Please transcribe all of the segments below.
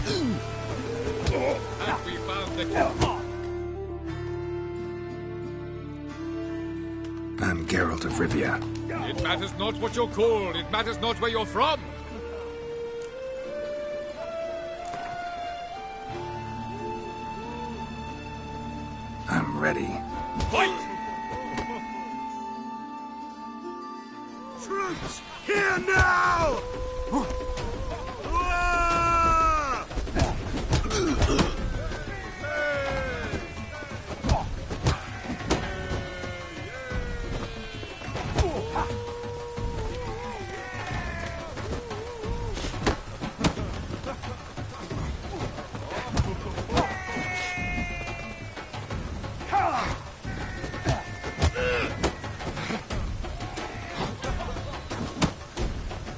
And we found the... I'm Geralt of Rivia. It matters not what you're called. It matters not where you're from. I'm ready. Fight! Troops, here now!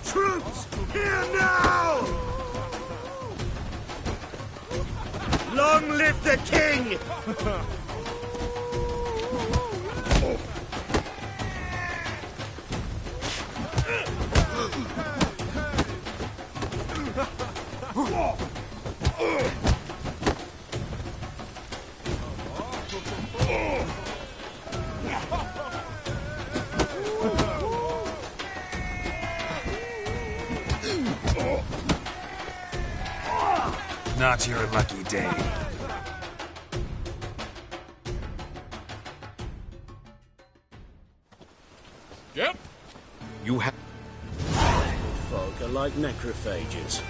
Troops, here now! Long live the king! Not your lucky day. Yep. You have... Folk are like necrophages,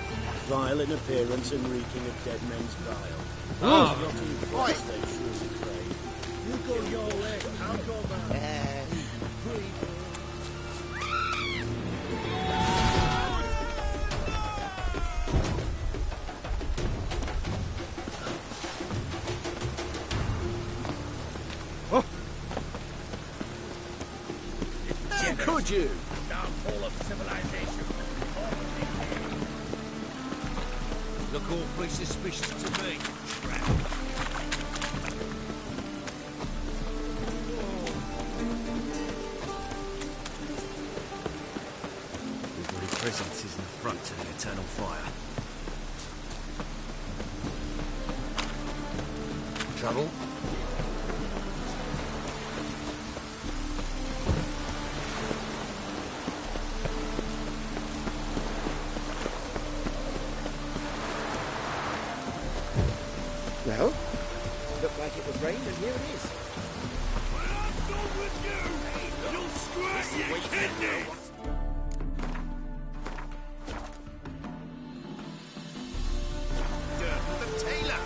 vile in appearance and reeking of dead men's bile. Rotting flesh they surely crave. You go your way, I'll go mine. Could you? Downfall of civilization. Look awfully suspicious to me. Everybody's presence is in the front to the eternal fire. Trouble? Well, looked like it would rain, and here it is. When I'm done with you, you'll scratch your kidneys! The tailor!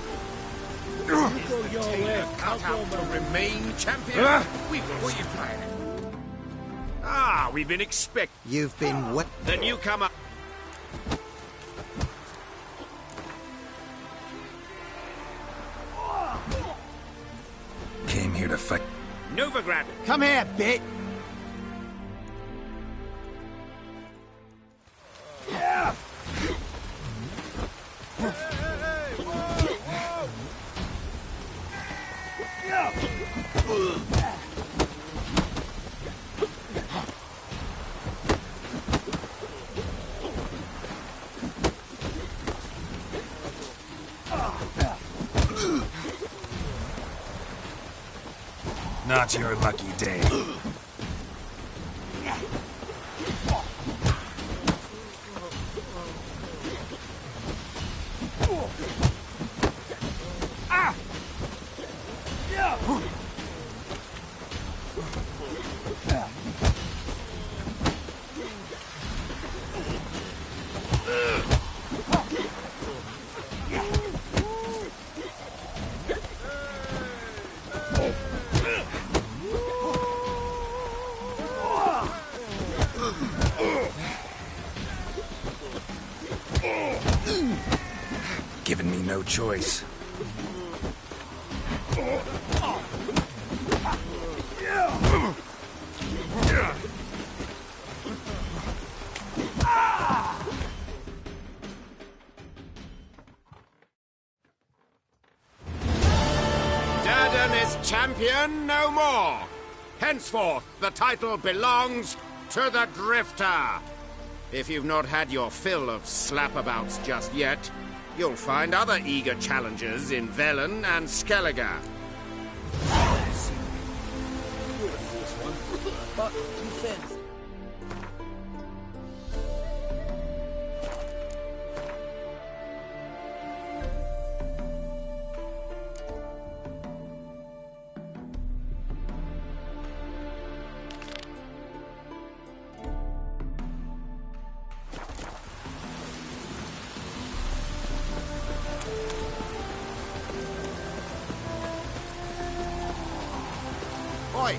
You go your way, I'll go To mine. remain champion? We've got what you planning. Ah, we've been expecting You've been what? the newcomer. Came here to fight. Novigrad. Come here, bit! Not your lucky day. Given me no choice. Durden is champion no more. Henceforth, the title belongs to the Drifter. If you've not had your fill of slapabouts just yet, You'll find other eager challengers in Velen and Skellige. But defense. Oi!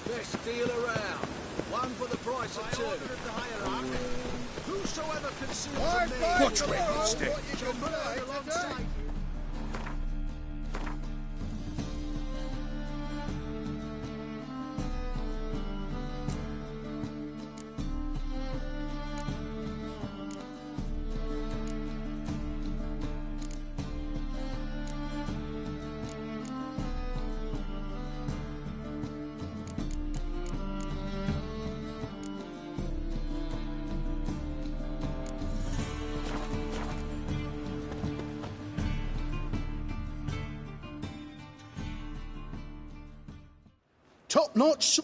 Best deal around. One for the price of two. Whosoever conceals a man... Watch where you stay. shall burn alongside you. Top-notch.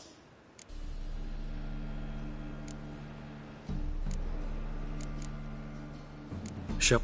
Shop.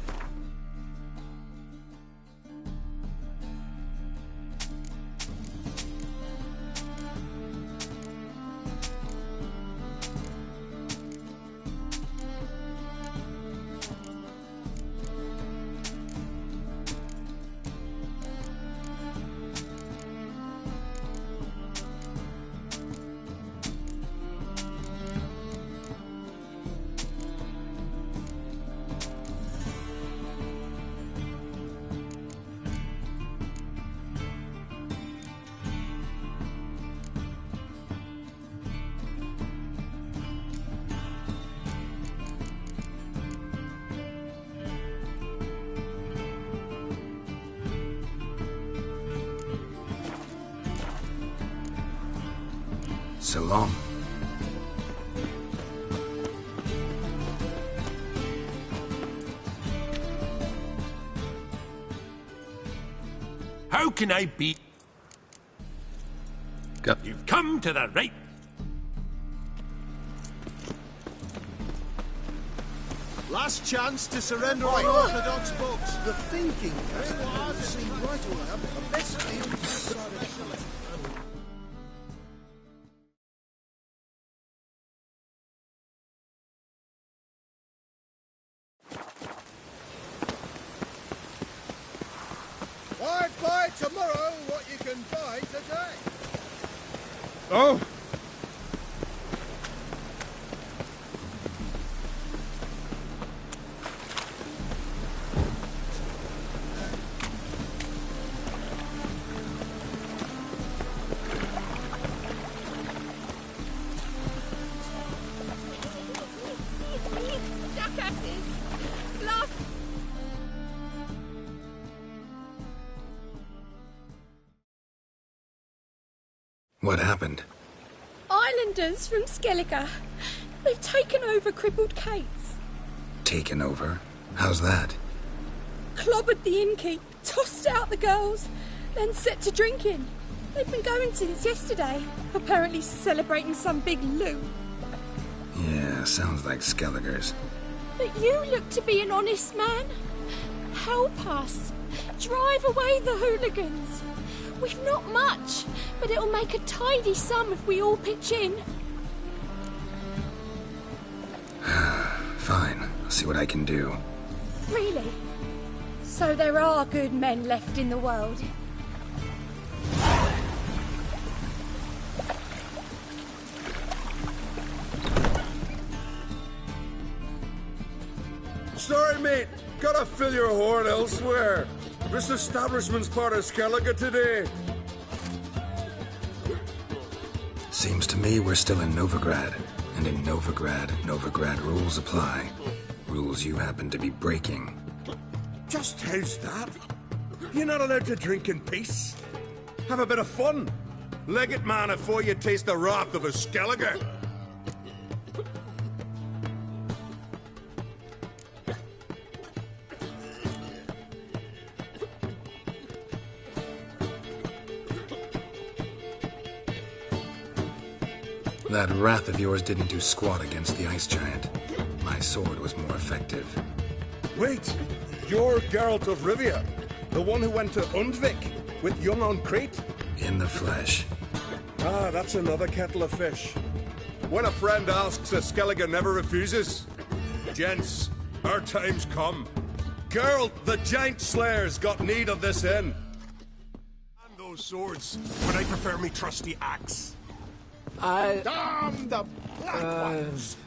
So long. How can I be? Go. You've come to the right. Last chance to surrender unorthodox books. The thinking has seemed right all around. The best deal this side of the shore. Why buy tomorrow what you can buy today? Oh! Jackasses! Last... What happened? Islanders from Skellige. They've taken over crippled Kate's. Taken over? How's that? Clobbered the innkeep, tossed out the girls, then set to drinking. They've been going since yesterday, apparently celebrating some big loot. Yeah, sounds like Skelligers. But you look to be an honest man. Help us. drive away the hooligans. We've not much, but it'll make a tidy sum if we all pitch in. Fine, I'll see what I can do. Really? So there are good men left in the world? Sorry, mate. Gotta fill your horn elsewhere. This establishment's part of Skellige today. Seems to me we're still in Novigrad. And in Novigrad rules apply. Rules you happen to be breaking. Just how's that? You're not allowed to drink in peace. Have a bit of fun. Leg it, man, before you taste the wrath of a Skellige. That wrath of yours didn't do squat against the ice giant. My sword was more effective. Wait, you're Geralt of Rivia, the one who went to Undvik with Young on Crete? In the flesh. Ah, that's another kettle of fish. When a friend asks, a Skellige never refuses. Gents, our time's come. Geralt, the giant slayer's got need of this inn. And those swords, when I prefer me trusty axe. Damn the black ones!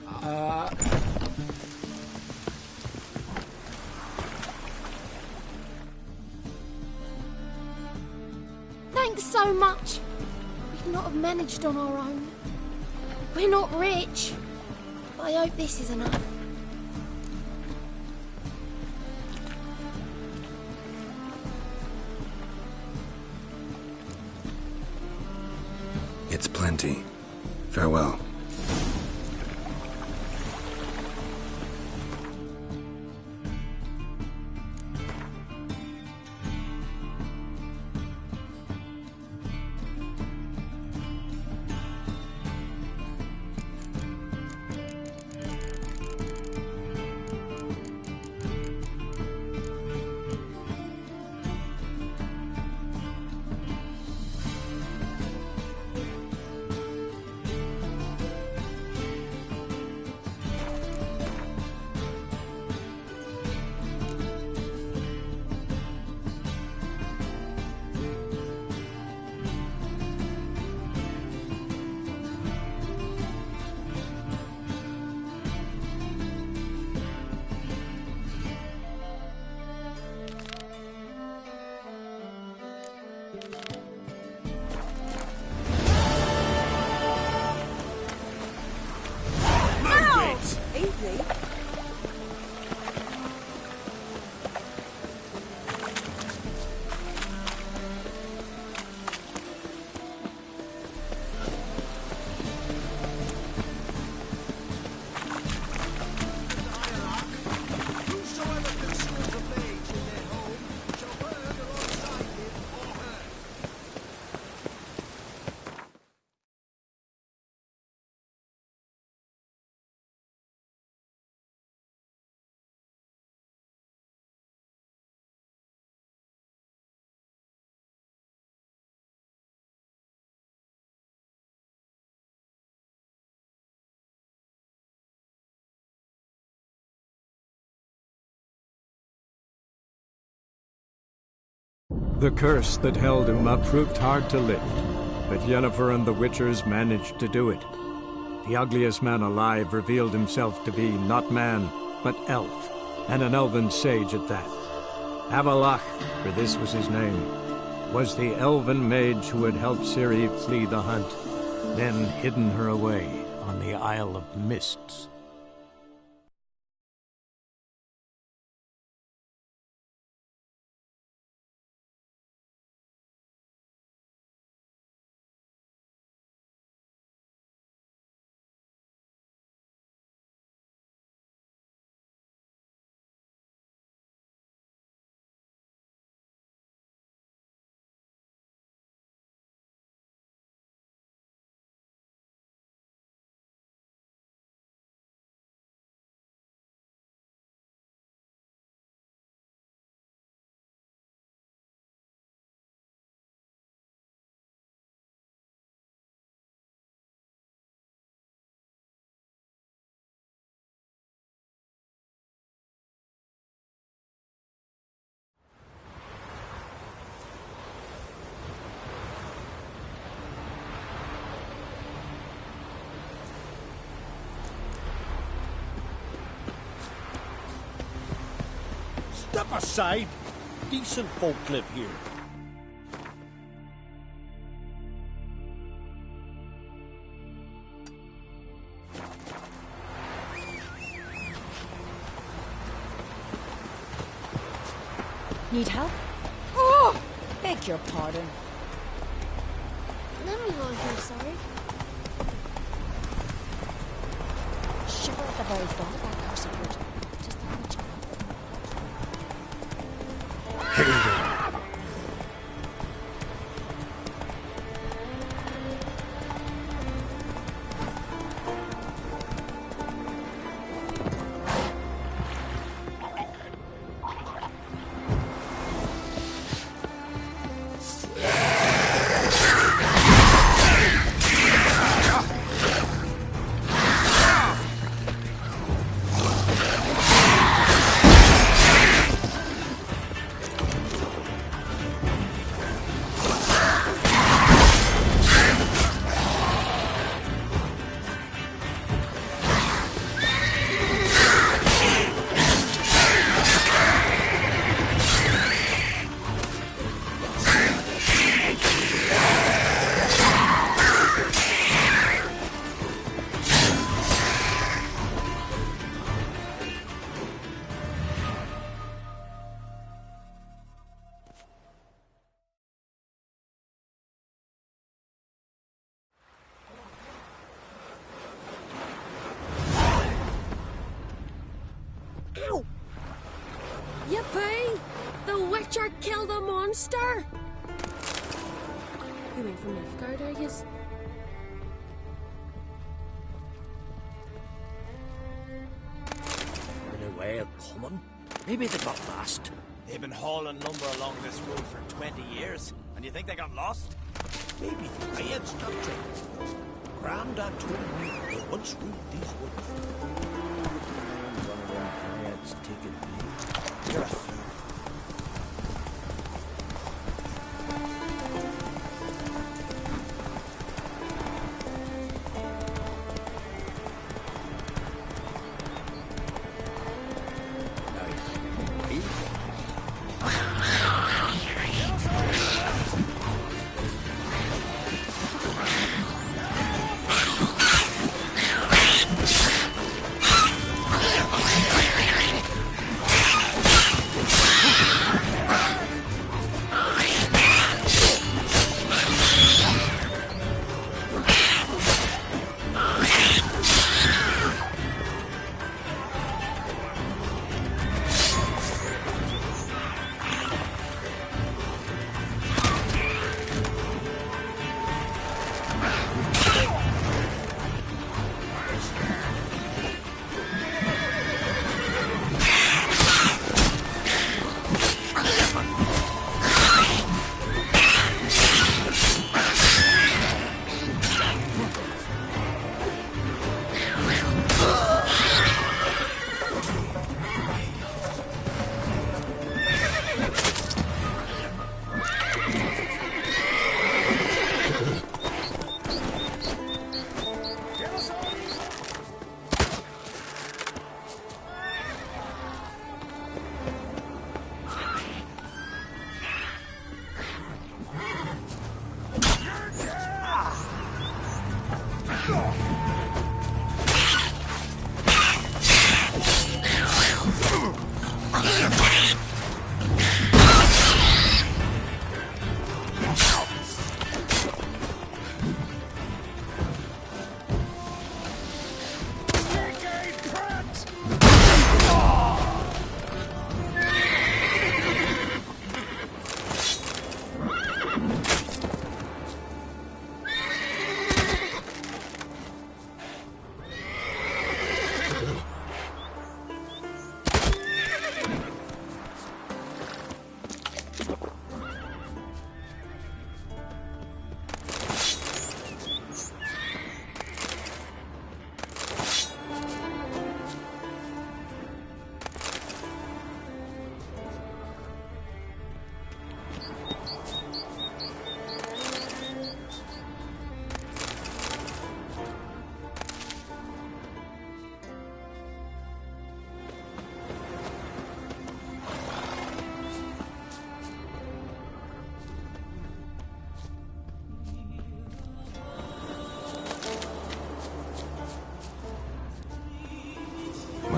Thanks so much. We'd not have managed on our own. We're not rich, but I hope this is enough. It's plenty. Farewell. The curse that held him up proved hard to lift, but Yennefer and the Witchers managed to do it. The ugliest man alive revealed himself to be not man, but elf, and an elven sage at that. Avalach, for this was his name, was the elven mage who had helped Ciri flee the hunt, then hidden her away on the Isle of Mists. Step aside. Decent folk live here. Need help? Oh! Beg your pardon. Let me on here, sorry. Shiver at the very thought of that cursed wood. Just the witch. Ow! Yippee! The Witcher killed a monster! You ain't from Nilfgaard, are yous? Been away a common? Maybe they got lost. They've been hauling lumber along this road for 20 years, and you think they got lost? Maybe the Reds got tricked. Grandad told me they once ruled these woods. One of them Reds taking me. You're a fool.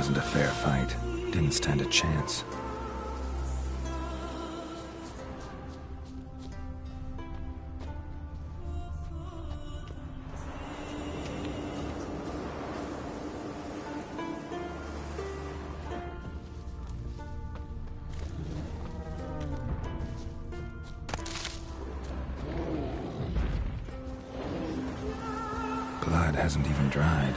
Wasn't a fair fight. Didn't stand a chance. Blood hasn't even dried.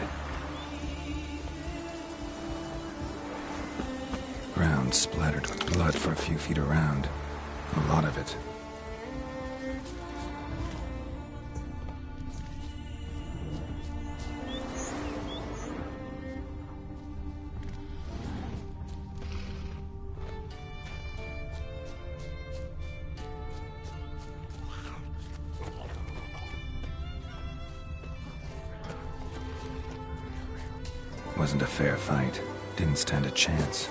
Ground splattered with blood for a few feet around. A lot of it. Wasn't a fair fight. Didn't stand a chance.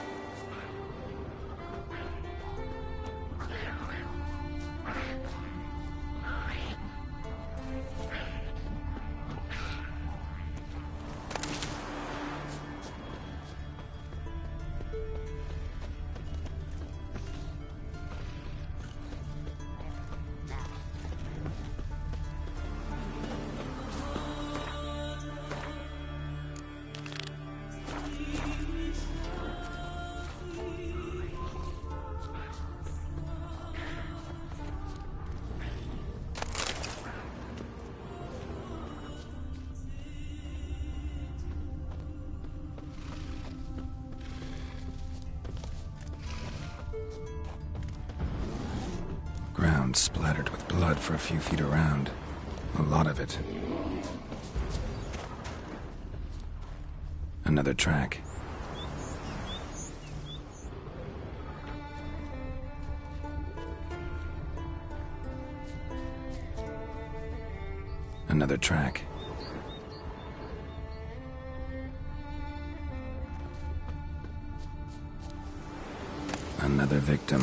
Ground splattered with blood for a few feet around. A lot of it. Another track. Another track. Another victim.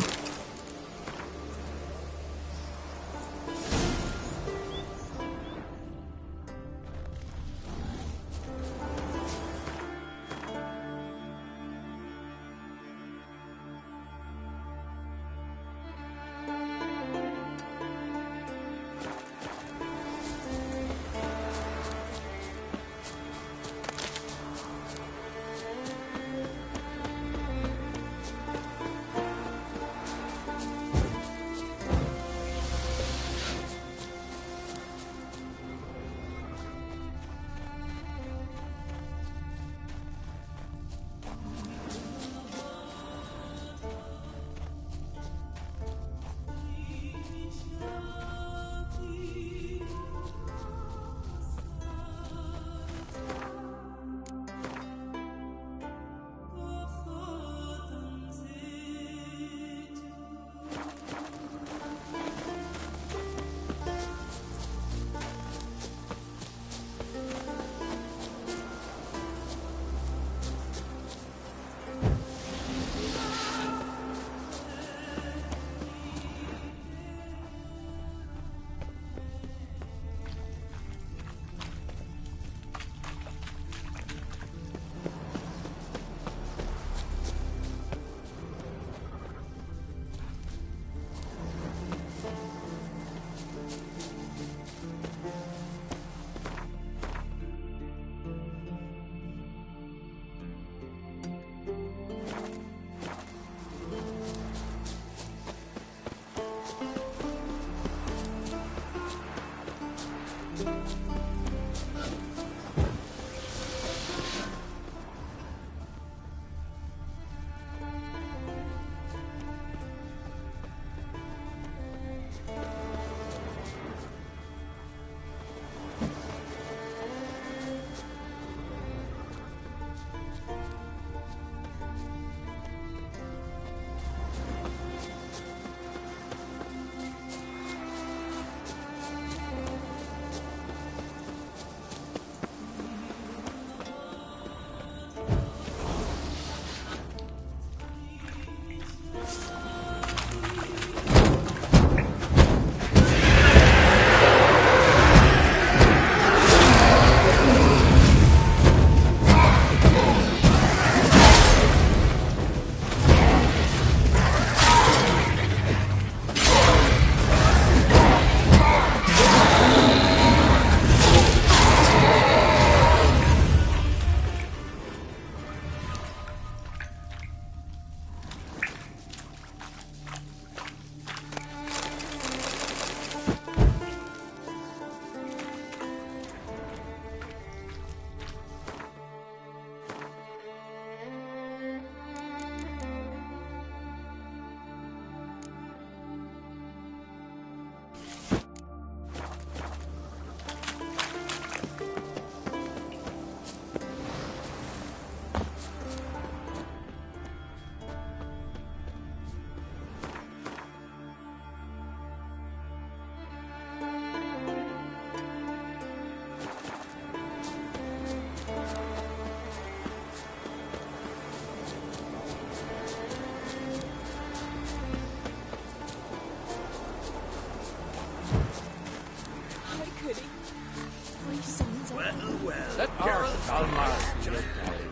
Hjalmar's just died.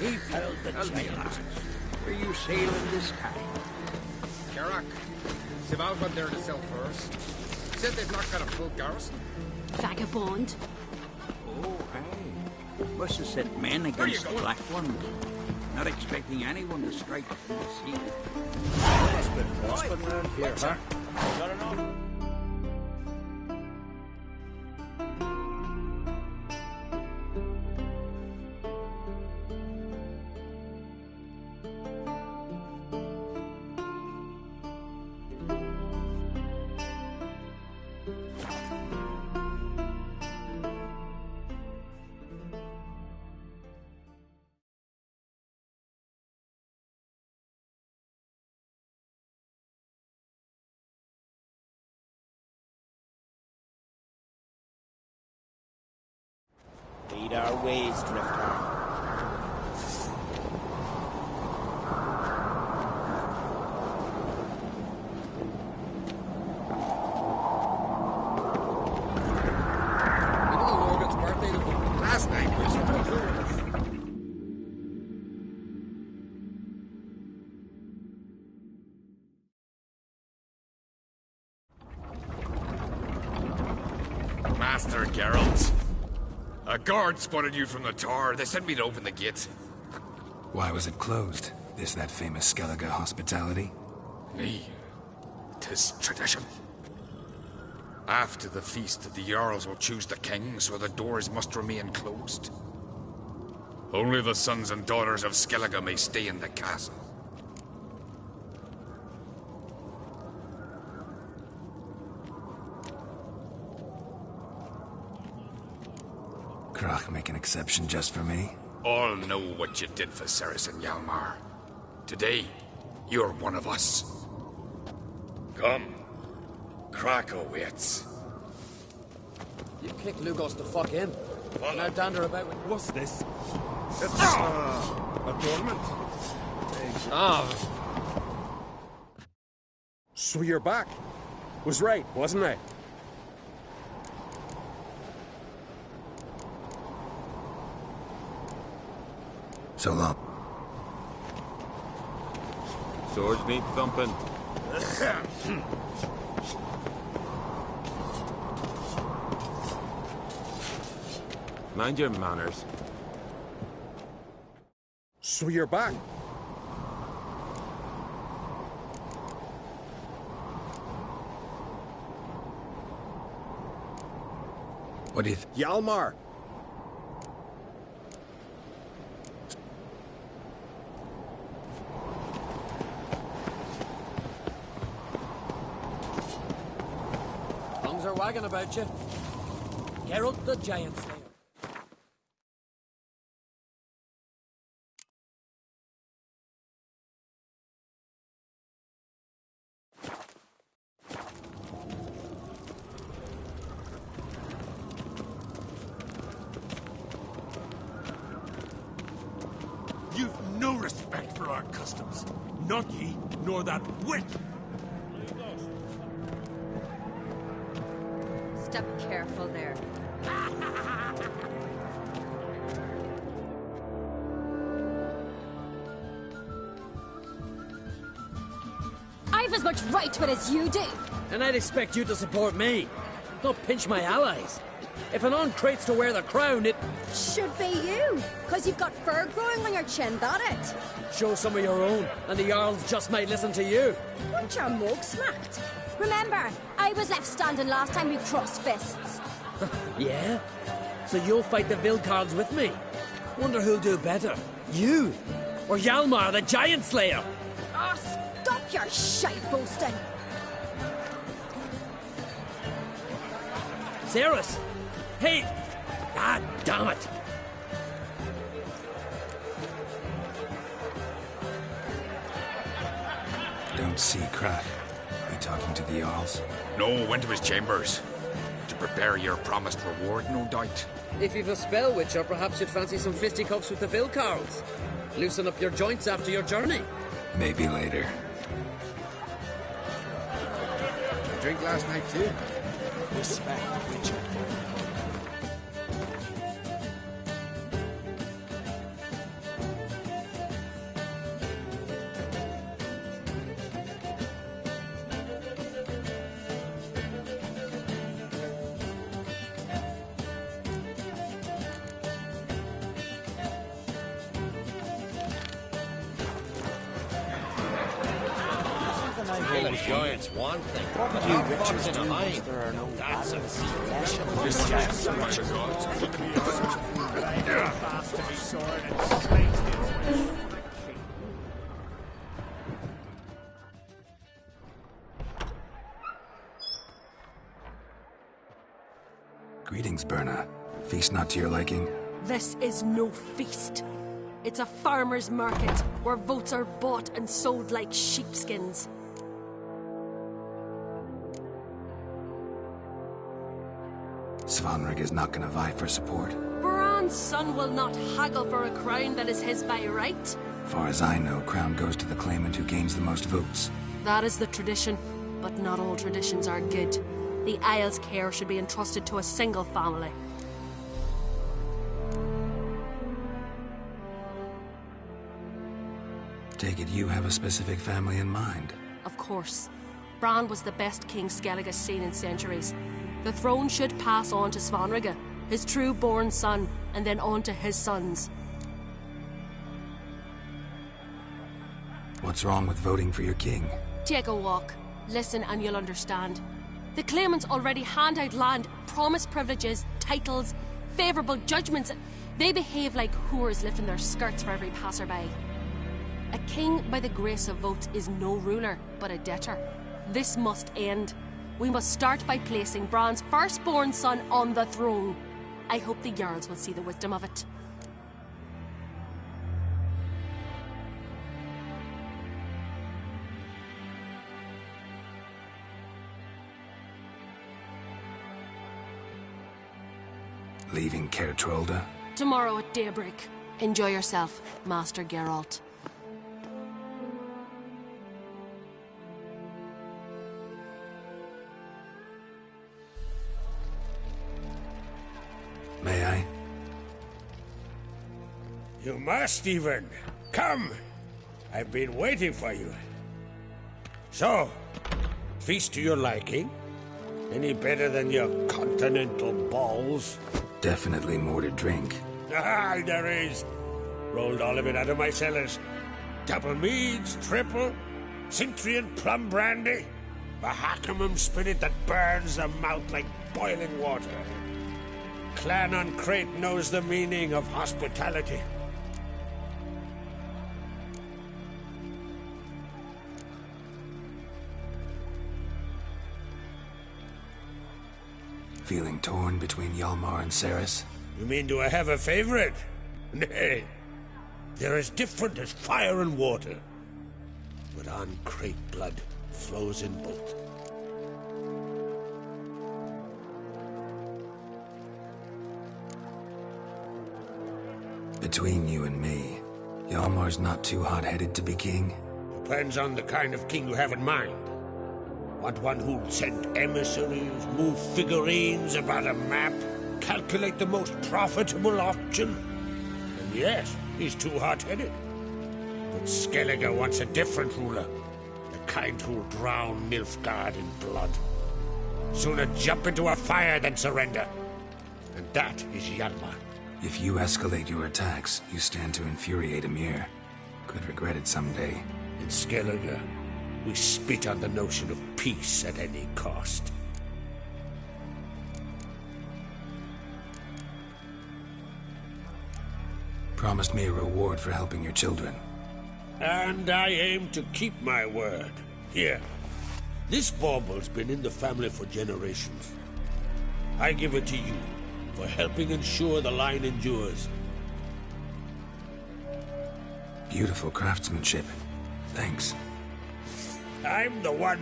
He felled the giant. Were you sailing this time? Carrack. Sival went there to sell first. Said they've not got a full garrison. Vagabond. Oh, aye. Must have sent men against the Black One. Not expecting anyone to strike from the sea. Must be prospered around here, huh? Got enough? Lead our ways, Drifter. Little Logan's birthday last night was Master Geralt. A guard spotted you from the tower. They sent me to open the gate. Why was it closed? Is that famous Skellige hospitality? Me. 'Tis tradition. After the feast, the Jarls will choose the king, so the doors must remain closed. Only the sons and daughters of Skellige may stay in the castle. Krach make an exception just for me? All know what you did for Saracen Hjalmar. Today, you're one of us. Come. Krach awaits. You kicked Lugos to fuck him. Now dander about with... What's this? It's a tournament. So you're back. Was right, wasn't I? So long. Swords need thumping. Mind your manners. So you're back. What do you Hjalmar! Tongues are wagging about you. Geralt the Giant Slayer. You've no respect for our customs. Not ye, nor that witch. Step careful there. I've as much right to it as you do. And I'd expect you to support me. Don't pinch my allies. If an on crates to wear the crown, it... Should be you, because you've got fur growing on your chin, that it? Show some of your own, and the Jarls just might listen to you. Want your mug smacked? Remember, I was left standing last time we crossed fists. Yeah? So you'll fight the Vilcards with me? Wonder who'll do better, you or Hjalmar the Giant Slayer? Oh, stop your shite boasting. Cerys! Hey! Ah, damn it! don't see Krach? He talking to the Jarls? No, went to his chambers. To prepare your promised reward, no doubt. If you've a spell witcher, perhaps you'd fancy some fisticuffs with the Vilcards. Loosen up your joints after your journey. Maybe later. Drink last night too. Respect, witcher. Killing giants, one thing. But you witches in a hive. There are no that's a special. This giant so much of gods. Fast to be sword and slate his wish. Greetings, Berna. Feast not to your liking? This is no feast. It's a farmer's market where votes are bought and sold like sheepskins. Svanrig is not gonna vie for support. Bran's son will not haggle for a crown that is his by right. Far as I know, crown goes to the claimant who gains the most votes. That is the tradition, but not all traditions are good. The Isle's care should be entrusted to a single family. Take it you have a specific family in mind. Of course. Bran was the best king Skellig has seen in centuries. The throne should pass on to Svanrige, his true-born son, and then on to his sons. What's wrong with voting for your king? Take a walk. Listen and you'll understand. The claimants already hand out land, promise privileges, titles, favourable judgments. They behave like whores lifting their skirts for every passerby. A king by the grace of votes is no ruler, but a debtor. This must end. We must start by placing Bran's firstborn son on the throne. I hope the Jarls will see the wisdom of it. Leaving Caer Trolda? Tomorrow at daybreak. Enjoy yourself, Master Geralt. May I? You must, even. Come! I've been waiting for you. So, feast to your liking? Any better than your continental balls? Definitely more to drink. Ah, there is. Rolled all of it out of my cellars. Double meads, triple, Cintrian plum brandy, a Hackamum spirit that burns the mouth like boiling water. Clan on Crate knows the meaning of hospitality. Feeling torn between Hjalmar and Cerys? You mean, do I have a favorite? Nay. They're as different as fire and water. But on Crate blood flows in both. Between you and me, Hjalmar's not too hot-headed to be king? Depends on the kind of king you have in mind. Want one who'll send emissaries, move figurines about a map, calculate the most profitable option? And yes, he's too hot-headed. But Skellige wants a different ruler. The kind who'll drown Nilfgaard in blood. Sooner jump into a fire than surrender. And that is Hjalmar. If you escalate your attacks, you stand to infuriate Emir. Could regret it someday. In Skellige, we spit on the notion of peace at any cost. Promised me a reward for helping your children. And I aim to keep my word. Here, this bauble's been in the family for generations. I give it to you for helping ensure the line endures. Beautiful craftsmanship. Thanks. I'm the one.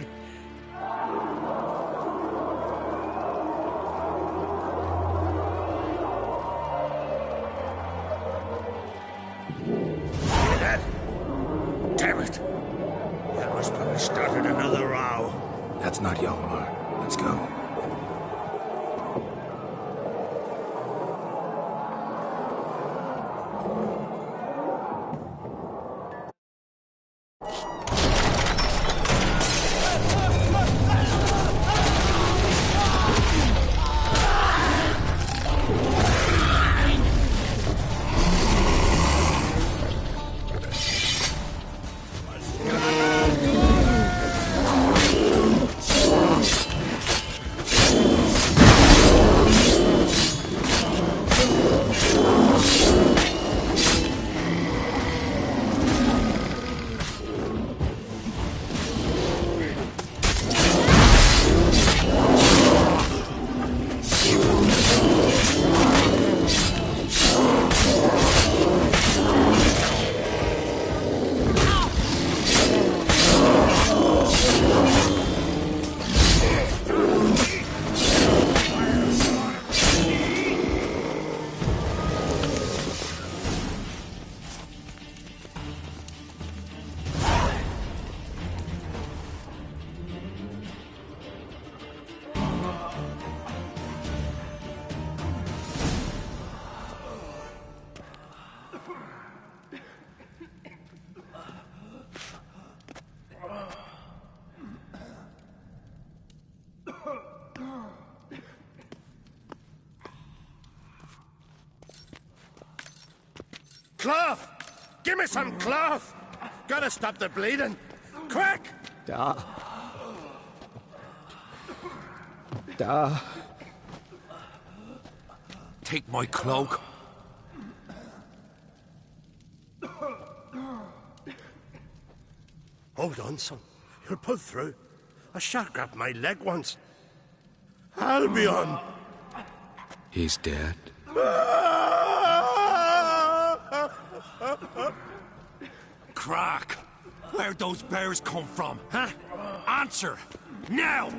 Hear that? Damn it. That must probably started another row. That's not Hjalmar. Let's go. Cloth! Give me some cloth! Gotta stop the bleeding! Quick! Da. Take my cloak. Hold on, son. You'll pull through. A shark grabbed my leg once. Albion! He's dead. Crack! Where'd those bears come from, huh? Answer! Now!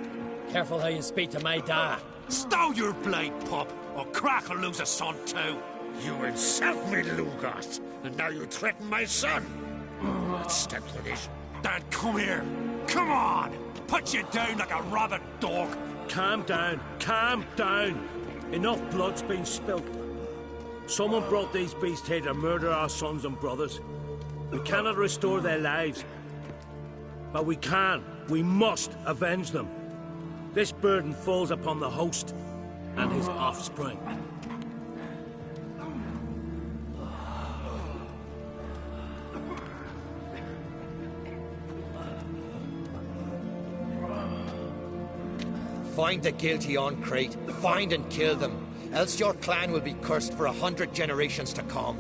Careful how you speak to my dad. Stow your blade, pup, or Crack will lose a son too. You insult me, Lugos, and now you threaten my son. Let's step to this. Dad, come here. Come on! Put you down like a rabid dog. Calm down. Calm down. Enough blood's been spilt. Someone brought these beasts here to murder our sons and brothers. We cannot restore their lives. But we can. We must avenge them. This burden falls upon the host and his offspring. Find the guilty on Crete. Find and kill them. Else your clan will be cursed for 100 generations to come.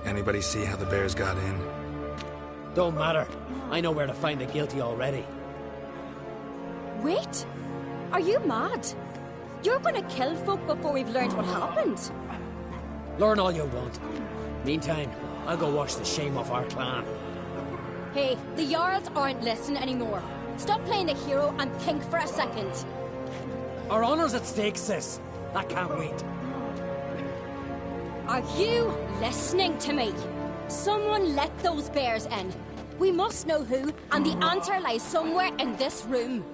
Anybody see how the bears got in? Don't matter. I know where to find the guilty already. Wait! Are you mad? You're gonna kill folk before we've learned what happened. Learn all you want. Meantime, I'll go wash the shame off our clan. Hey, the Jarls aren't listening anymore. Stop playing the hero and think for a second. Our honor's at stake, sis. I can't wait. Are you listening to me? Someone let those bears in. We must know who, and the answer lies somewhere in this room.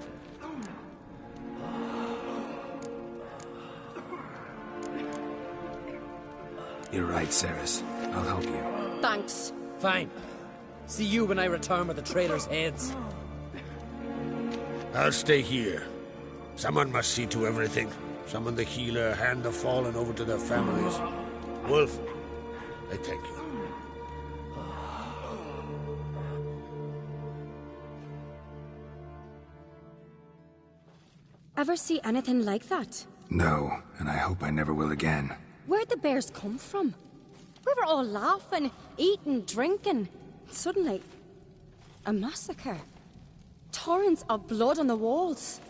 You're right, Ceres. I'll help you. Thanks. Fine. See you when I return with the traitors' heads. I'll stay here. Someone must see to everything. Summon the healer, hand the fallen over to their families. Wolf, I thank you. Ever see anything like that? No, and I hope I never will again. Where'd the bears come from? We were all laughing, eating, drinking. Suddenly, a massacre. Torrents of blood on the walls.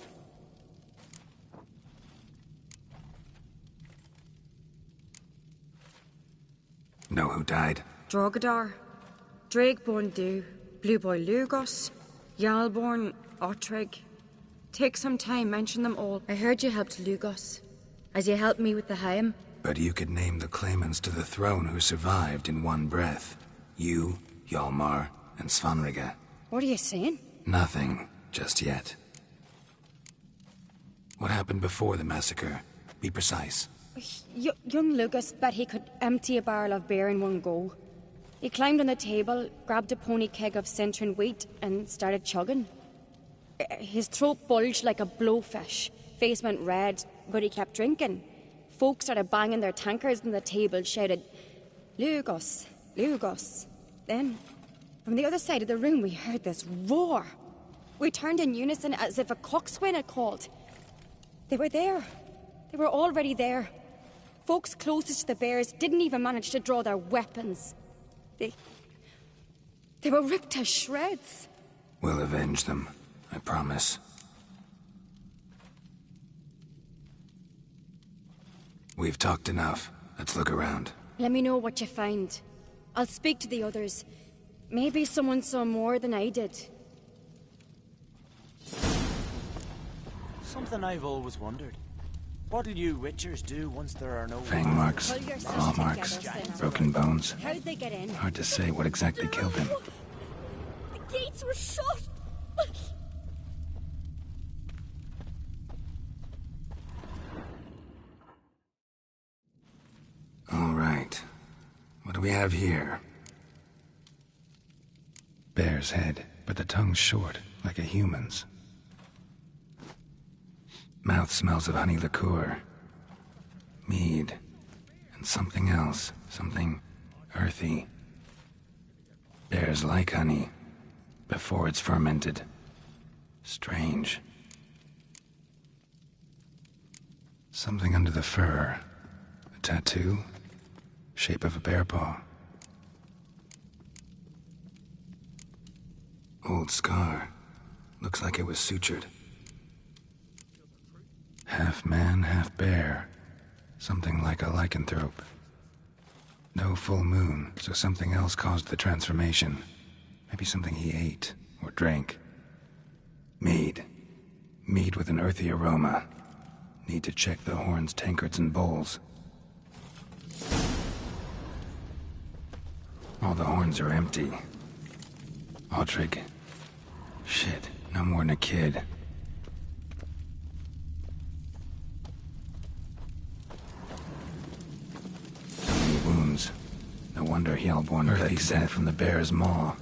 Know who died? Drogadar, Drakeborn Du, Blue Boy Lugos, Jarlborn, Ottrig. Take some time, mention them all. I heard you helped Lugos, as you helped me with the Haim. But you could name the claimants to the throne who survived in one breath. You, Hjalmar, and Svanrige. What are you saying? Nothing, just yet. What happened before the massacre? Be precise. Young Lucas bet he could empty a barrel of beer in one go. He climbed on the table, grabbed a pony keg of Centron wheat, and started chugging. His throat bulged like a blowfish, face went red, but he kept drinking. Folk started banging their tankards on the table, shouted, Lugos, Lugos. Then, from the other side of the room, we heard this roar. We turned in unison as if a coxswain had called. They were there. They were already there. Folks closest to the bears didn't even manage to draw their weapons. They were ripped to shreds. We'll avenge them, I promise. We've talked enough. Let's look around. Let me know what you find. I'll speak to the others. Maybe someone saw more than I did. Something I've always wondered. What'll you witchers do once there are no... Fang marks, claw marks, broken bones. How'd they get in? Hard to say what exactly killed him. The gates were shut! All right. What do we have here? Bear's head, but the tongue's short, like a human's. Mouth smells of honey liqueur, mead, and something else, something earthy. Bears like honey, before it's fermented. Strange. Something under the fur. A tattoo, shape of a bear paw. Old scar. Looks like it was sutured. Half man, half bear. Something like a lycanthrope. No full moon, so something else caused the transformation. Maybe something he ate or drank. Mead. Mead with an earthy aroma. Need to check the horns, tankards, and bowls. All the horns are empty. Autrig. Shit, no more than a kid. So many wounds. No wonder Hellborn earthy scent from the bear's maw.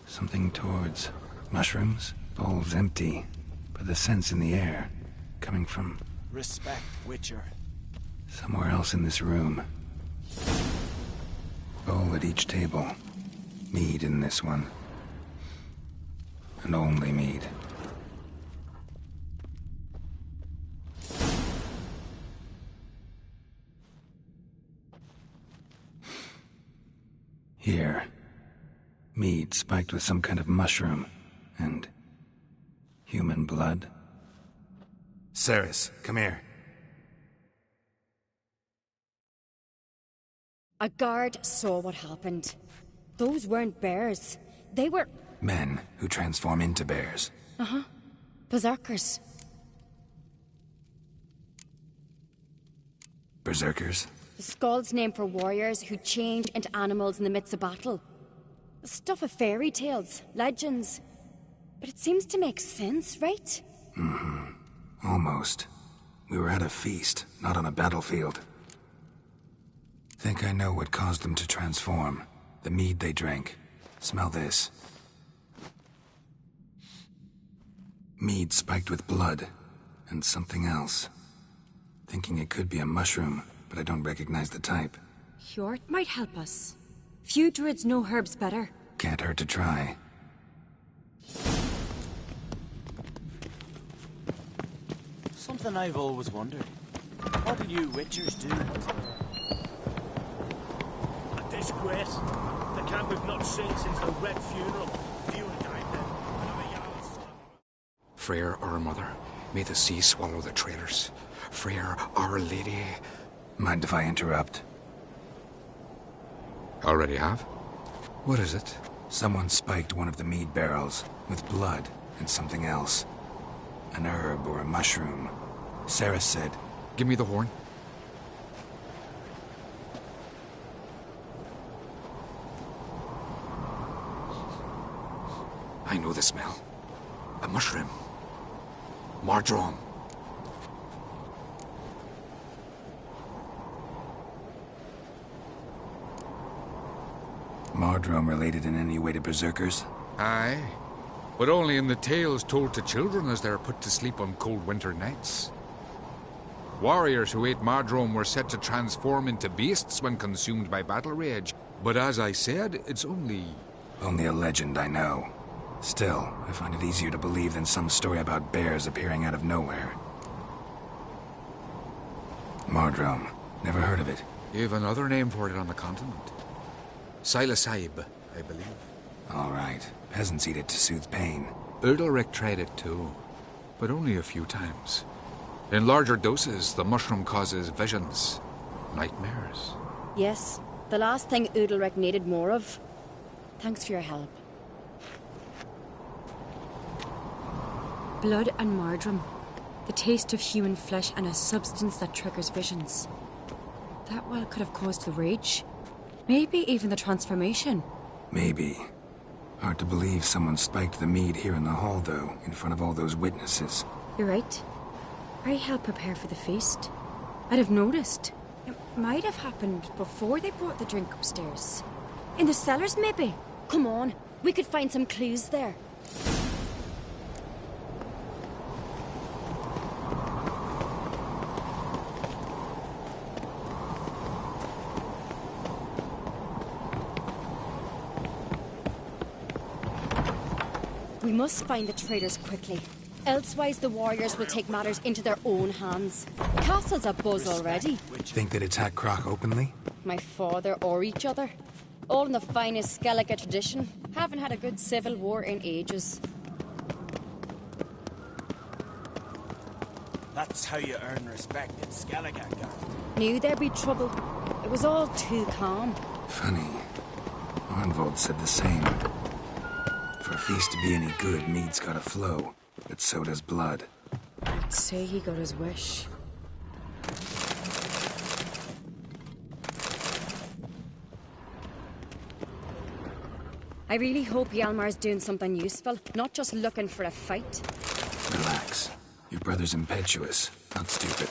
Something towards mushrooms. Bowls empty, but the scent's in the air. Coming from... Respect, Witcher. somewhere else in this room. Bowl at each table. Mead in this one. And only mead. Here. Mead spiked with some kind of mushroom. And... human blood. Ceres, come here. A guard saw what happened. Those weren't bears. They were... Men who transform into bears. Uh-huh. Berserkers. Berserkers? The Skald's name for warriors who change into animals in the midst of battle. The stuff of fairy tales, legends. But it seems to make sense, right? Mm-hmm. Almost. We were at a feast, not on a battlefield. Think I know what caused them to transform. The mead they drank. Smell this. Mead spiked with blood. And something else. Thinking it could be a mushroom, but I don't recognize the type. Hjort might help us. Few druids know herbs better. Can't hurt to try. Something I've always wondered. What do you Witchers do? A disgrace. The camp we've not seen since the Red Funeral. You died then. Freyr, our mother, may the sea swallow the traitors. Freyr, our lady. Mind if I interrupt? Already have? What is it? Someone spiked one of the mead barrels with blood and something else. An herb or a mushroom. Sarah said... Give me the horn. I know the smell. A mushroom. Mardrome. Mardrome related in any way to berserkers? Aye. But only in the tales told to children as they're put to sleep on cold winter nights. Warriors who ate Mardrome were said to transform into beasts when consumed by battle rage. But as I said, it's only... Only a legend, I know. Still, I find it easier to believe than some story about bears appearing out of nowhere. Mardrome. Never heard of it. You've another name for it on the continent. Silasaib, I believe. All right. Peasants eat it to soothe pain. Udalric tried it too, but only a few times. In larger doses, the mushroom causes visions, nightmares. Yes, the last thing Udalric needed more of. Thanks for your help. Blood and Mardrome. The taste of human flesh and a substance that triggers visions. That well could have caused the rage. Maybe even the transformation. Maybe. Hard to believe someone spiked the mead here in the hall, though, in front of all those witnesses. You're right. I helped prepare for the feast. I'd have noticed. Might have happened before they brought the drink upstairs. In the cellars, maybe? Come on, we could find some clues there. We must find the traitors quickly. Elsewise, the warriors will take matters into their own hands. The castle's abuzz already. Think they'd attack Croc openly? My father or each other. All in the finest Skellige tradition. Haven't had a good civil war in ages. That's how you earn respect in Skellige, girl. Knew there'd be trouble. It was all too calm. Funny. Arnvold said the same. For a feast to be any good, mead's gotta flow. But so does blood. I'd say he got his wish. I really hope Hjalmar's doing something useful, not just looking for a fight. Relax. Your brother's impetuous, not stupid.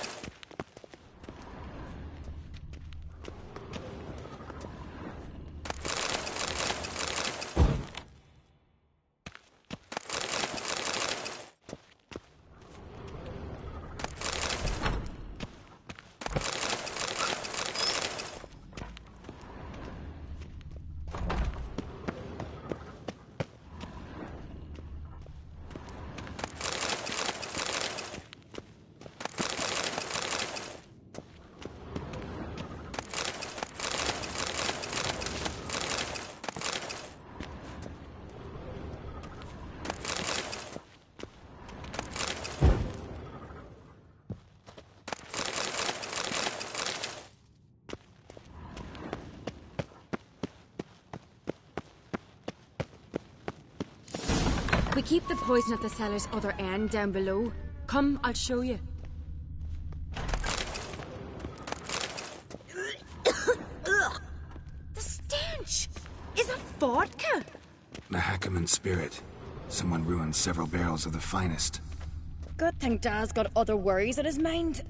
We keep the poison at the cellar's other end down below. Come, I'll show you. The stench! Is that vodka? The Hackerman spirit. Someone ruined several barrels of the finest. Good thing Dad's got other worries on his mind.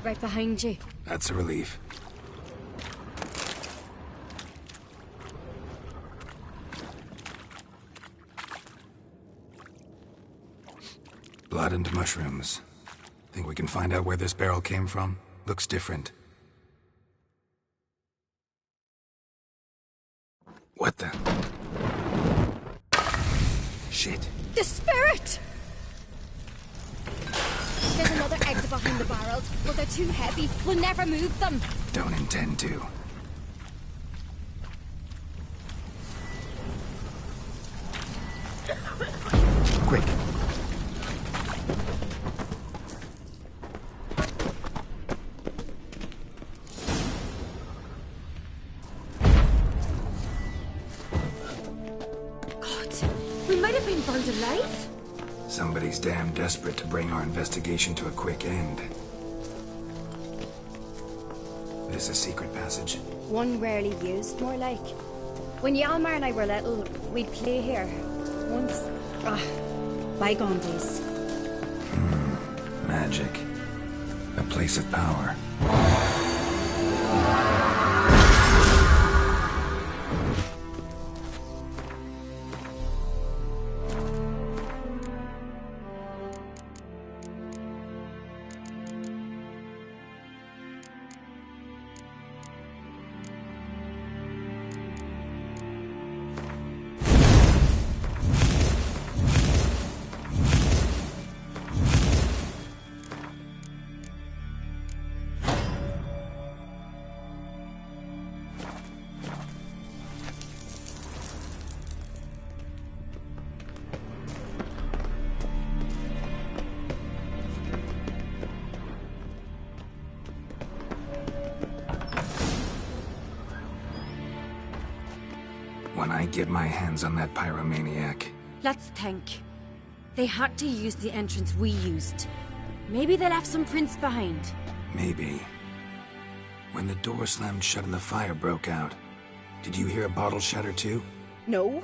Right behind you. That's a relief. Blood and mushrooms. Think we can find out where this barrel came from? Looks different. What the? Shit. The spirit! There's another exit behind the barrels, but they're too heavy. We'll never move them. Don't intend to. Quick. Burned alive? Somebody's damn desperate to bring our investigation to a quick end. This a secret passage? One rarely used, more like. When Hjalmar and I were little, we'd play here. Once. Bygone days. Magic. A place of power. When I get my hands on that pyromaniac. Let's think. They had to use the entrance we used. Maybe they left some prints behind. Maybe. When the door slammed shut and the fire broke out, did you hear a bottle shatter too? No,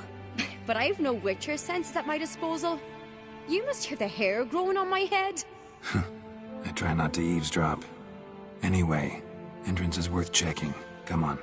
but I've no Witcher senses at my disposal. You must hear the hair growing on my head. I try not to eavesdrop. Anyway, entrance is worth checking. Come on.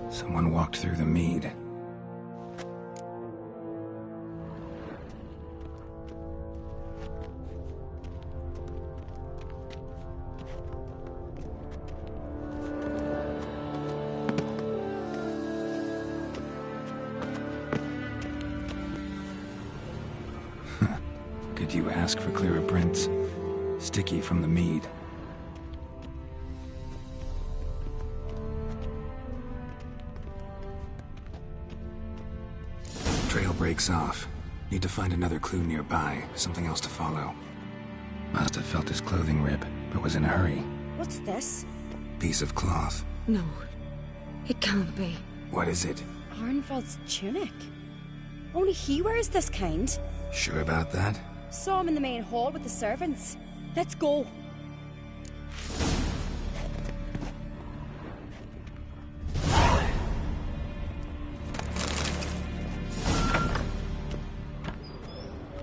Someone walked through the mead. Could you ask for clearer prints? Sticky from the mead. Trail breaks off. Need to find another clue nearby, something else to follow. Must have felt his clothing rip, but was in a hurry. What's this? Piece of cloth. No, it can't be. What is it? Arnvald's tunic. Only he wears this kind. Sure about that? Saw him in the main hall with the servants. Let's go.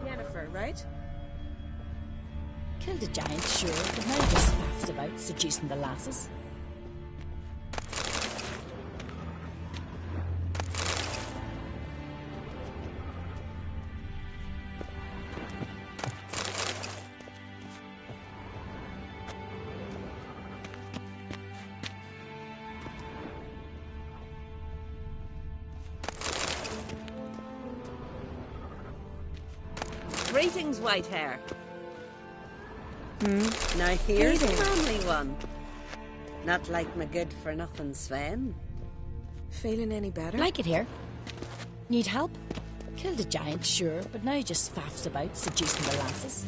Yennefer, right? Killed a giant, sure, but now just faffs about seducing the lasses. Greetings, Whitehair. Now here's a family one. Not like my good-for-nothing Sven. Feeling any better? Like it here. Need help? Killed a giant, sure, but now just faffs about seducing the lasses.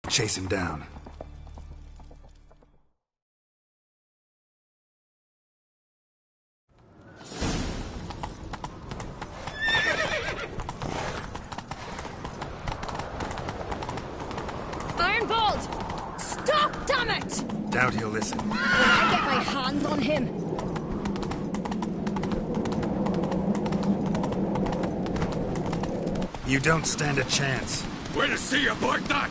Chase him down. Ironbolt! Stop, damn it! Doubt he'll listen. When I get my hands on him. You don't stand a chance. Way to see you like that!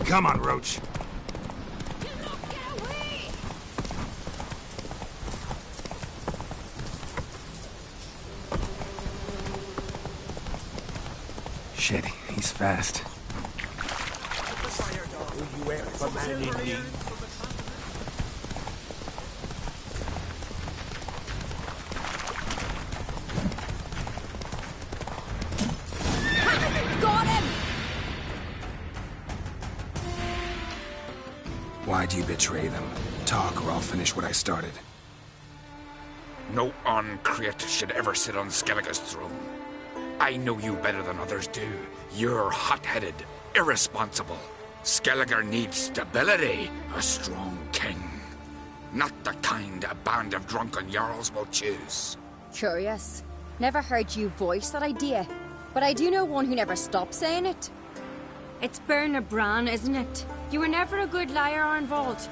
Come on, Roach. Shit, he's fast. You ever man in need? Got him! Why'd you betray them? Talk or I'll finish what I started. No uncreate should ever sit on Skellige's throne. I know you better than others do. You're hot-headed, irresponsible, Skelliger needs stability, a strong king. Not the kind a band of drunken jarls will choose. Curious. Never heard you voice that idea, but I do know one who never stops saying it. It's Berna Bran, isn't it? You were never a good liar, Arnvald.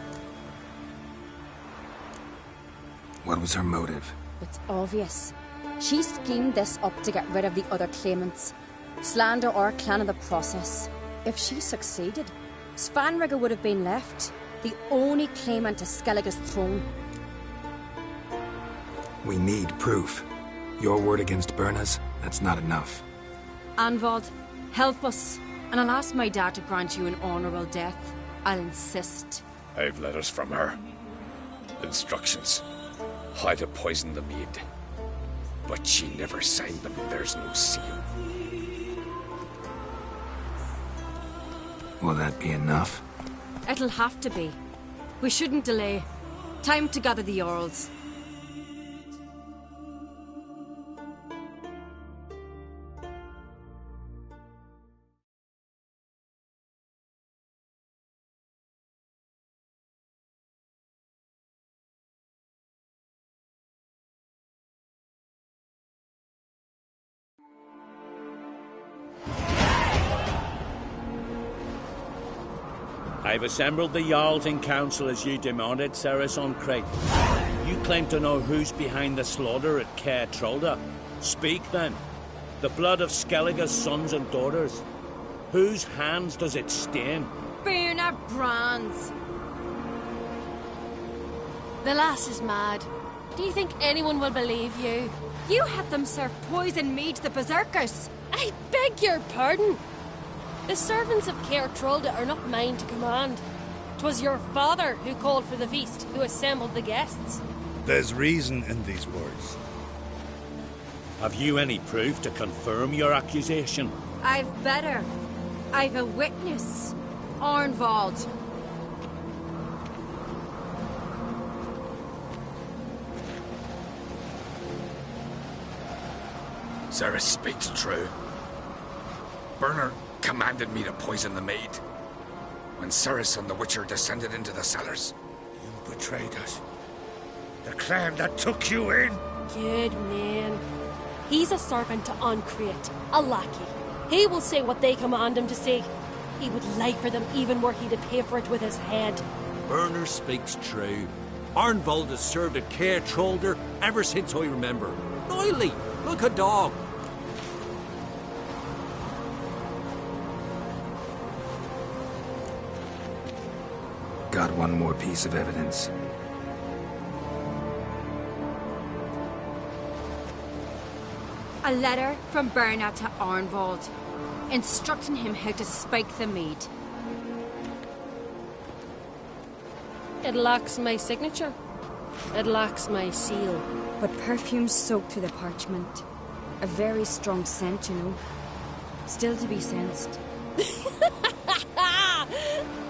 What was her motive? It's obvious. She schemed this up to get rid of the other claimants. Slander our clan in the process. If she succeeded, Svanrigga would have been left, the only claimant to Skellige's throne. We need proof. Your word against Berna's, that's not enough. Arnvald, help us, and I'll ask my dad to grant you an honourable death. I'll insist. I've letters from her. Instructions. How to poison the maid. But she never signed them. There's no seal. Will that be enough? It'll have to be. We shouldn't delay. Time to gather the Jarls. I've assembled the Jarls in council as you demanded, Ceres on Crate. You claim to know who's behind the slaughter at Caer Trolda. Speak then. The blood of Skellige's sons and daughters. Whose hands does it stain? Berna Bran's. The lass is mad. Do you think anyone will believe you? You had them serve poison mead to the berserkers. I beg your pardon. The servants of Caer Trolda are not mine to command. 'Twas your father who called for the feast, who assembled the guests. There's reason in these words. Have you any proof to confirm your accusation? I've better. I've a witness. Arnvald. Ceres speaks true. Berna commanded me to poison the maid. When Ceres and the Witcher descended into the cellars. You betrayed us. The clan that took you in. Good man. He's a servant to Ancrate, a lackey. He will say what they command him to say. He would lie for them even were he to pay for it with his head. Berner speaks true. Arnvald has served at Caer Trolder ever since I remember. Noily, look a dog. Got one more piece of evidence. A letter from Berna to Arnvald, instructing him how to spike the mead. It lacks my signature. It lacks my seal. But perfume soaked through the parchment. A very strong scent, you know. Still to be sensed.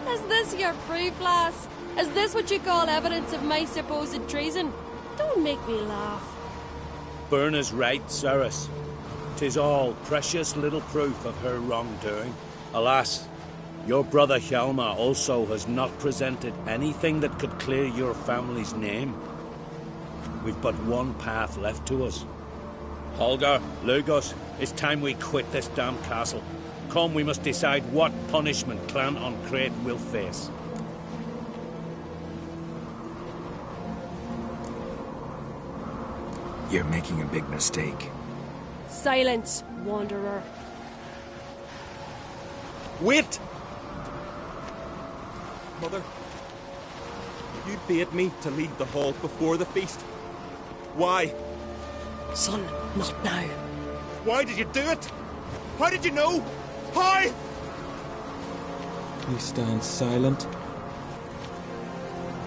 Is this your proof, lass? Is this what you call evidence of my supposed treason? Don't make me laugh. Berna's right, Ceres. 'Tis all precious little proof of her wrongdoing. Alas, your brother Hjalmar also has not presented anything that could clear your family's name. We've but one path left to us. Holger, Lugos, it's time we quit this damn castle. Come, we must decide what punishment Clan Ancrate will face. You're making a big mistake. Silence, wanderer. Wait! Mother, you bade me to leave the hall before the feast. Why? Son, not now. Why did you do it? How did you know? How? You stand silent.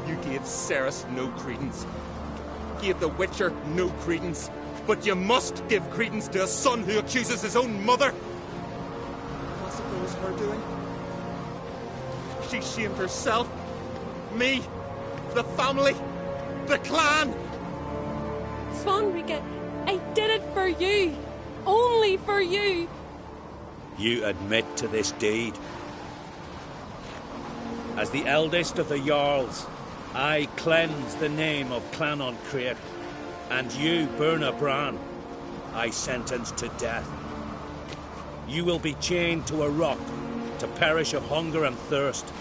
You gave Ceres no credence. Gave the Witcher no credence. But you must give credence to a son who accuses his own mother. Possibly it was her doing. She shamed herself. Me. The family. The clan. Svanrigga, I did it for you. Only for you. You admit to this deed. As the eldest of the Jarls, I cleanse the name of Clannon Creed, and you, Burna Bran, I sentence to death. You will be chained to a rock to perish of hunger and thirst,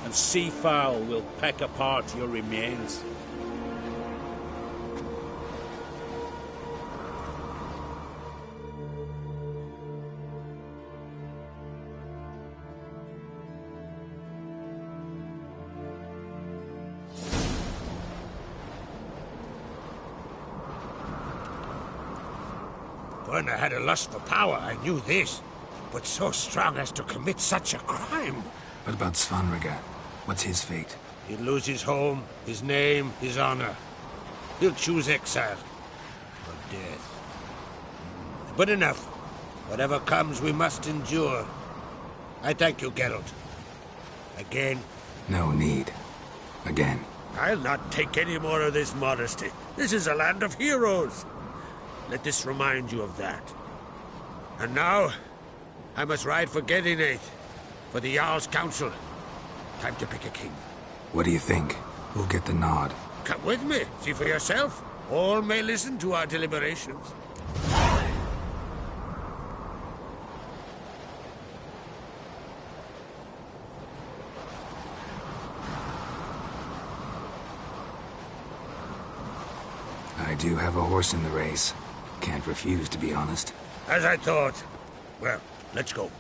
and sea fowl will peck apart your remains. Burna had a lust for power, I knew this. But so strong as to commit such a crime. What about Svanrige? What's his fate? He'll lose his home, his name, his honor. He'll choose exile. Or death. But enough. Whatever comes, we must endure. I thank you, Geralt. Again. No need. Again. I'll not take any more of this modesty. This is a land of heroes. Let this remind you of that. And now, I must ride for Gedinate, for the Jarl's Council. Time to pick a king. What do you think? Who'll get the nod? Come with me, see for yourself. All may listen to our deliberations. I do have a horse in the race. Can't refuse, to be honest. As I thought. Well, let's go.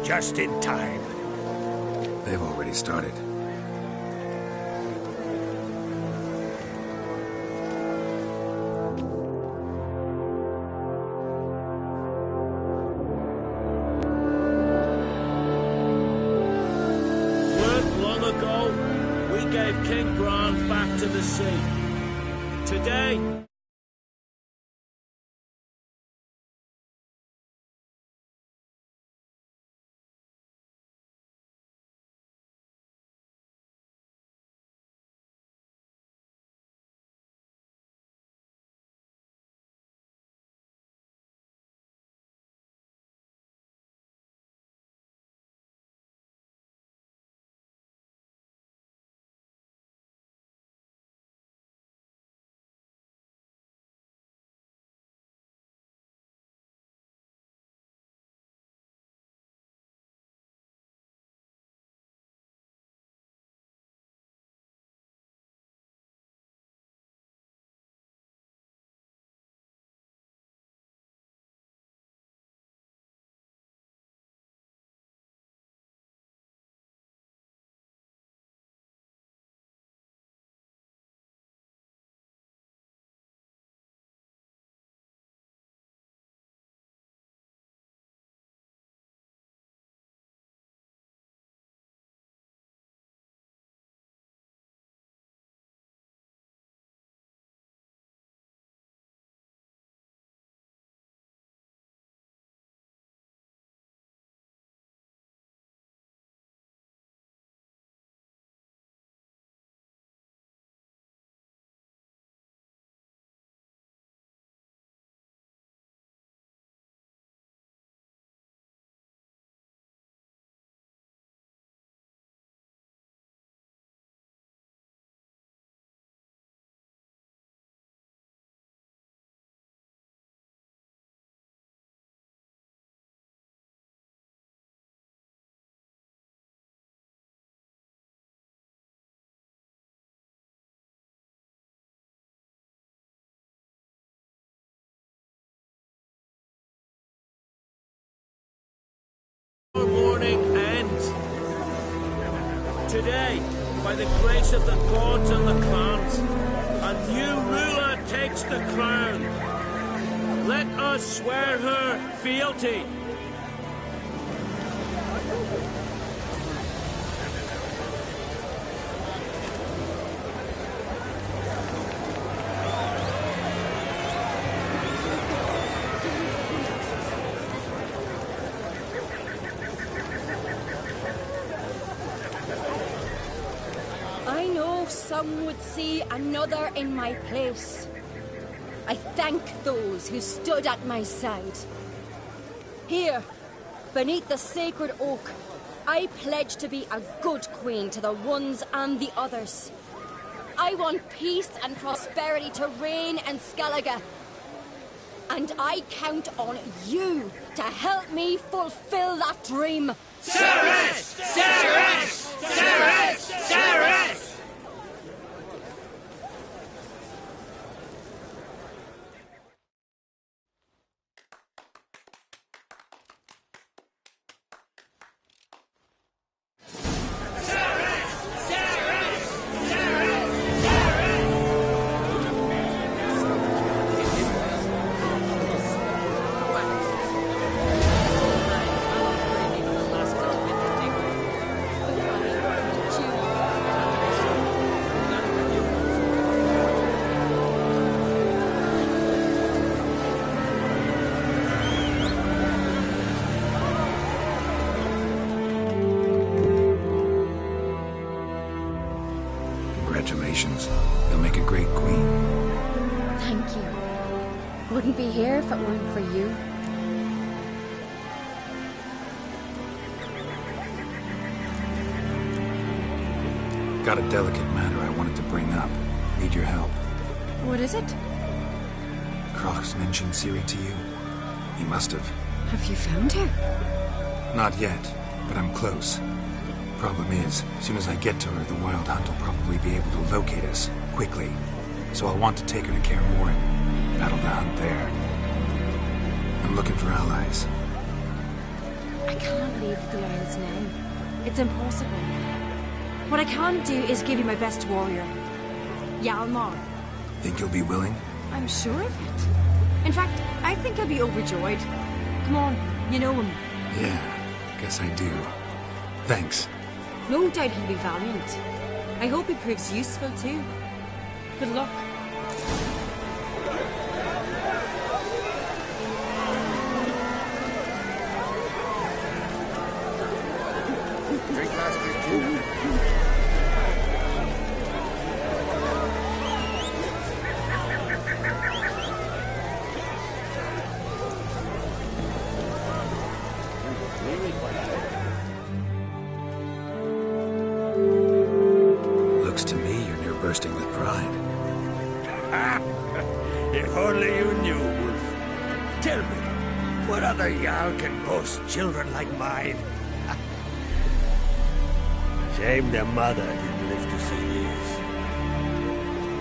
Just in time. They've already started. Weren't long ago, we gave King Bran back to the sea. Today, our mourning ends. Today, by the grace of the gods and the clans, a new ruler takes the crown. Let us swear her fealty. I know some would see another in my place. I thank those who stood at my side. Here, beneath the sacred oak, I pledge to be a good queen to the ones and the others. I want peace and prosperity to reign in Skellige. And I count on you to help me fulfill that dream. Ceres! Ceres! Ceres! Ceres! Congratulations. You'll make a great queen. Thank you. Wouldn't be here if it weren't for you. Got a delicate matter I wanted to bring up. Need your help. What is it? Crocs mentioned Ciri to you? He must have. Have you found her? Not yet, but I'm close. Problem is, as soon as I get to her, the Wild Hunt will probably be able to locate us, quickly. So I'll want to take her to Kaer Morhen. Battle the hunt there. I'm looking for allies. I can't leave the Isles now. It's impossible. What I can do is give you my best warrior, Hjalmar. Think you'll be willing? I'm sure of it. In fact, I think he'll be overjoyed. Come on, you know him. Yeah, guess I do. Thanks. No doubt he'll be valiant. I hope he proves useful too. Good luck. Drink last week too. Looks to me you're near bursting with pride. If only you knew, Wolf. Tell me, what other Jarl can boast children like mine? Shame their mother didn't live to see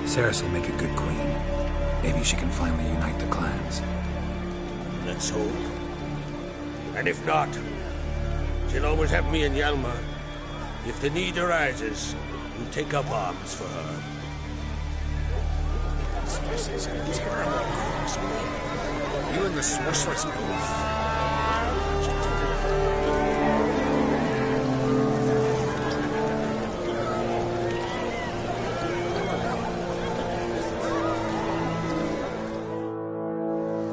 this. Ceres will make a good queen. Maybe she can finally unite the clans. Let's hope. And if not, she'll always have me and Hjalmar. If the need arises, we'll take up arms for her. This is a terrible crossway. You and the sorceress both.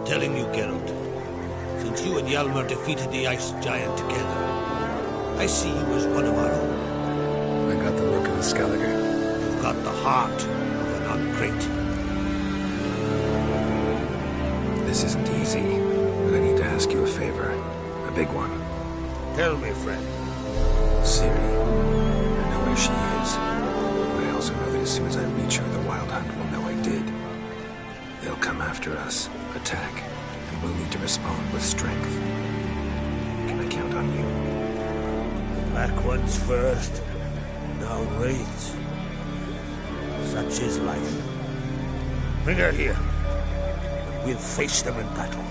Telling you, Geralt, since you and Hjalmar defeated the Ice Giant together, I see you as one of our own. I got the look of a Skellige. You've got the heart of an ungrate. This isn't easy, but I need to ask you a favor. A big one. Tell me, friend. Ciri. I know where she is. But I also know that as soon as I reach her, the Wild Hunt will know I did. They'll come after us, attack, and we'll need to respond with strength. Can I count on you? Black ones first, now wraiths. Such is life. Bring her here, and we'll face them in battle.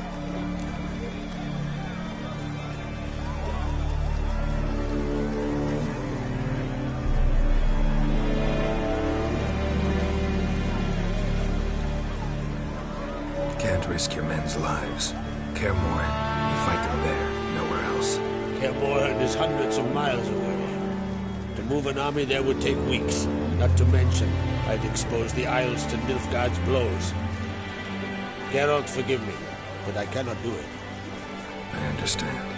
Can't can't risk your men's lives. Kaer Morhen, you fight them there, nowhere else. Kaer Morhen is hundreds of miles away. To move an army there would take weeks. Not to mention, I'd expose the Isles to Nilfgaard's blows. Geralt, forgive me, but I cannot do it. I understand.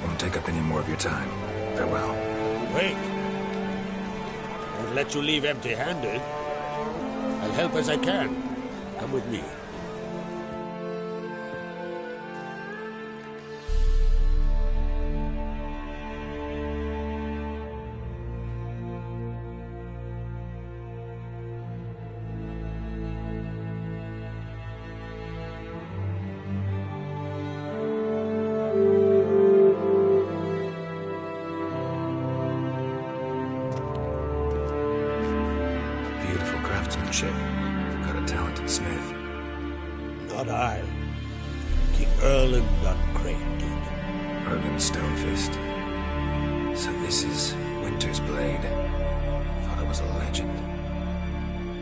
Won't take up any more of your time. Farewell. Wait. Won't let you leave empty-handed. I'll help as I can. Come with me. Beautiful craftsmanship. Got a talented smith. Not I. King Erland Uncrate did. Erland Stonefist. So this is Winter's Blade. Thought it was a legend.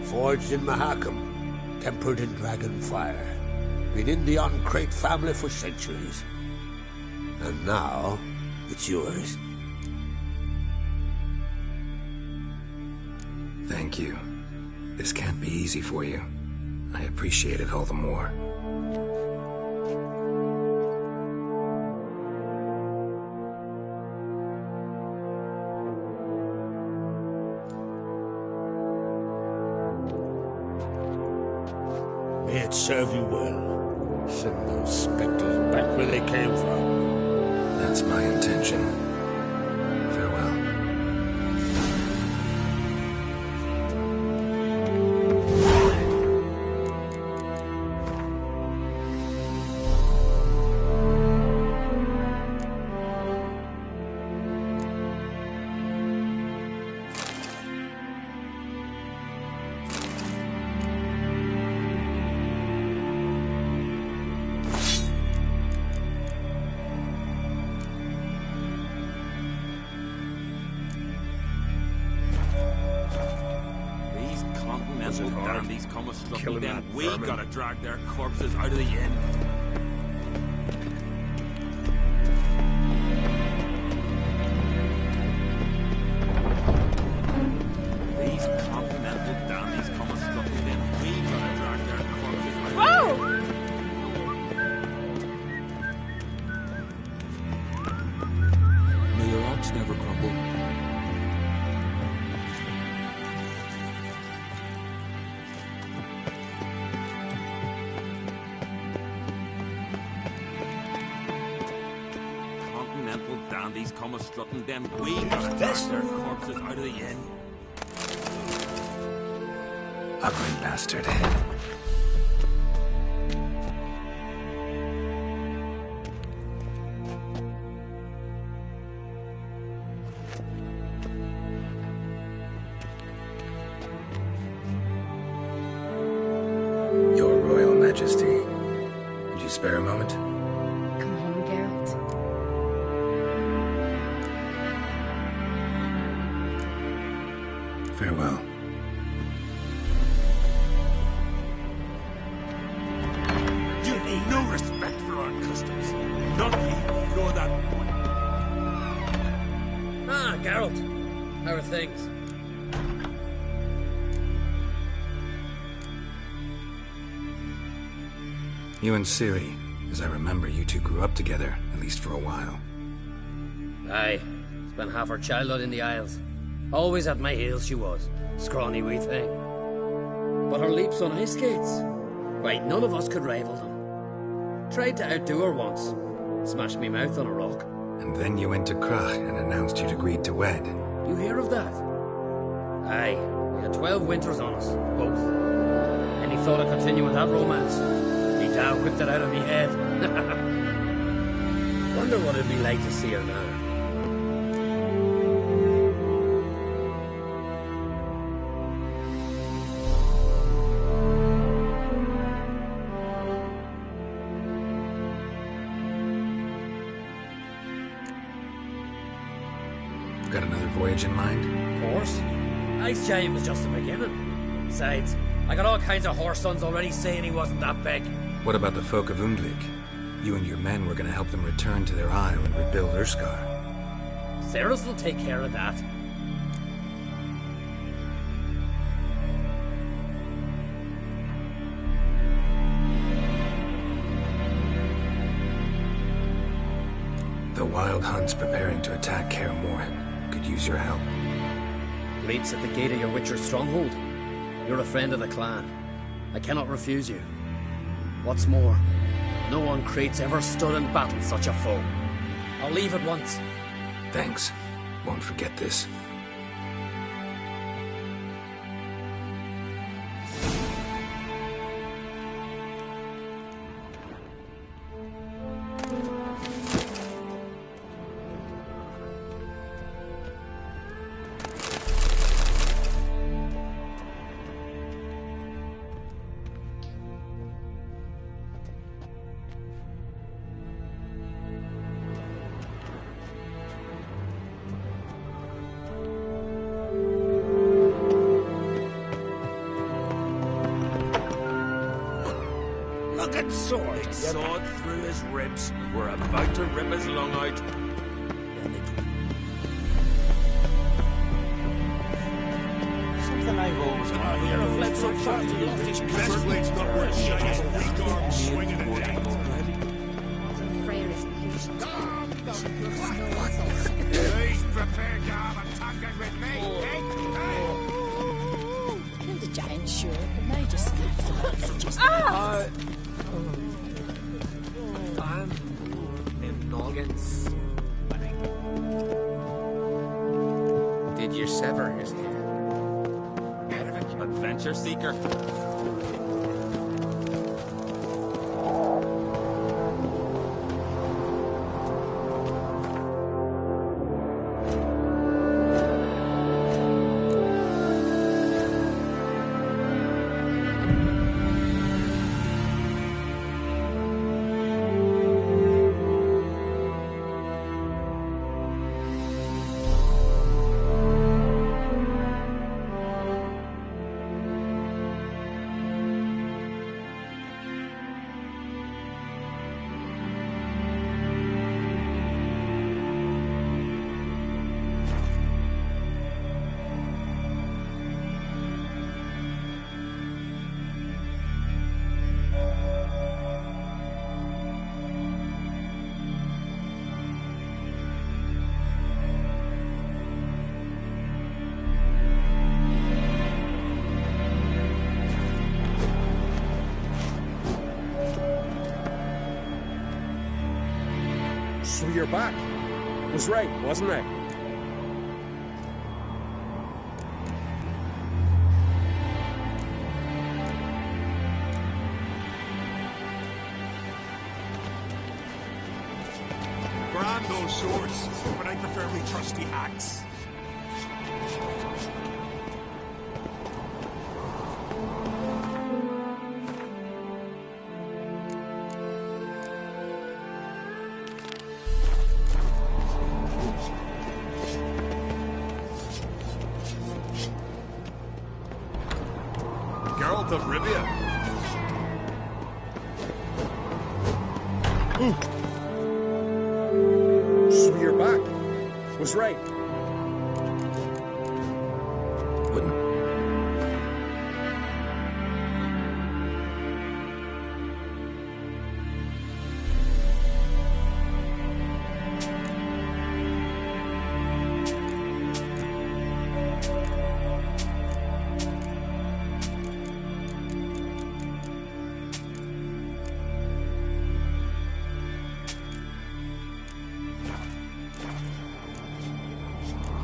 Forged in Mahakam, tempered in dragon fire. Been in the Uncrate family for centuries. And now, it's yours. Thank you. This can't be easy for you. I appreciate it all the more. May it serve you well. Send those specters back where they came from. That's my intention. Farewell. Damn, these comers struck me then. We gotta drag their corpses out of the inn. These continental dandies comers struck me then. We gotta drag their corpses out of the inn. May your axe never crumble. Dandies come a strutting, then we gotta drag their corpses out of the inn. Ugly bastard. Your Royal Majesty, would you spare a moment? Come home, Geralt. Farewell. You need no respect for our customs. Not you, nor that. Ah, Geralt. How are things? You and Ciri, as I remember, you two grew up together, at least for a while. Aye. Spent half her childhood in the Isles. Always at my heels she was. Scrawny wee thing. But her leaps on ice skates? Why, none of us could rival them. Tried to outdo her once. Smashed me mouth on a rock. And then you went to Krach and announced you'd agreed to wed. You hear of that? Aye. We had 12 winters on us, both. Any thought of continuing that romance? Me dad whipped it out of me head. Wonder what it'd be like to see her now. Got another voyage in mind? Of course. Ice Giant was just the beginning. Besides, I got all kinds of horse sons already saying he wasn't that big. What about the folk of Undvik? You and your men were going to help them return to their isle and rebuild Urskar. Ceres will take care of that. The Wild Hunt's preparing to attack Kaer Morhen. Could use your help. Leeds at the gate of your Witcher stronghold. You're a friend of the clan. I cannot refuse you. What's more, no one Crate's ever stood and battled such a foe. I'll leave at once. Thanks. Won't forget this. Look at sword! Sword through his ribs. We're about to rip his lung out. Something I've always wondered. You're a fled so far to you. This breastplate's not worth shining. Weak arms swinging at day. Freyr is patient. He's prepared to have a tangent with me, Killed a giant, sure, but now he just faffs about suggesting. I'm in Noggins. Did you sever his head? Adventure seeker. So you're back. Was right, wasn't I? Grand those swords, but I prefer my trusty axe. Geralt of Rivia. So you're back. Was right.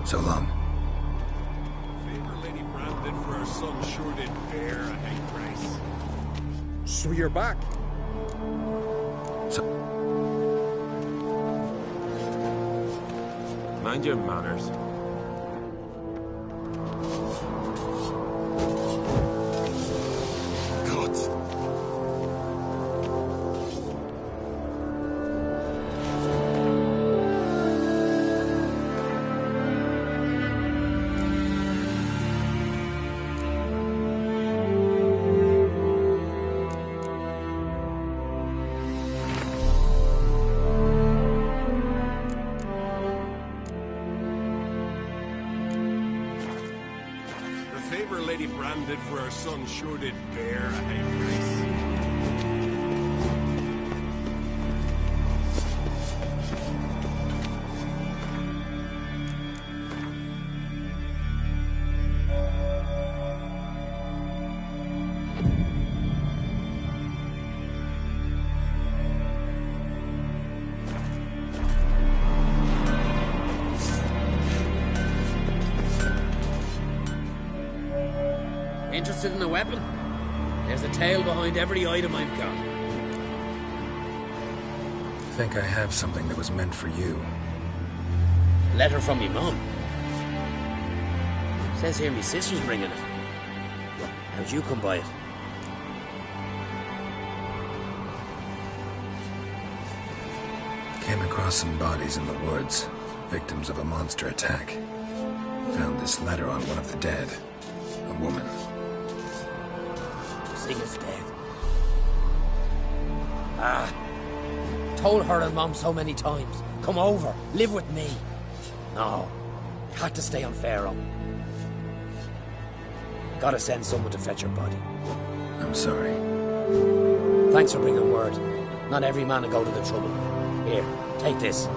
So long. Favor Lady Brand did for her son sure did bear a high price. So you're back. Mind your manners. God. Anne did for her son sure did bear a high price. Interested in the weapon? There's a tale behind every item I've got. I think I have something that was meant for you. Letter from me mum. Says here me sis was bringing it. How'd you come by it? Came across some bodies in the woods, victims of a monster attack. Found this letter on one of the dead. A woman. Is dead. Told her and Mom so many times. Come over, live with me. No, had to stay on Pharaoh. Gotta send someone to fetch her body. I'm sorry. Thanks for bringing word. Not every man will go to the trouble. Here, take this.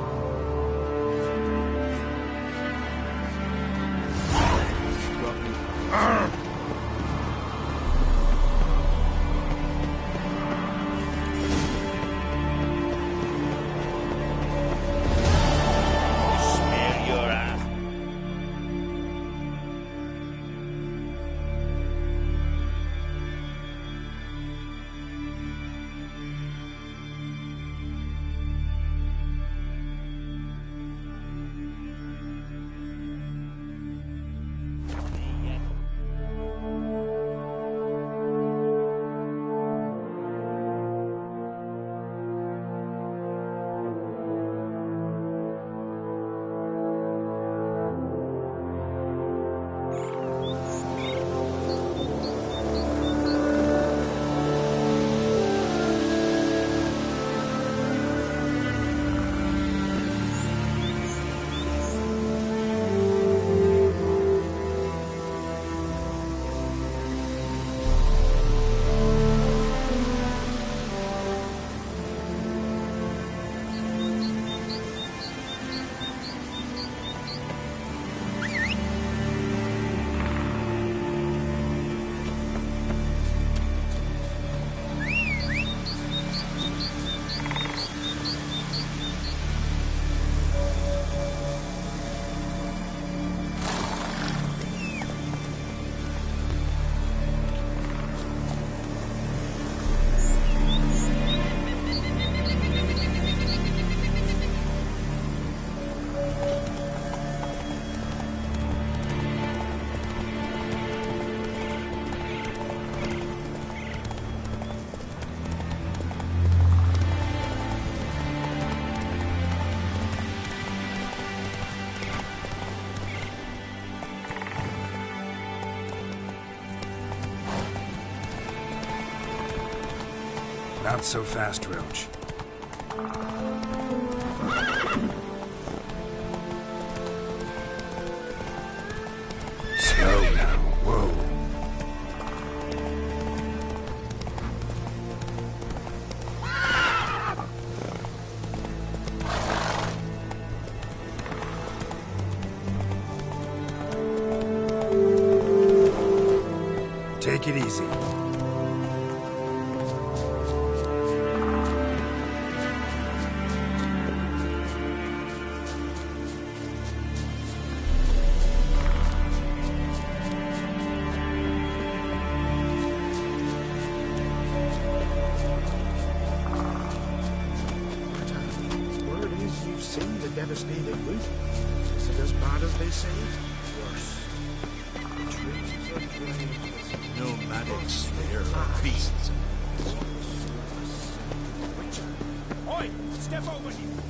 Not so fast, Roach. Slow now. Whoa. Take it easy. Devastating loot. Is it as bad as they say? Worse. Trees are green. Nomadics, they are beasts. Oi! Step over here!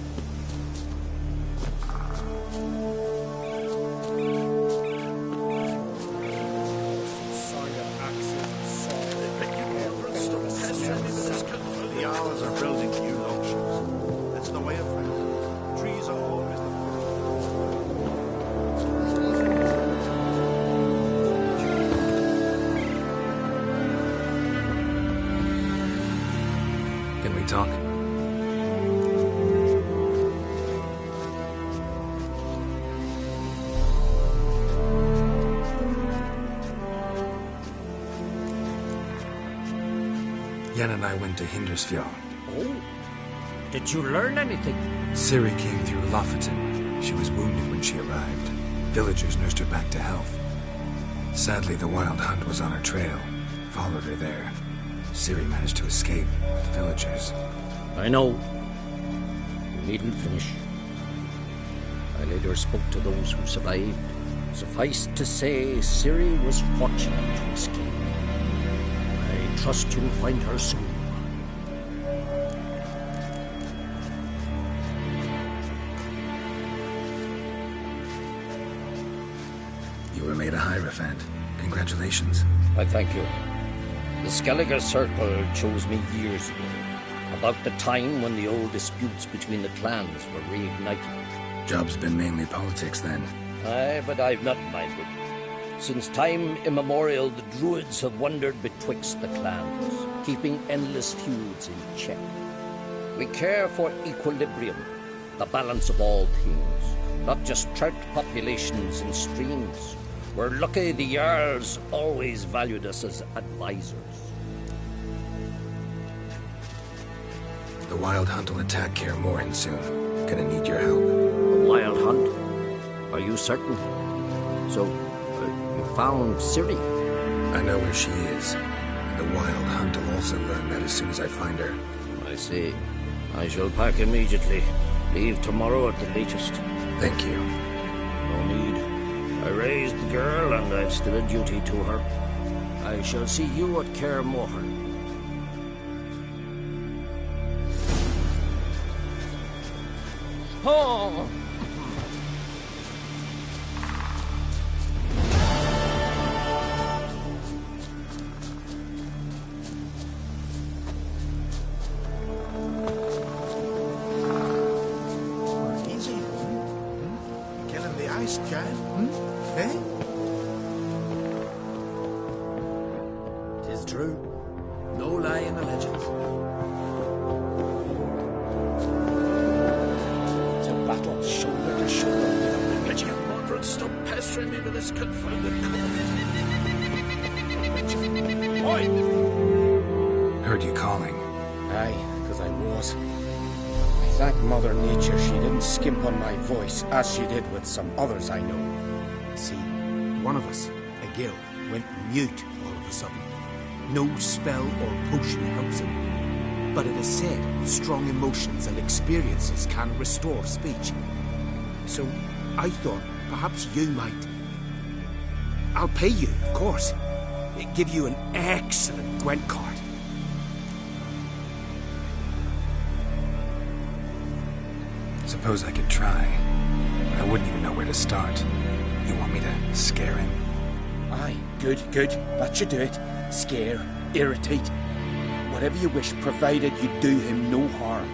The owls are building new longships. It's the way of France. Trees are always the first. we talk? Yen and I went to Hindersfjord. Oh? Did you learn anything? Ciri came through Lofoten. She was wounded when she arrived. Villagers nursed her back to health. Sadly, the Wild Hunt was on her trail. Followed her there. Ciri managed to escape with villagers. I know. You needn't finish. I later spoke to those who survived. Suffice to say, Ciri was fortunate to escape. I trust you'll find her soon. You were made a Hierophant. Congratulations. I thank you. The Skellige Circle chose me years ago, about the time when the old disputes between the clans were reignited. Job's been mainly politics then. Aye, but I've not minded. Since time immemorial, the Druids have wandered betwixt the clans, keeping endless feuds in check. We care for equilibrium, the balance of all things, not just trout populations and streams. We're lucky the Jarls always valued us as advisors. The Wild Hunt will attack Kaer Morhen soon. Gonna need your help. A Wild Hunt? Are you certain? So, you found Ciri? I know where she is. And the Wild Hunt will also learn that as soon as I find her. I see. I shall pack immediately. Leave tomorrow at the latest. Thank you. No need. I raised the girl, and I've still a duty to her. I shall see you at Kaer Morhen. Oh! Easy. Killing the ice giant, eh? Tis true. No lie in the legends. To battle shoulder to shoulder with a witch. You moderate, stop pestering me with this confounded cough. Oi! Heard you calling. Aye, because I was. I thank Mother Nature she didn't skimp on my voice, as she did with some others I know. See, one of us, a girl, went mute all of a sudden. No spell or potion helps him. But it is said strong emotions and experiences can restore speech. So I thought perhaps you might. I'll pay you, of course. Give you an excellent Gwent card. Suppose I could try, but I wouldn't even know where to start. You want me to scare him? Aye, good, good. That should do it. Scare, irritate. Whatever you wish, provided you do him no harm.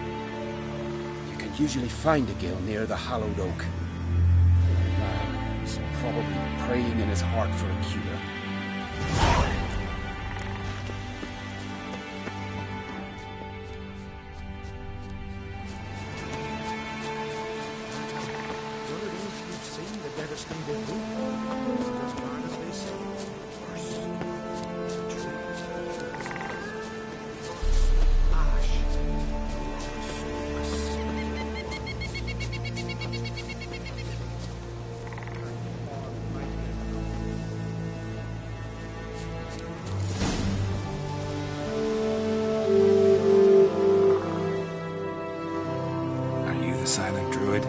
You can usually find a gill near the hallowed oak. The man is probably praying in his heart for a cure. Silent druid?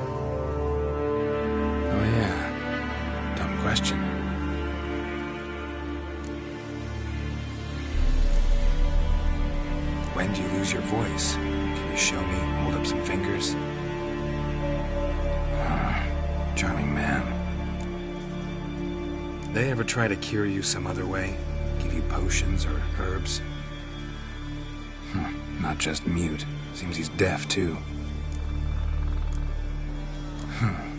Oh yeah. Dumb question. When do you lose your voice? Can you show me? Hold up some fingers? Charming man. They ever try to cure you some other way? Give you potions or herbs? Not just mute. Seems he's deaf too.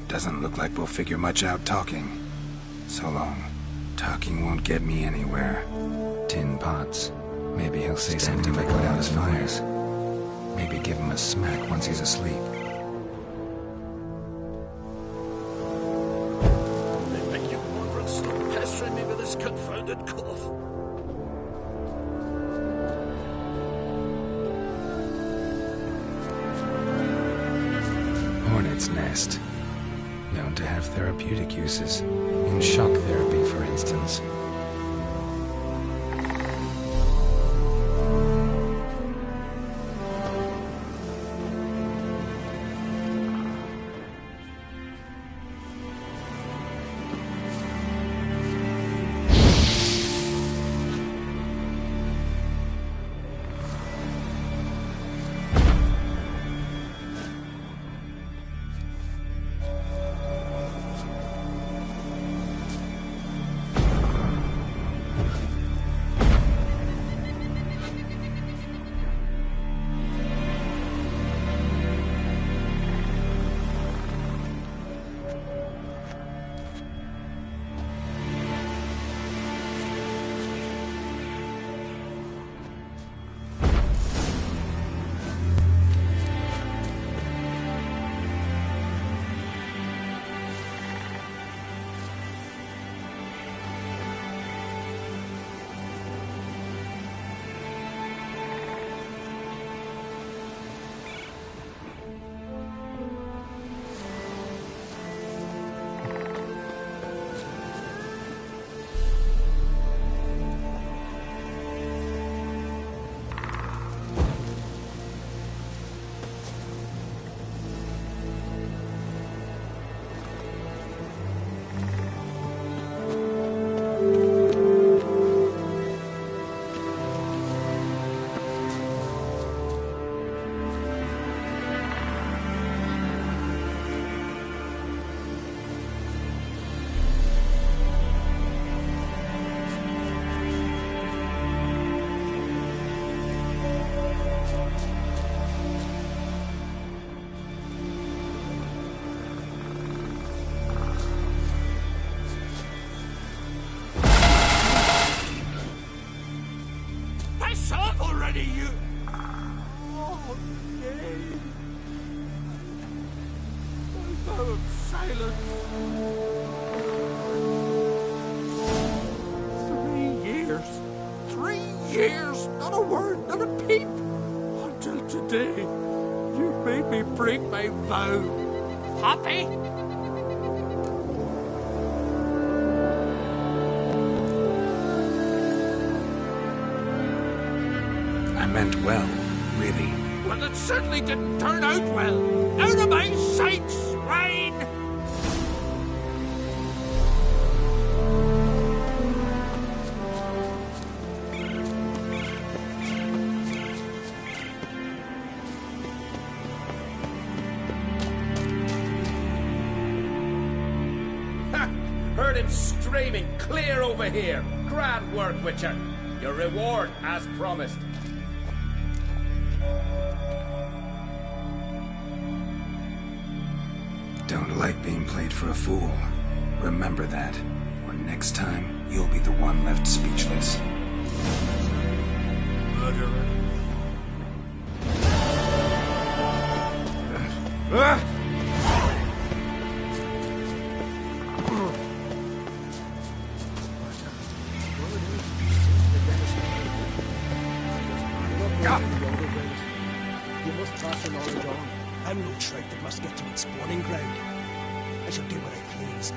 Doesn't look like we'll figure much out talking. So long. Talking won't get me anywhere. Tin pots. Maybe he'll say something if I go down his fires. Maybe give him a smack once he's asleep. They make you wonder and stop pestering me with this confounded cough. Hornet's nest. Known to have therapeutic uses. In shock therapy, for instance. Happy? I meant well, really. Well, it certainly didn't turn out well. Out of my sight, swine! Heard him screaming, clear over here. Grand work, Witcher. Your reward, as promised. Don't like being played for a fool. Remember that, or next time, you'll be the one left speechless. Murderer. You must pass your knowledge on. I'm no trout that must get to its spawning ground. I shall do what I please.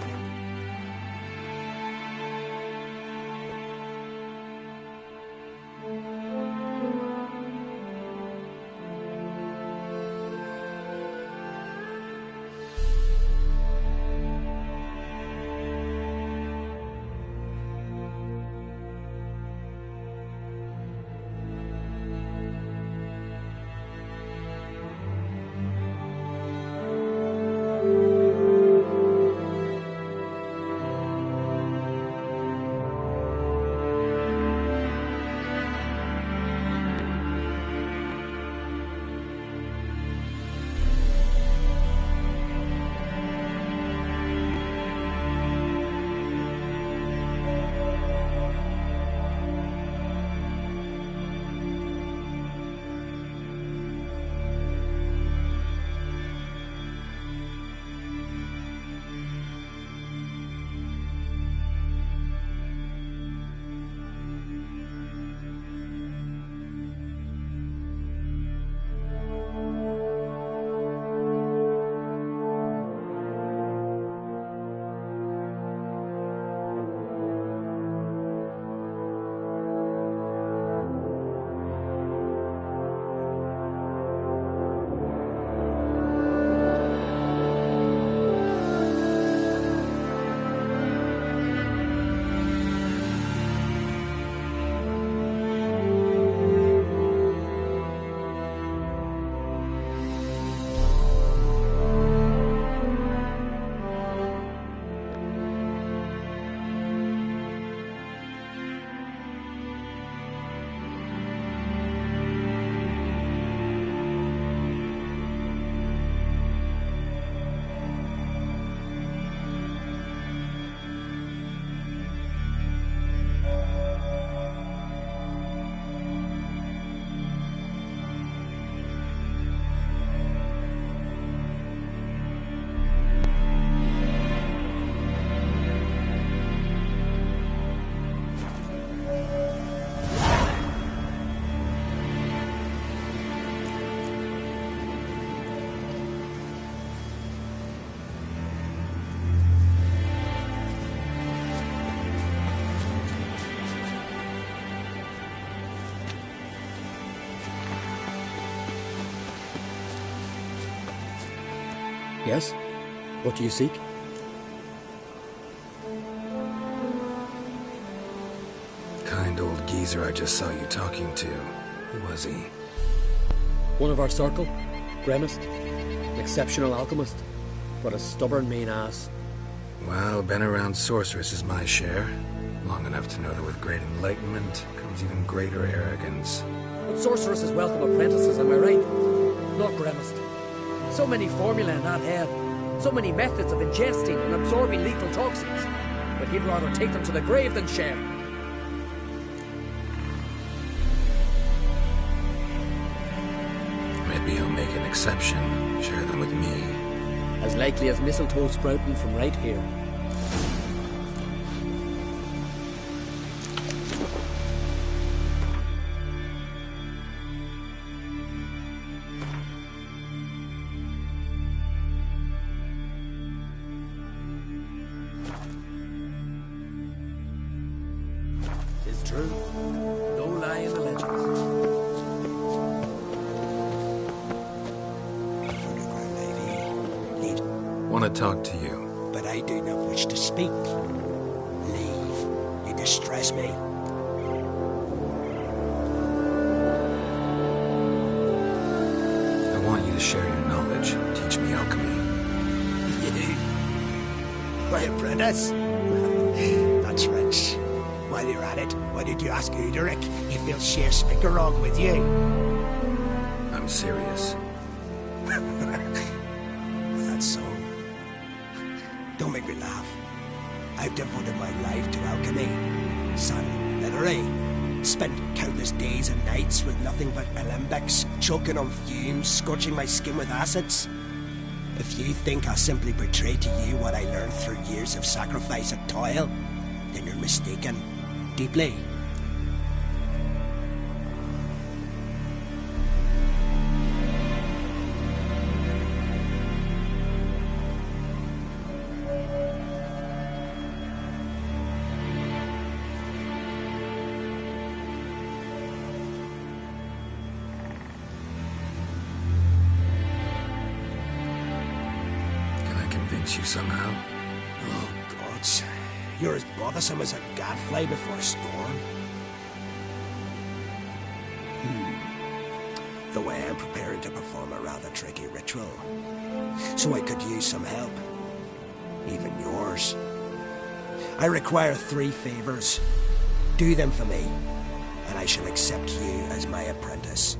Yes? What do you seek? Kind old geezer I just saw you talking to. Who was he? One of our circle. Gremist. An exceptional alchemist. But a stubborn mean ass. Well, been around sorceress is my share. Long enough to know that with great enlightenment comes even greater arrogance. But sorceresses welcome apprentices, am I right? Not Gremist. So many formulae in that head. So many methods of ingesting and absorbing lethal toxins. But he'd rather take them to the grave than share. Maybe he'll make an exception. Share them with me. As likely as mistletoe sprouting from right here. Tis true. No lie in the legends. Want to talk to you. But I do not wish to speak. Leave. You distress me. I want you to share your knowledge. Teach me alchemy. My apprentice? That's rich. While you're at it, why did you ask Uderic if he'll share Spickerog with you? I'm serious. That's so. Don't make me laugh. I've devoted my life to alchemy. Son, literally. Spent countless days and nights with nothing but alembics, choking on fumes, scorching my skin with acids. If you think I'll simply portray to you what I learned through years of sacrifice and toil, then you're mistaken. Deeply. You somehow? Oh, gods. You're as bothersome as a gadfly before a storm. The way I'm preparing to perform a rather tricky ritual. So I could use some help. Even yours. I require 3 favors. Do them for me, and I shall accept you as my apprentice.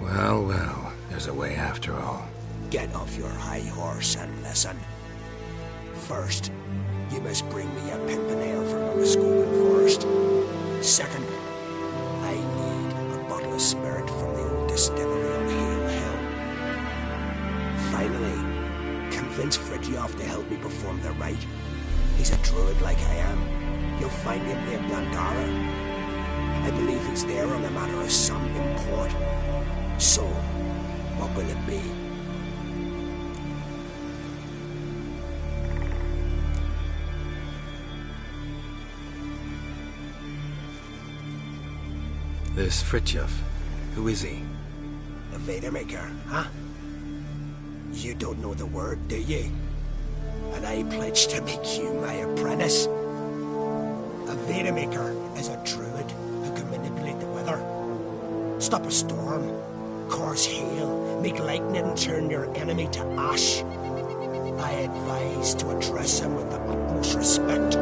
Well, well, there's a way after all. Get off your high horse and listen. First, you must bring me a pimpernel from the Muskokan forest. Second, I need a bottle of spirit from the old distillery on Hale Hill. Finally, convince Fridtjof to help me perform the rite. He's a druid like I am. You'll find him near Blandara. I believe he's there on a matter of some import. So, what will it be? This Fridtjof, who is he? The Vadermaker, huh? You don't know the word, do you? And I pledge to make you my apprentice. A Vadermaker is a druid who can manipulate the weather. Stop a storm, cause hail, make lightning and turn your enemy to ash. I advise to address him with the utmost respect.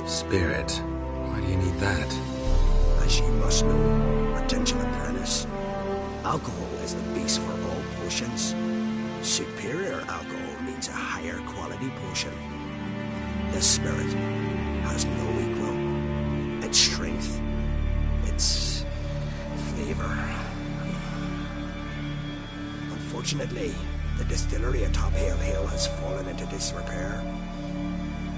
Spirit. Why do you need that? As you must know, attention apprentice, alcohol is the base for all potions. Superior alcohol means a higher quality potion. The spirit has no equal. Its strength, its flavor. Unfortunately, the distillery atop Hale Hill has fallen into disrepair.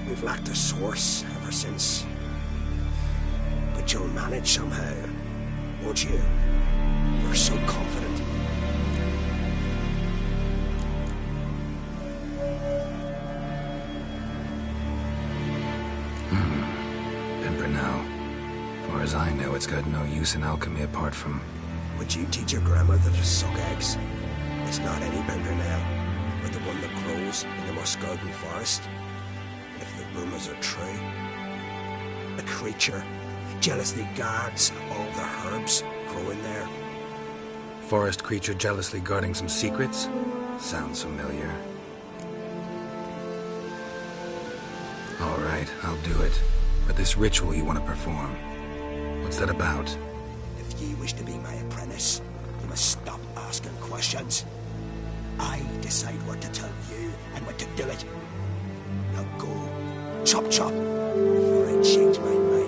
We've lacked a source ever since. But you'll manage somehow, won't you? You're so confident. as I know, it's got no use in alchemy apart from... Would you teach your grandmother to suck eggs? It's not any better now, but the one that grows in the Muscardin forest. And if the rumors are true, a creature jealously guards all the herbs growing there. Forest creature jealously guarding some secrets? Sounds familiar. All right, I'll do it. But this ritual you want to perform, what's that about? If ye wish to be my apprentice, you must stop asking questions. I decide what to tell you and what to do it. Now go, chop chop, before I change my mind.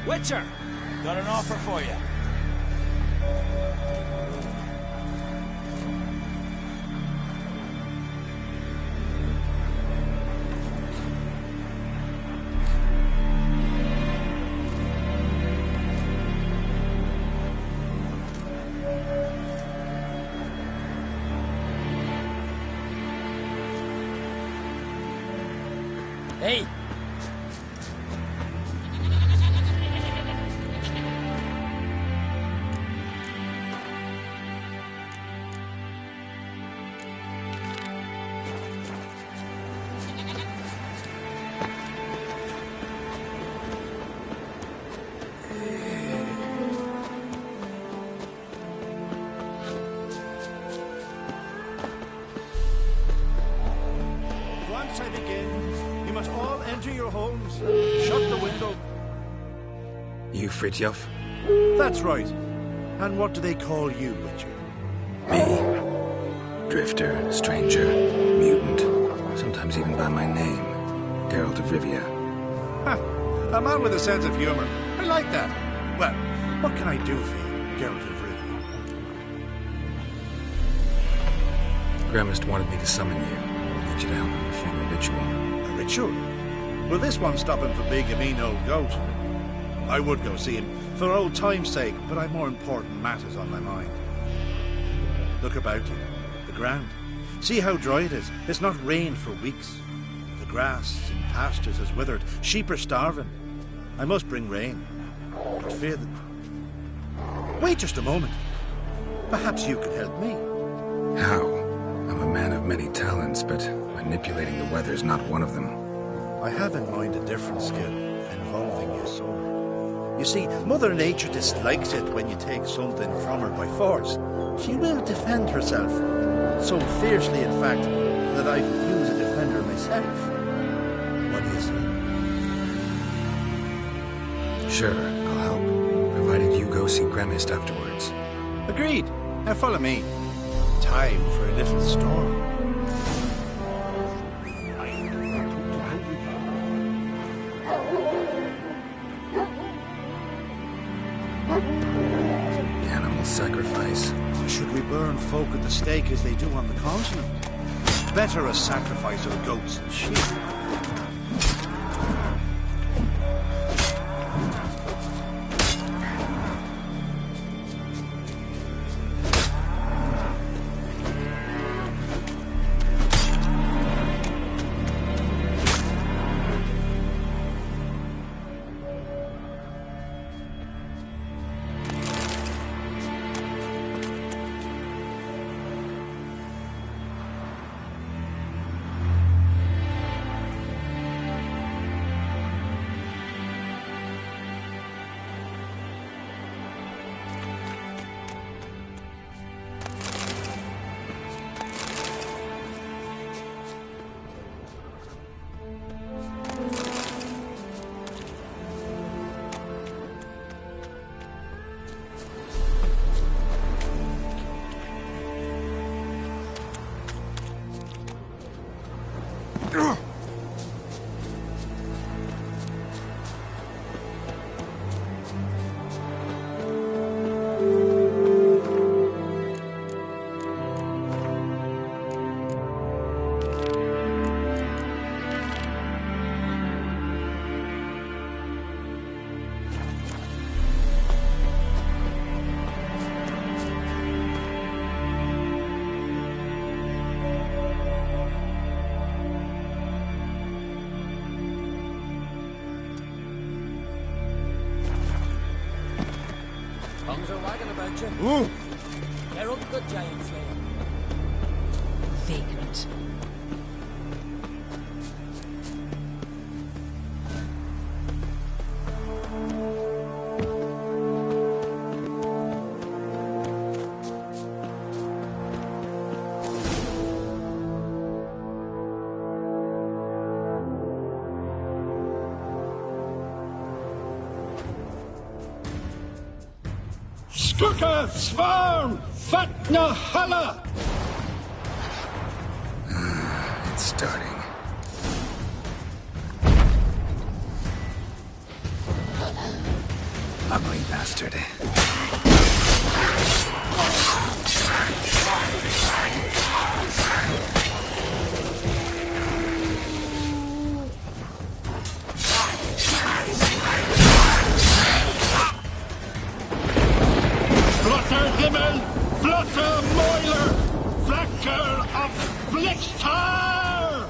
Witcher! Got an offer for you. Hey! Once I begin, you must all enter your homes. Shut the window. You Fritjof? That's right. And what do they call you, Witcher? Me. Drifter, stranger, mutant. Sometimes even by my name. Geralt of Rivia. Ha! A man with a sense of humor. I like that. Well, what can I do for you, Geralt of Rivia? Gremist wanted me to summon you. Need you to help him perform a ritual. A ritual? Will this one stop him for being a mean old goat? I would go see him for old time's sake, but I've more important matters on my mind. Look about you. The ground. See how dry it is. It's not rained for weeks. The grass in pastures has withered. Sheep are starving. I must bring rain. But fear that... Wait just a moment. Perhaps you could help me. How? I'm a man of many talents, but manipulating the weather is not one of them. I have in mind a different skill involving your sword. You see, Mother Nature dislikes it when you take something from her by force. She will defend herself. So fiercely, in fact, that I could use a defender myself. What do you say? Sure, I'll help. Provided you go see Gremist afterwards. Agreed. Now follow me. Time for a little storm. Animal sacrifice. Should we burn folk at the stake as they do on the continent? Better a sacrifice of goats and sheep. Tongues are wagging about you. Ooh. They're up the giant slayer. Vagrant. Skuka, Svarm, Fatna, Hala! It's starting. Ugly bastard. Blotter Himmel, Blotter Moiler, Flacker of Blixtar!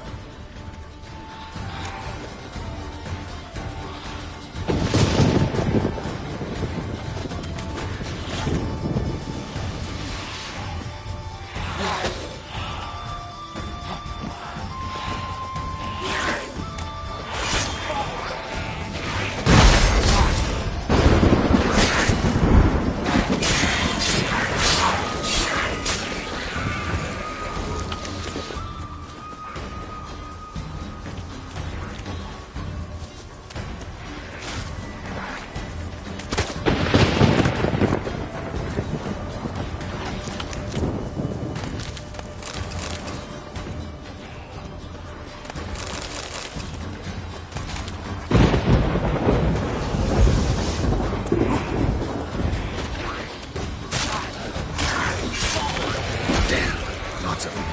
Lots of them.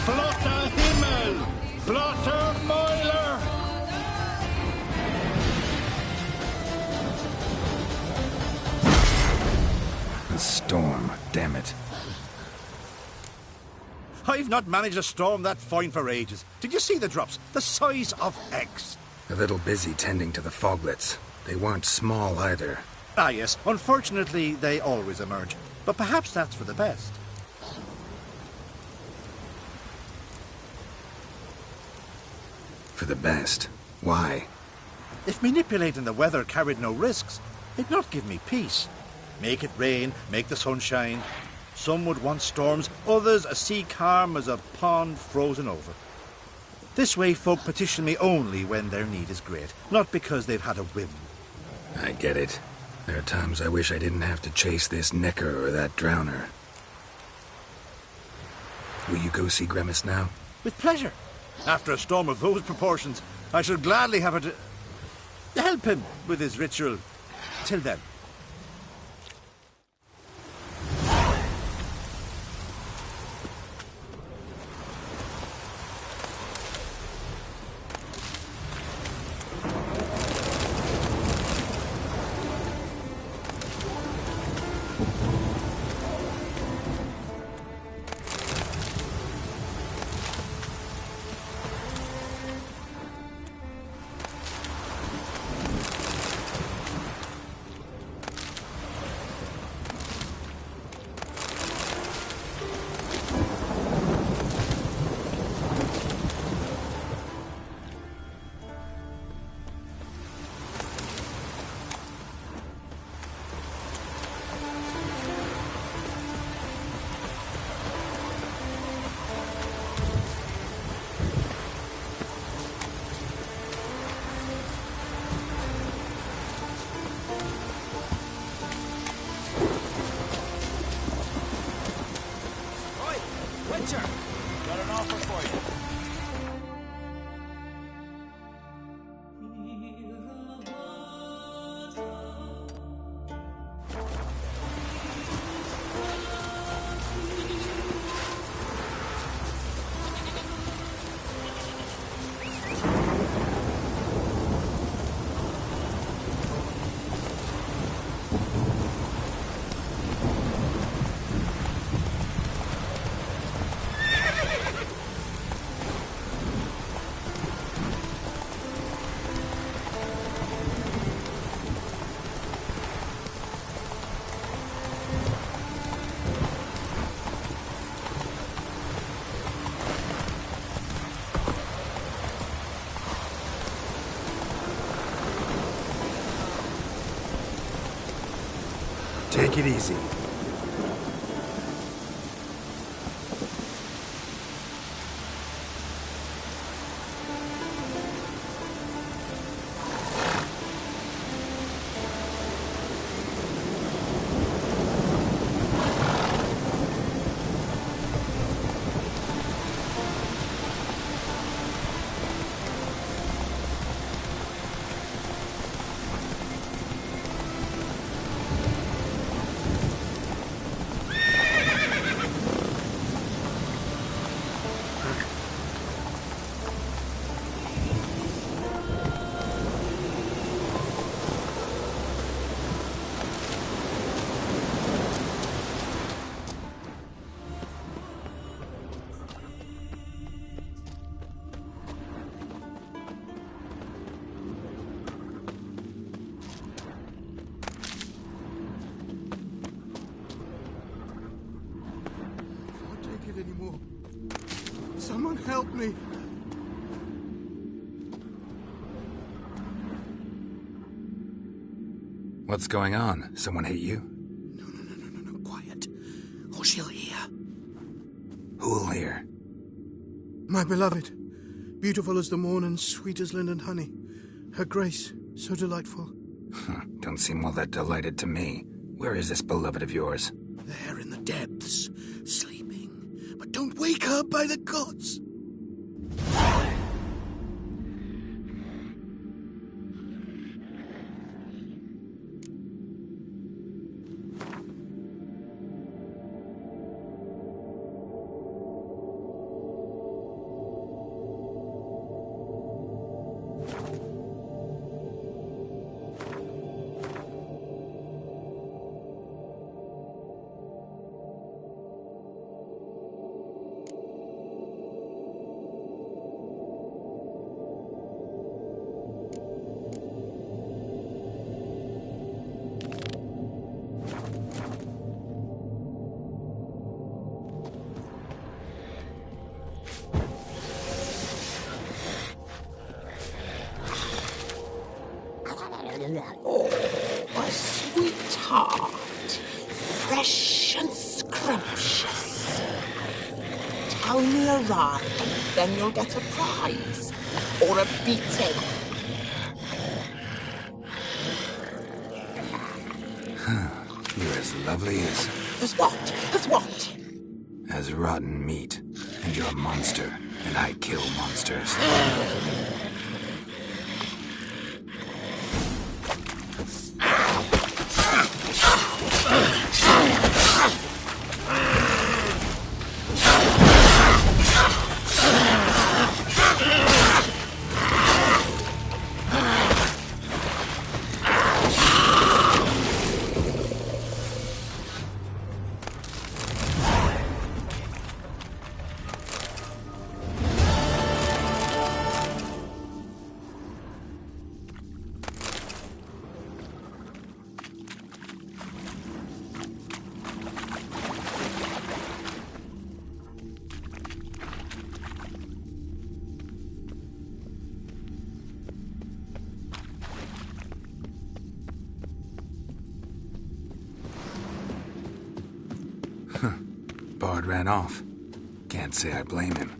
Blotter Himmel, Blotter Moiler! A storm, damn it. I've not managed a storm that fine for ages. Did you see the drops? The size of eggs. A little busy tending to the foglets. They weren't small either. Ah, yes. Unfortunately, they always emerge. But perhaps that's for the best. For the best. Why? If manipulating the weather carried no risks, it'd not give me peace. Make it rain, make the sun shine. Some would want storms, others a sea calm as a pond frozen over. This way folk petition me only when their need is great, not because they've had a whim. I get it. There are times I wish I didn't have to chase this necker or that drowner. Will you go see Grimace now? With pleasure. After a storm of those proportions, I shall gladly have her to help him with his ritual. Till then. Take it easy. Anymore. Someone help me. What's going on? Someone hit you? No, quiet. Or she'll hear. Who'll hear? My beloved. Beautiful as the morn and sweet as linden honey. Her grace, so delightful. Don't seem all that delighted to me. Where is this beloved of yours? There in the depths, sleeping. But don't wake her by the gods! Oh, a sweetheart. Fresh and scrumptious. Tell me a rhyme, then you'll get a prize. Or a beating. You're as lovely as... As what? As what? As rotten meat. And you're a monster. And I kill monsters. Bard ran off. Can't say I blame him.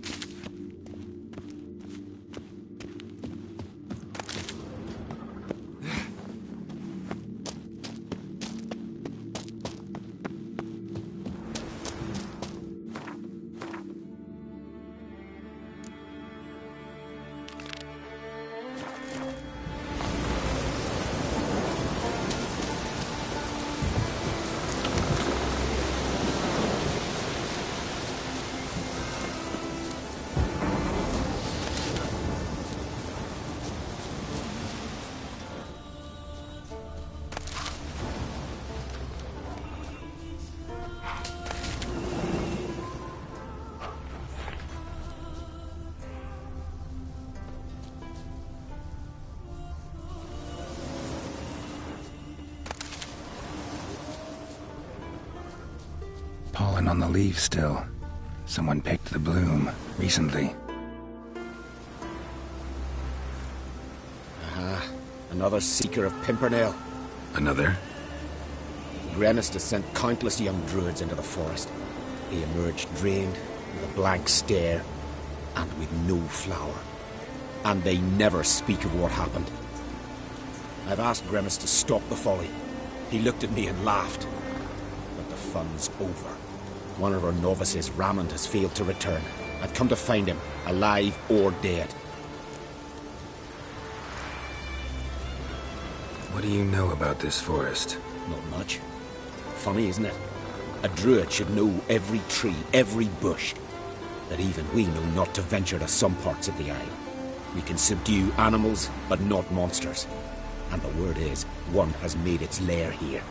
Pollen on the leaves still. Someone picked the bloom recently. Another seeker of Pimpernel. Another? Grenistus sent countless young druids into the forest. They emerged drained, with a blank stare, and with no flower. And they never speak of what happened. I've asked Grimace to stop the folly. He looked at me and laughed. But the fun's over. One of our novices, Ramond, has failed to return. I've come to find him, alive or dead. What do you know about this forest? Not much. Funny, isn't it? A druid should know every tree, every bush. That even we know not to venture to some parts of the isle. We can subdue animals, but not monsters. And the word is, one has made its lair here.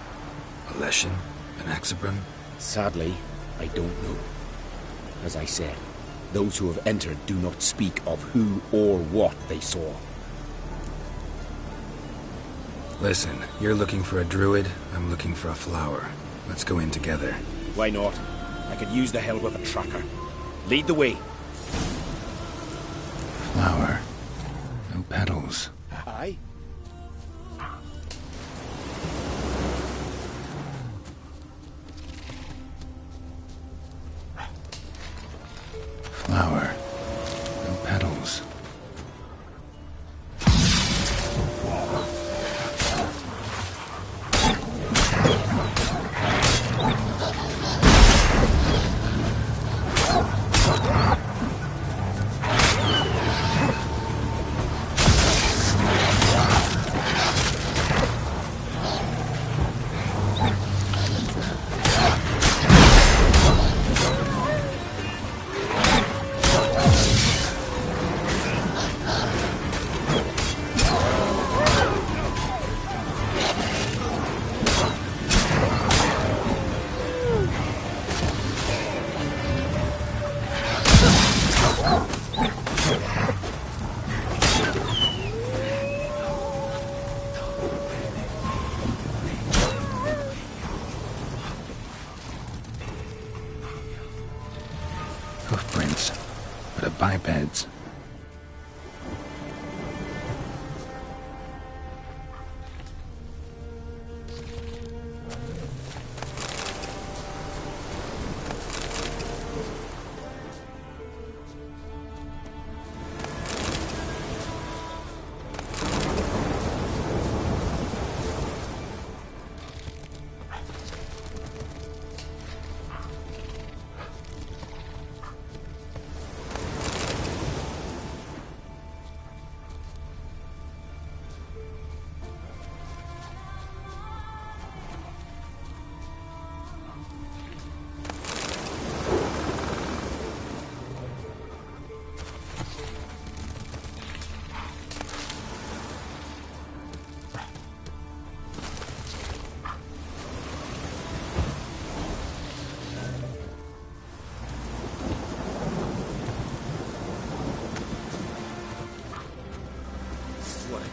A Leshen? An Axabron? Sadly, I don't know. As I said, those who have entered do not speak of who or what they saw. Listen, you're looking for a druid, I'm looking for a flower. Let's go in together. Why not? I could use the help of a tracker. Lead the way. Flower. No petals. Aye? Flower. No petals. Hoofprints, but a biped's.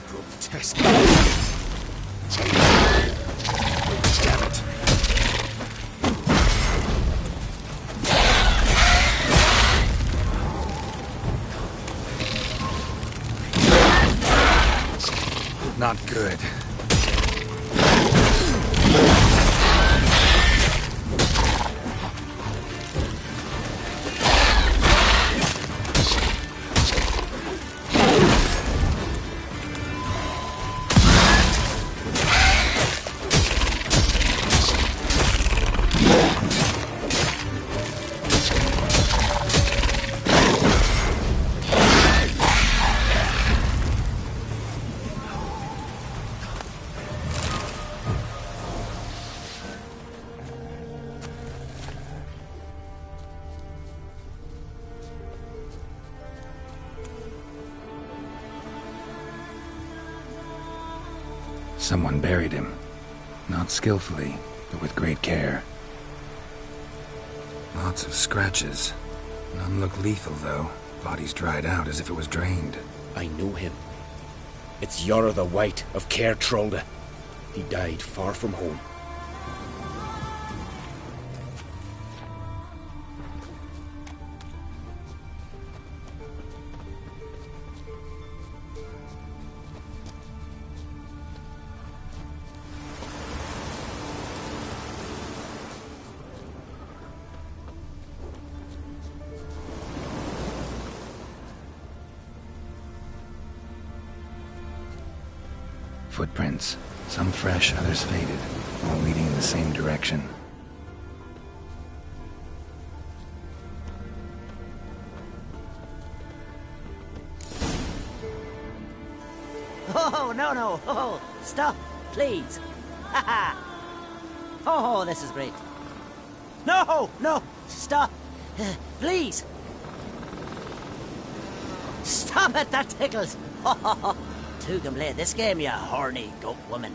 Grotesque. Damn it. Not good. Someone buried him. Not skillfully, but with great care. Lots of scratches. None look lethal, though. Body's dried out as if it was drained. I know him. It's Yara the White of Caer Trolda. He died far from home. Footprints. Some fresh, others faded, all leading in the same direction. Oh, no. Oh, stop, please. Ha ha. Oh, this is great. No, stop. Please. Stop it, that tickles. Two can play this game, you horny goat woman.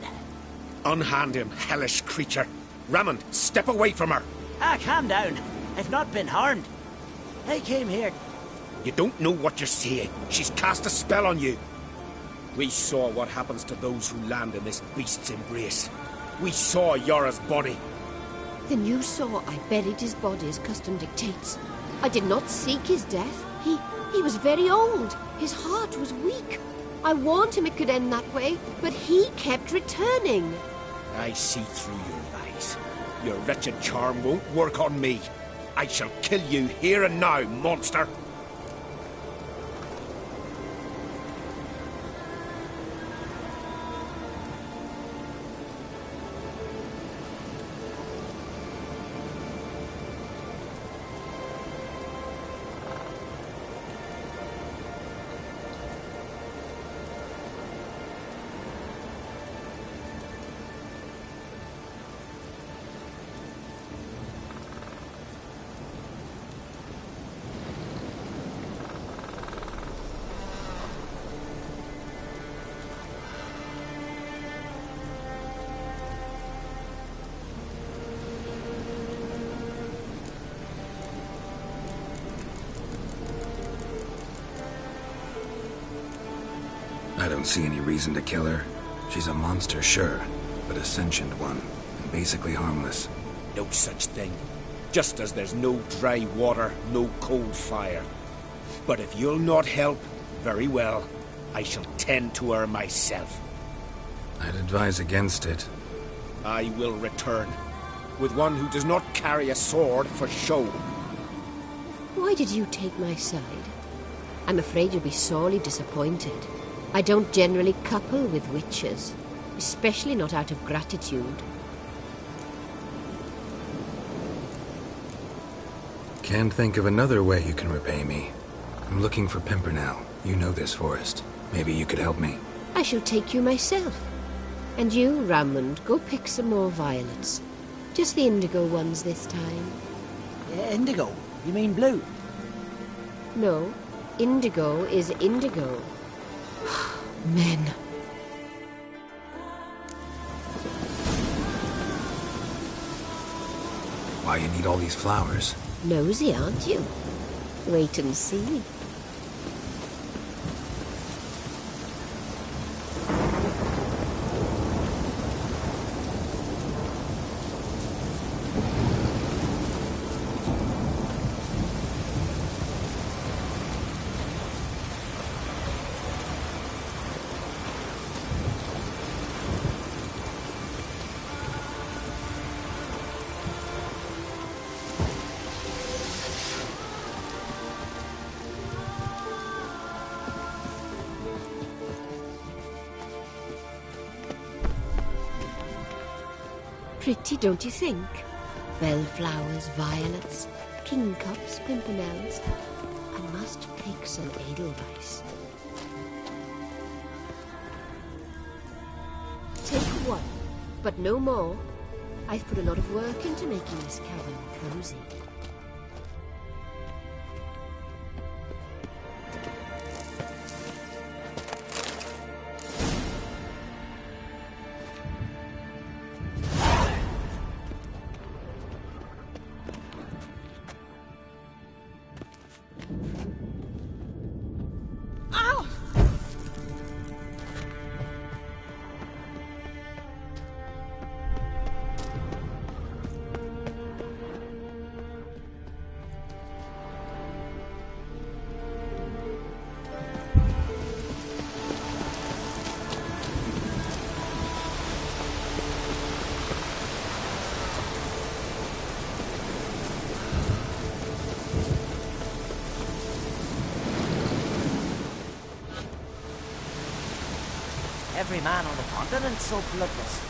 Unhand him, hellish creature. Raymond, step away from her. Calm down. I've not been harmed. I came here. You don't know what you're saying. She's cast a spell on you. We saw what happens to those who land in this beast's embrace. We saw Yora's body. Then you saw I buried his body as custom dictates. I did not seek his death. He was very old. His heart was weak. I warned him it could end that way, but he kept returning. I see through your lies. Your wretched charm won't work on me. I shall kill you here and now, monster. I don't see any reason to kill her. She's a monster, sure, but a sentient one, and basically harmless. No such thing. Just as there's no dry water, no cold fire. But if you'll not help, very well. I shall tend to her myself. I'd advise against it. I will return, with one who does not carry a sword for show. Why did you take my side? I'm afraid you'll be sorely disappointed. I don't generally couple with witches, especially not out of gratitude. Can't think of another way you can repay me. I'm looking for Pimpernel. You know this forest. Maybe you could help me. I shall take you myself. And you, Raymond, go pick some more violets. Just the indigo ones this time. Indigo? You mean blue? No, indigo is indigo. Men. Why you need all these flowers? Nosy, aren't you? Wait and see. Pretty, don't you think? Bellflowers, violets, kingcups, pimpernels. I must pick some edelweiss. Take one, but no more. I've put a lot of work into making this cavern cozy. Every man on the continent's so bloodless.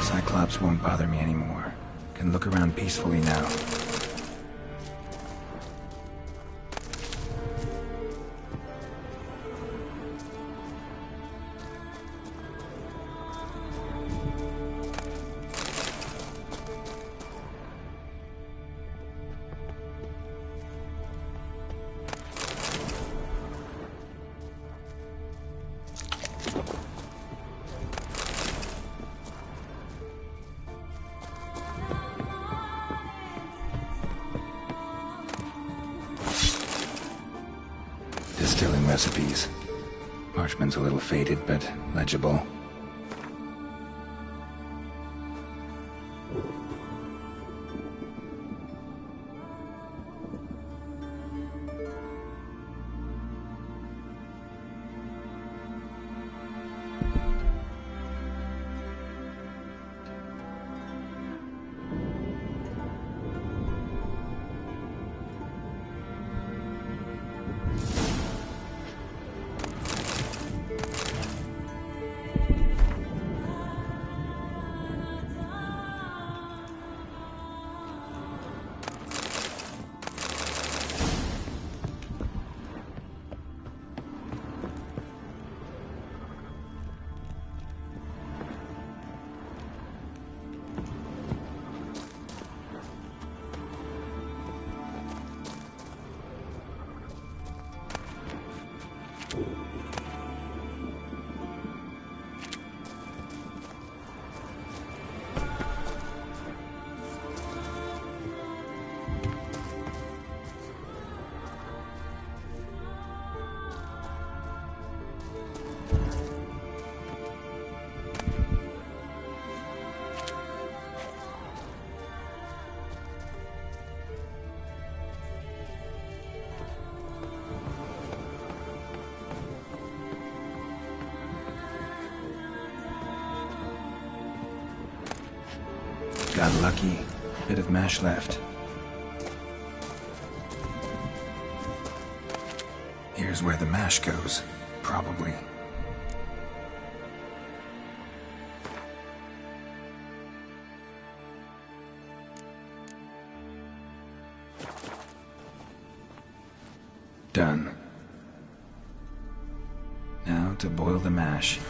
Cyclops won't bother me anymore. Can look around peacefully now. Distilling recipes. Parchment's a little faded, but legible. Got lucky. Bit of mash left. Here's where the mash goes. Probably. Done. Now to boil the mash.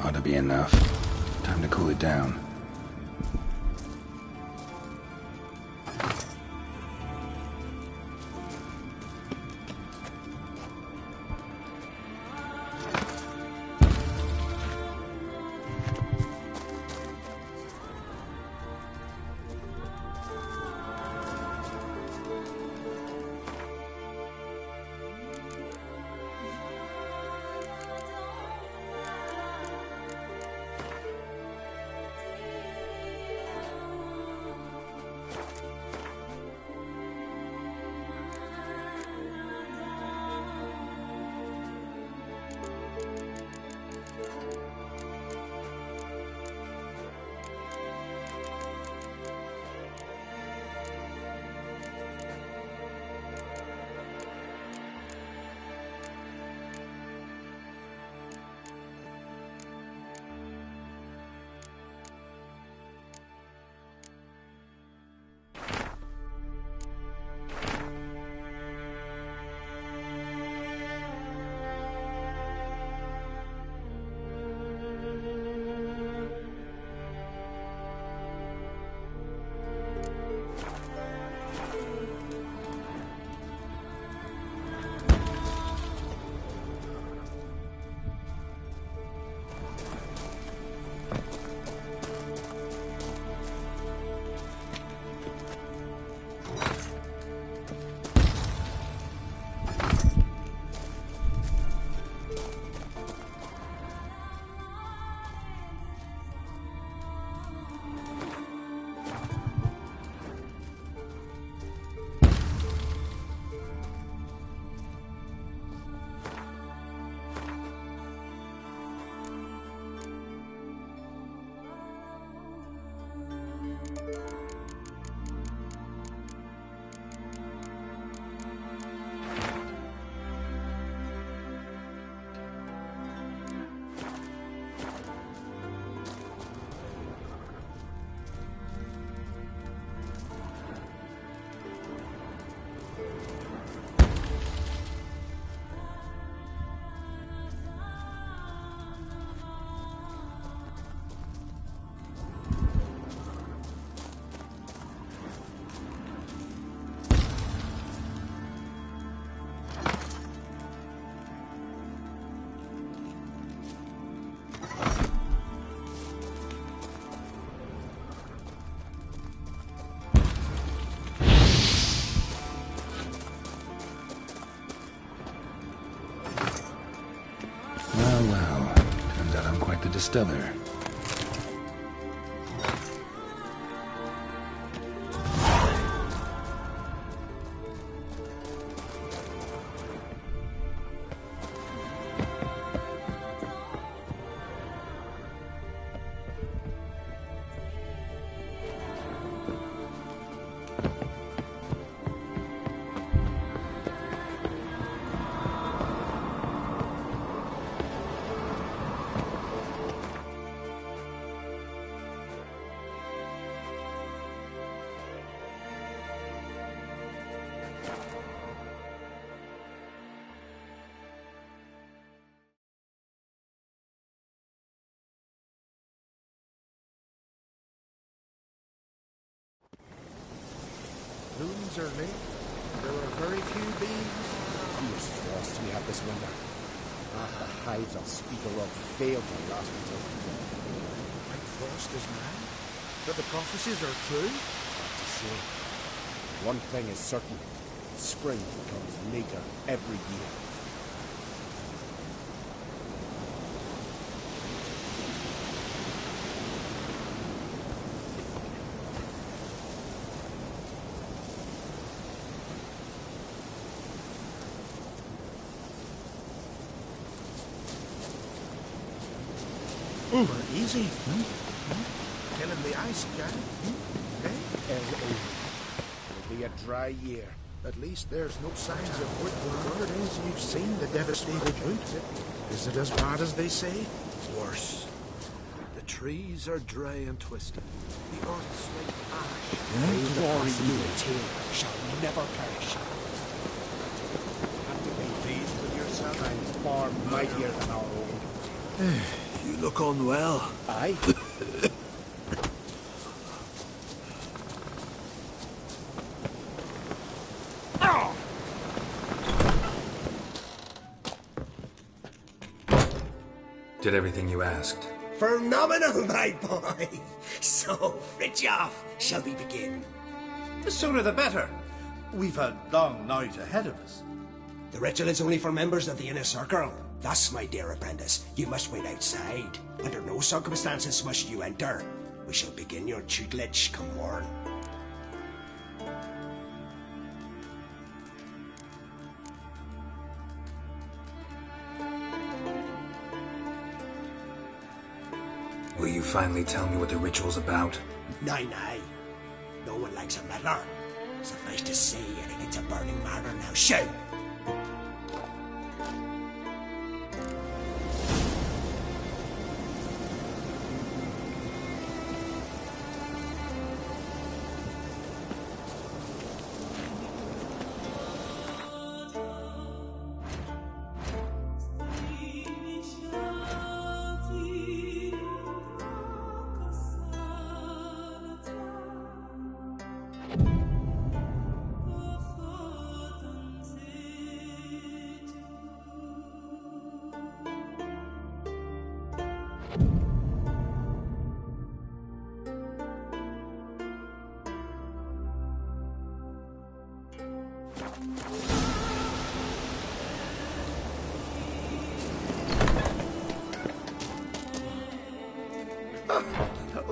Ought to be enough. Time to cool it down. distiller. Blooms are late. There are very few bees. Fierce frosts we have this winter. Half the hives I'll speak of failed to last until White frost is mad. But the prophecies are true. hard to say. One thing is certain. Spring comes later every year. Over easy. Killing the ice again. Eh? It'll be a dry year. At least there's no signs of word is you've seen the devastated route. Is it as bad as they say? Worse. The trees are dry and twisted. The earth's like ash. The glory you attain shall never perish. Have to be pleased with yourself. I'm far mightier than our own. You look unwell. Aye. Did everything you asked. Phenomenal, my boy. So, Fritjof, shall we begin? The sooner the better. We've a long night ahead of us. The ritual is only for members of the inner circle. Thus, my dear apprentice, you must wait outside. Under no circumstances must you enter. We shall begin your tutelage come morn. Will you finally tell me what the ritual's about? Nay. No one likes a meddler. Suffice to say, it's a burning matter now. Shout!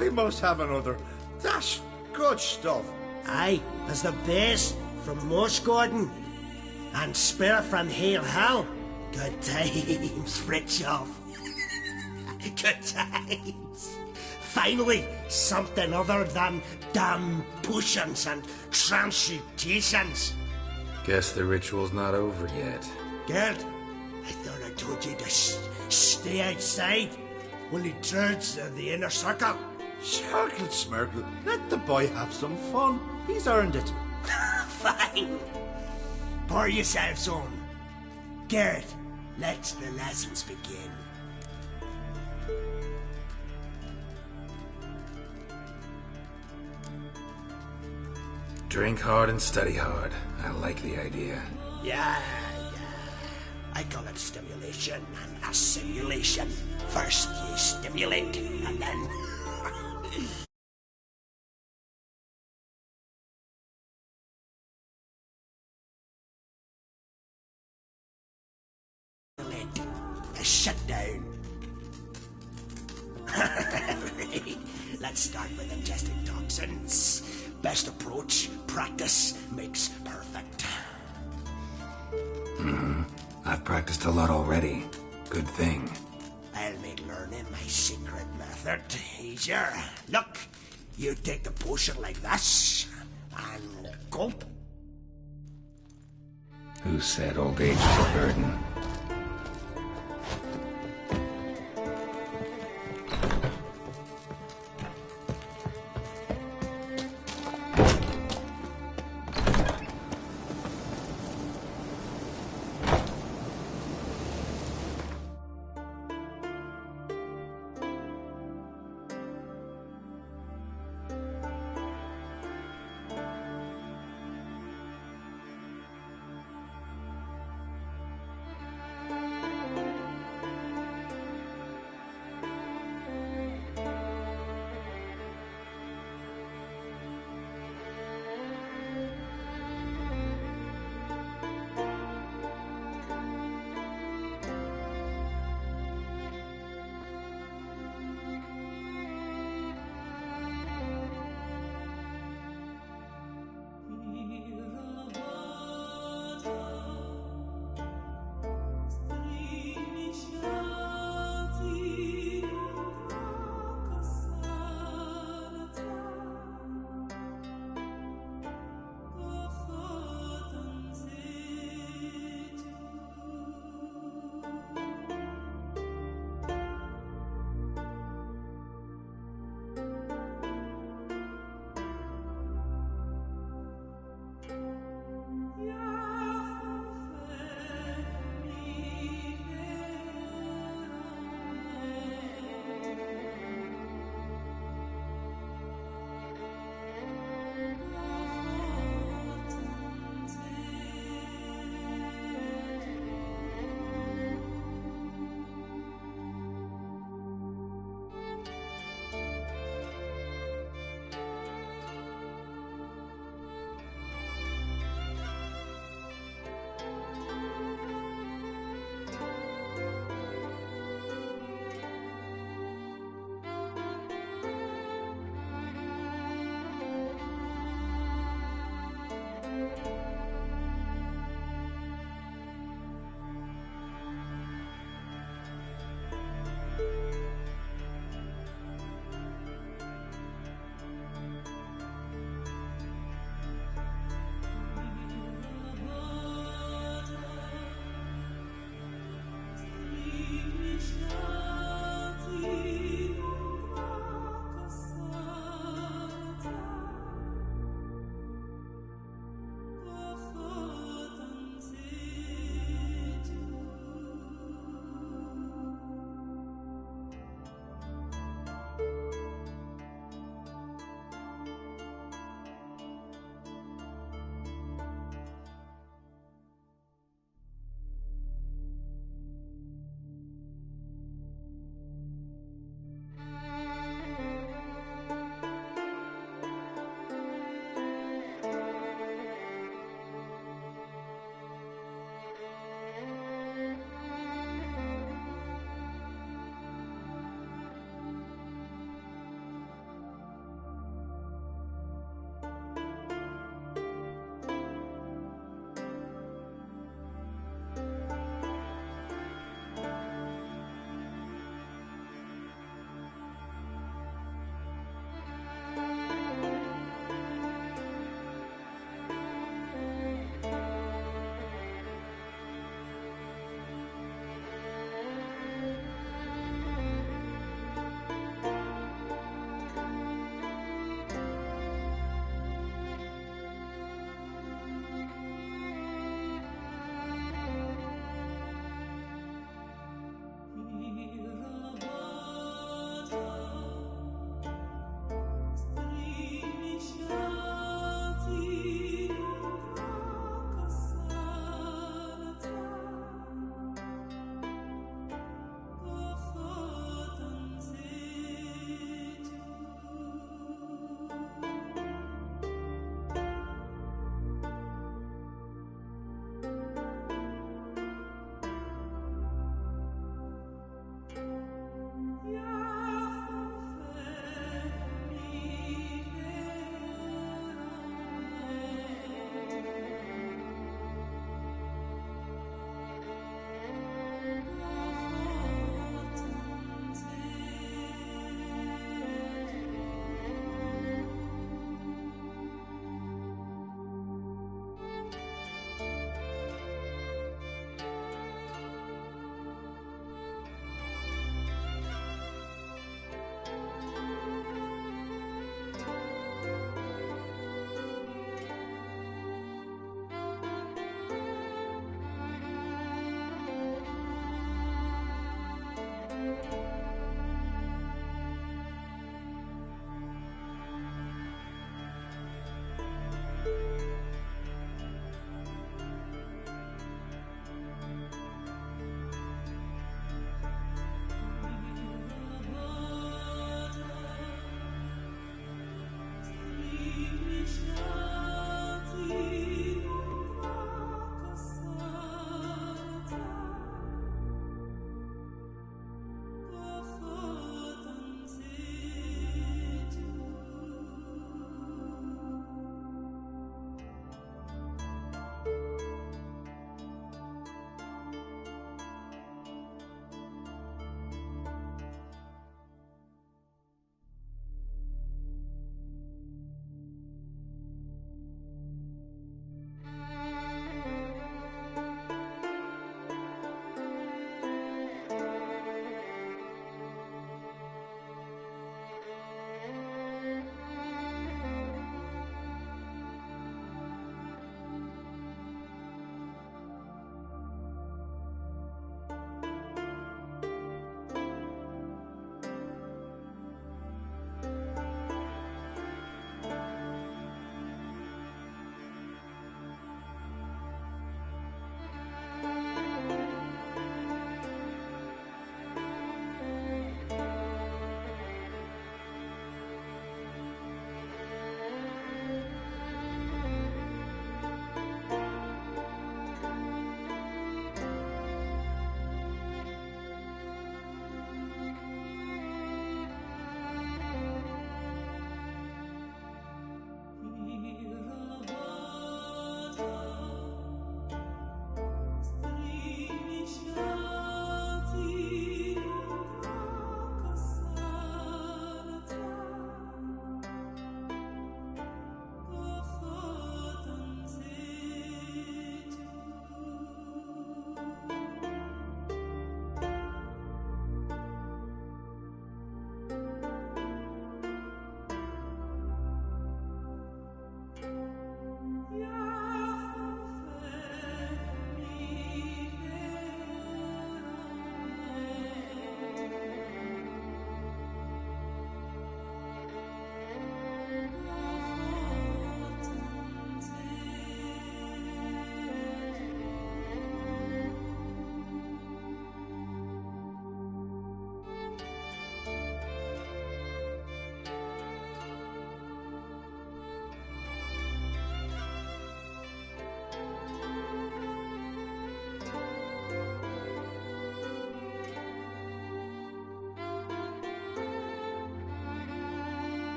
We must have another. That's good stuff. Aye, as the base from Moss Gordon and spare from Hale Hell. Good times, Fritjof. Good times. Finally, something other than damn potions and transmutations. Guess the ritual's not over yet. Gerd, I thought I told you to stay outside. Only turds are the inner circle. Smirkle, Smirkle. Let the boy have some fun. He's earned it. Fine. Pour yourselves on. Gerd, let the lessons begin. Drink hard and study hard. I like the idea. Yeah. I call it stimulation and assimilation. First you stimulate, and then... a shutdown. Let's start with ingesting toxins. Best approach, practice makes perfect. I've practiced a lot already. Good thing. I'll make learning my secret method easier. Look, you take the potion like this, and gulp. Who said old age is a burden?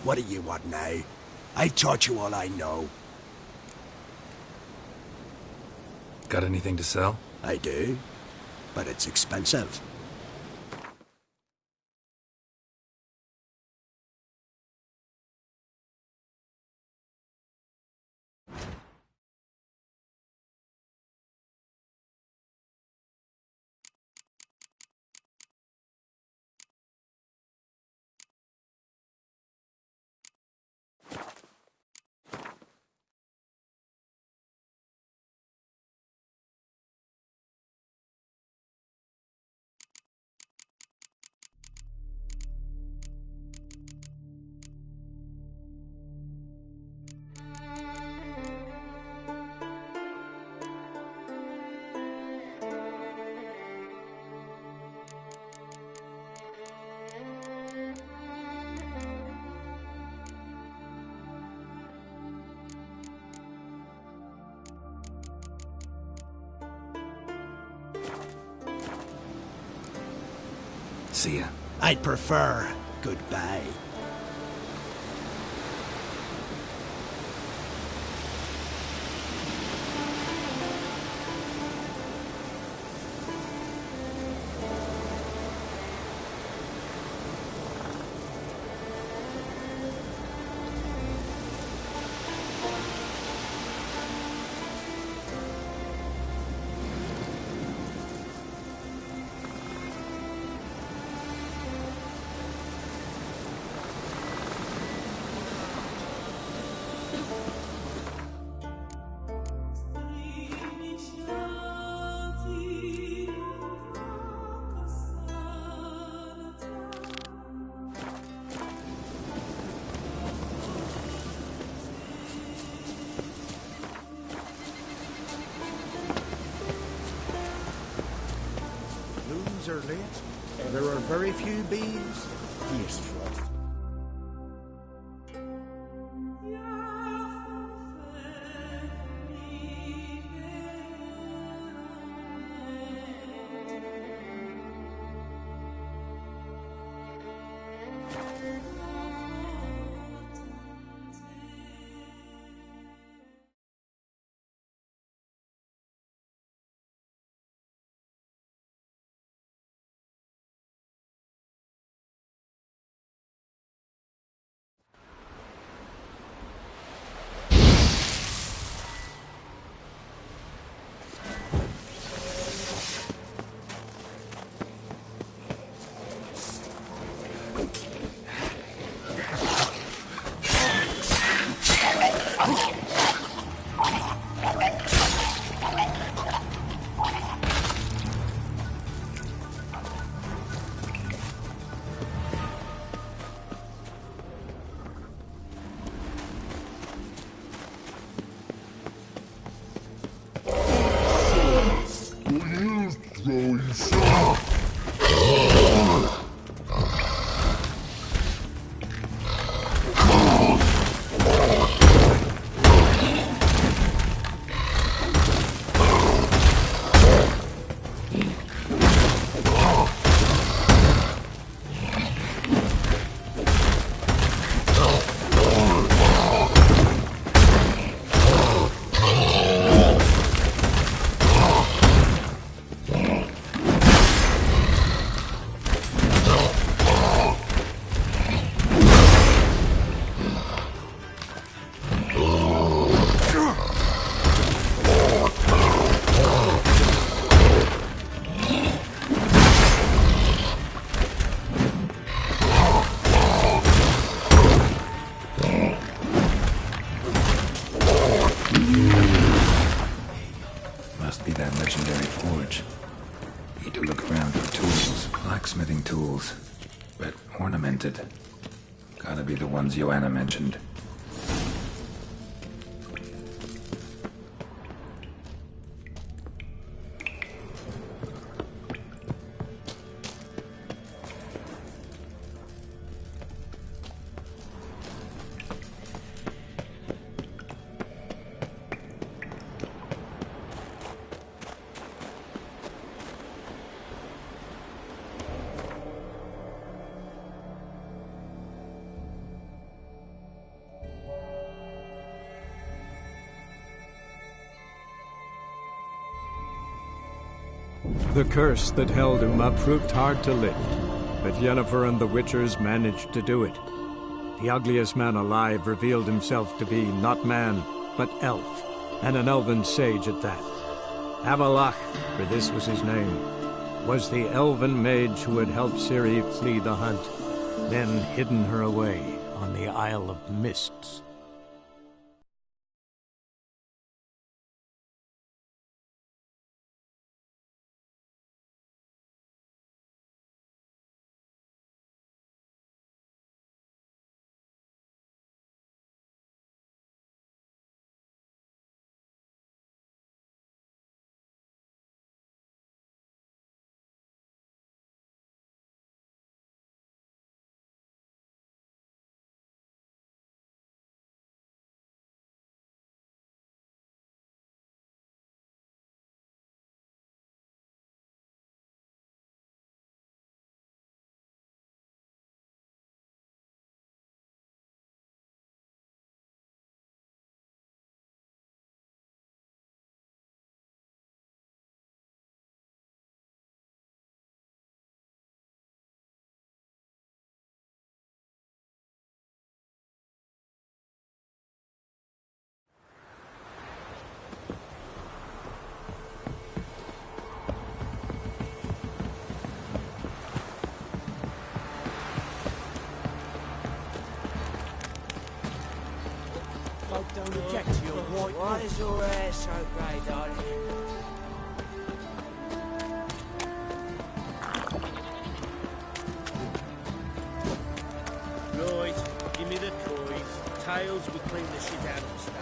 What do you want now? I taught you all I know. Got anything to sell? I do, but it's expensive. See ya. I'd prefer goodbye. Are late, and there are very few bees. Yes, Frost. Must be that legendary forge. Need to look around for tools, blacksmithing tools, but ornamented. Gotta be the ones Joanna mentioned. The curse that held Uma proved hard to lift, but Yennefer and the Witchers managed to do it. The ugliest man alive revealed himself to be not man, but elf, and an elven sage at that. Avalach, for this was his name, was the elven mage who had helped Ciri flee the hunt, then hidden her away on the Isle of Mists. Don't object to your white. Why is your hair so grey, darling? Right, give me the toys. Tails will clean the shit out of the stuff.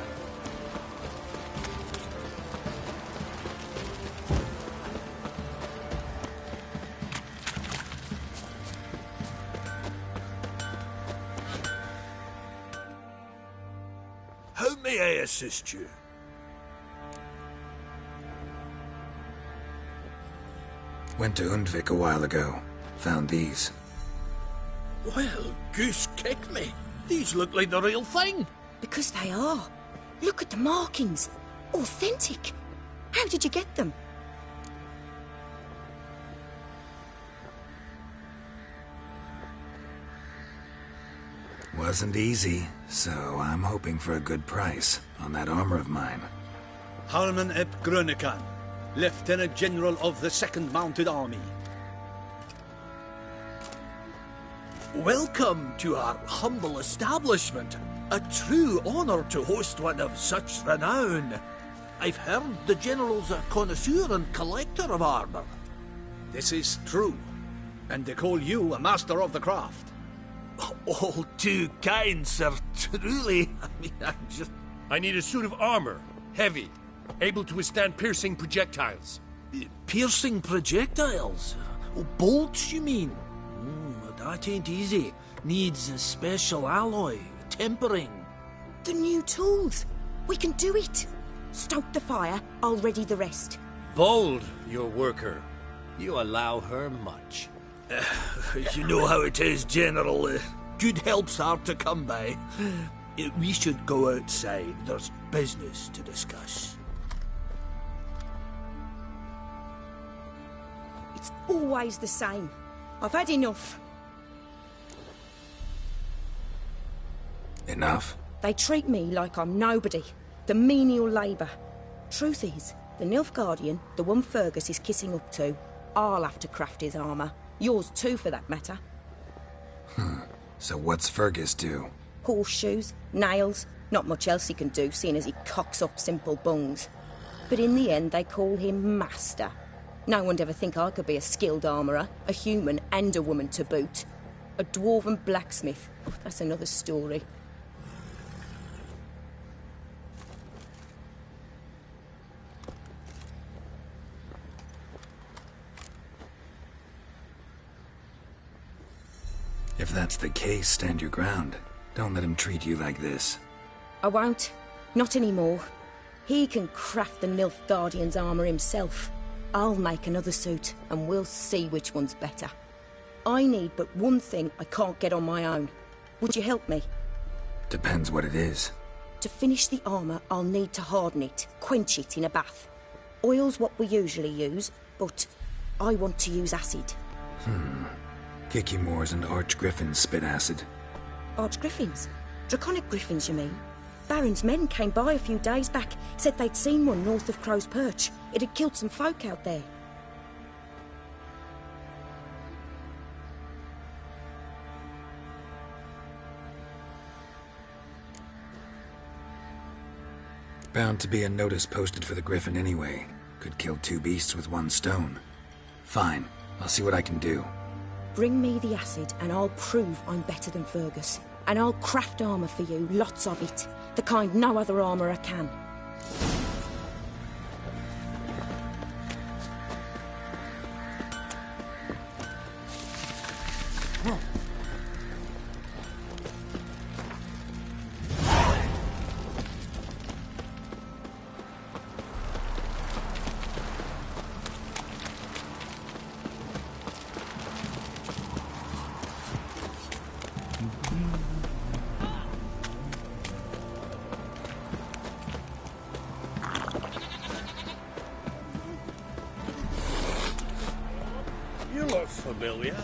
How may I assist you? Went to Undvik a while ago. Found these. Well, goose kick me. These look like the real thing. Because they are. Look at the markings. Authentic. How did you get them? Wasn't easy, so I'm hoping for a good price on that armor of mine. Harman ep Grönekan, Lieutenant General of the 2nd Mounted Army. Welcome to our humble establishment. A true honor to host one of such renown. I've heard the General's a connoisseur and collector of armor. This is true, and they call you a master of the craft. All too kind, sir. Truly. I need a suit of armor. Heavy. Able to withstand piercing projectiles. Piercing projectiles? Oh, bolts, you mean? That ain't easy. Needs a special alloy. Tempering. The new tools. We can do it. Stoke the fire. I'll ready the rest. Bold, your worker. You allow her much. You know how it is, General. Good help's hard to come by. We should go outside. There's business to discuss. It's always the same. I've had enough. Enough? They treat me like I'm nobody. The menial labour. Truth is, the Nilfgaardian, the one Fergus is kissing up to, I'll have to craft his armour. Yours too, for that matter. So what's Fergus do? Horseshoes, nails, not much else he can do, seeing as he cocks up simple bungs. But in the end, they call him Master. No one'd ever think I could be a skilled armourer, a human and a woman to boot. A dwarven blacksmith, that's another story. If that's the case, stand your ground. Don't let him treat you like this. I won't. Not anymore. He can craft the Nilfgaardian's armour himself. I'll make another suit, and we'll see which one's better. I need but one thing I can't get on my own. Would you help me? Depends what it is. To finish the armour, I'll need to harden it, quench it in a bath. Oil's what we usually use, but I want to use acid. Kikimores and archgriffins spit acid. Archgriffins? Draconic griffins, you mean? Baron's men came by a few days back, said they'd seen one north of Crow's Perch. It had killed some folk out there. Bound to be a notice posted for the griffin anyway. Could kill 2 beasts with 1 stone. Fine, I'll see what I can do. Bring me the acid and I'll prove I'm better than Fergus. And I'll craft armour for you, lots of it. The kind no other armourer can. You look familiar.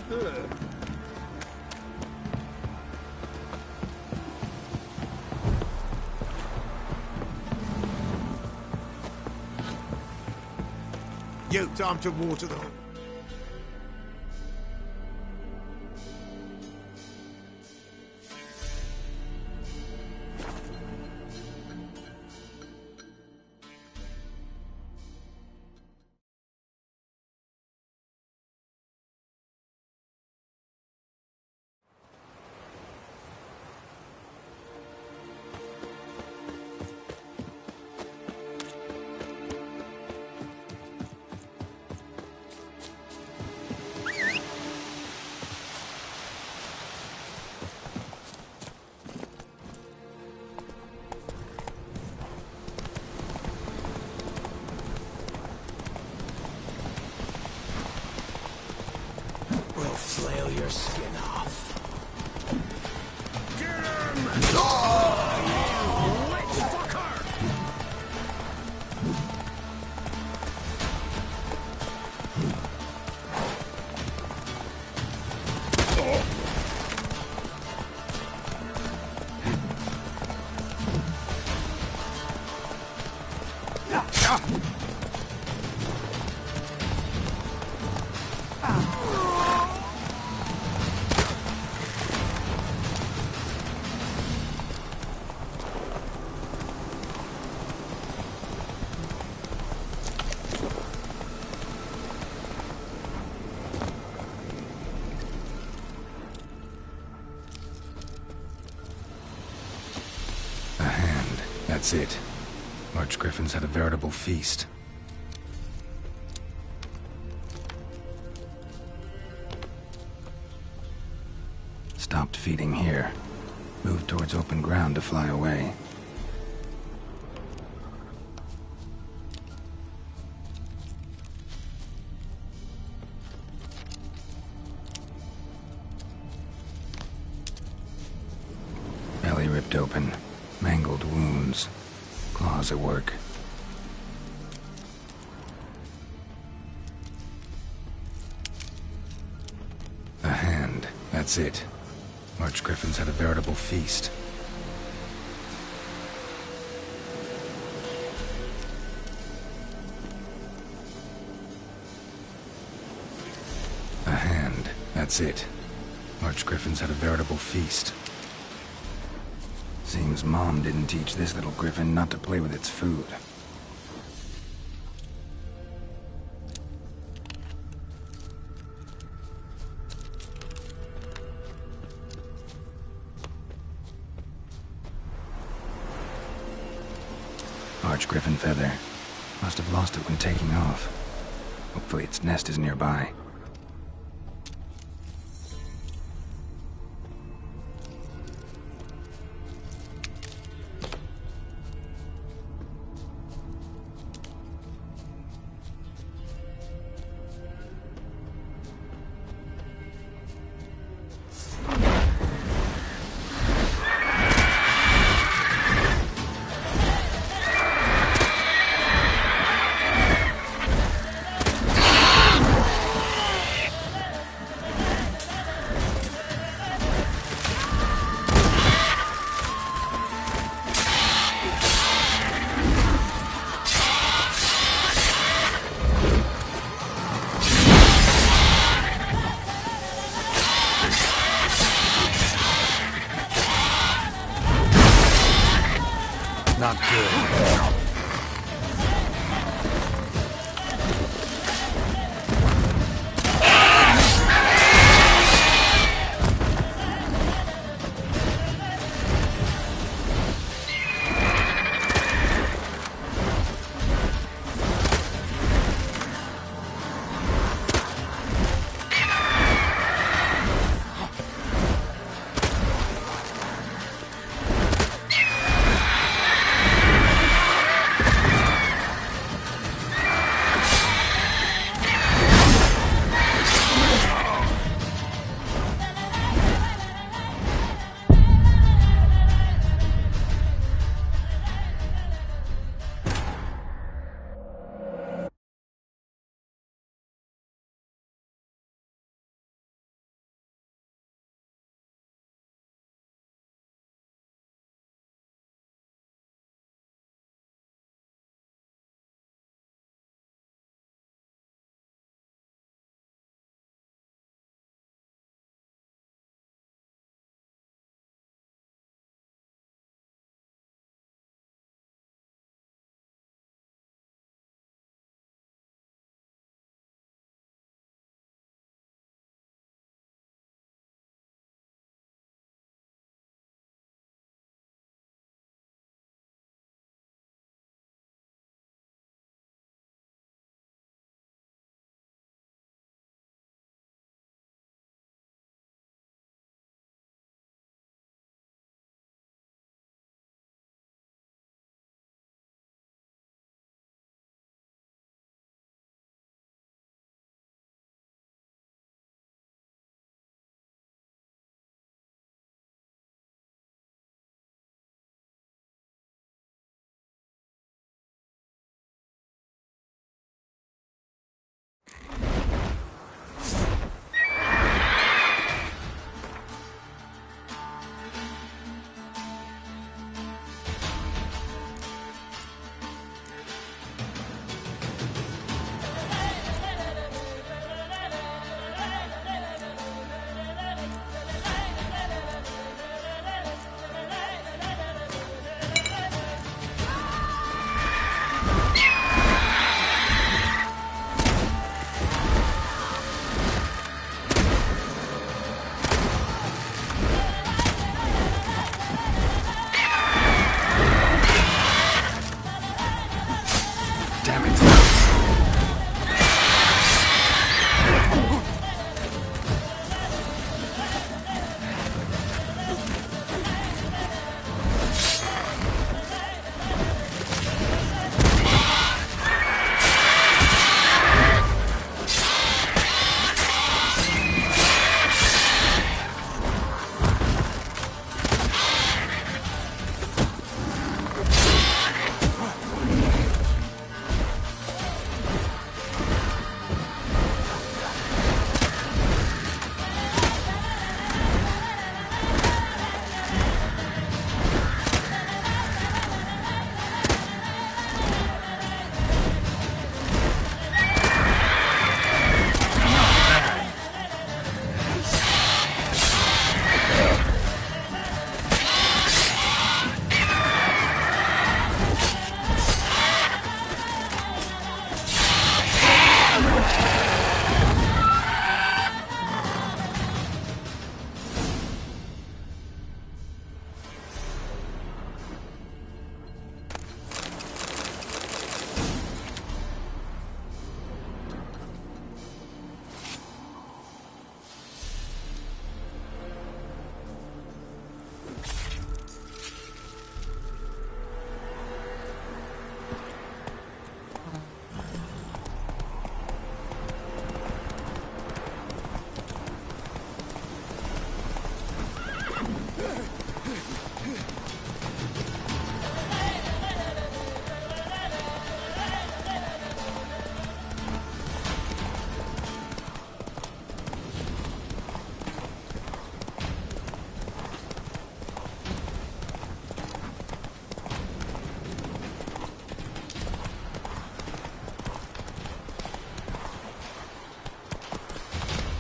You, time to water the... Flail your skin off. Get him! Oh, you witch fucker! That's it. Archgriffins had a veritable feast. Stopped feeding here. Moved towards open ground to fly away. Belly ripped open. Mangled wounds. Claws at work. A hand. That's it. Archgriffins had a veritable feast. A hand. That's it. Archgriffins had a veritable feast. Seems Mom didn't teach this little griffin not to play with its food. Archgriffin feather. Must have lost it when taking off. Hopefully its nest is nearby. not good.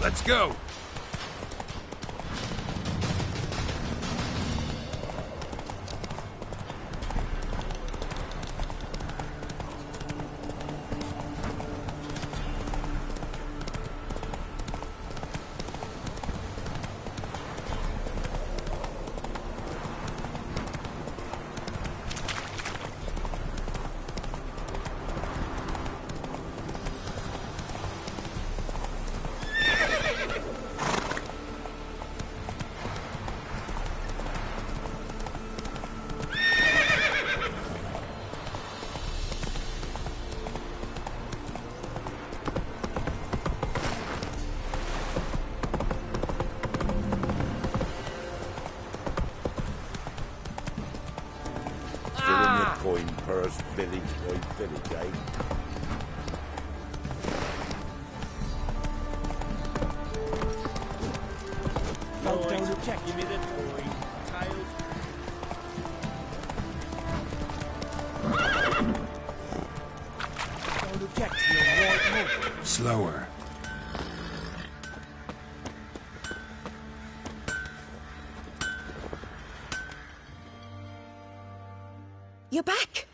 Let's go! first village by village, eh? No, don't check. Give me the toy. Tails. Don't object to your white mug. Slower. You're back.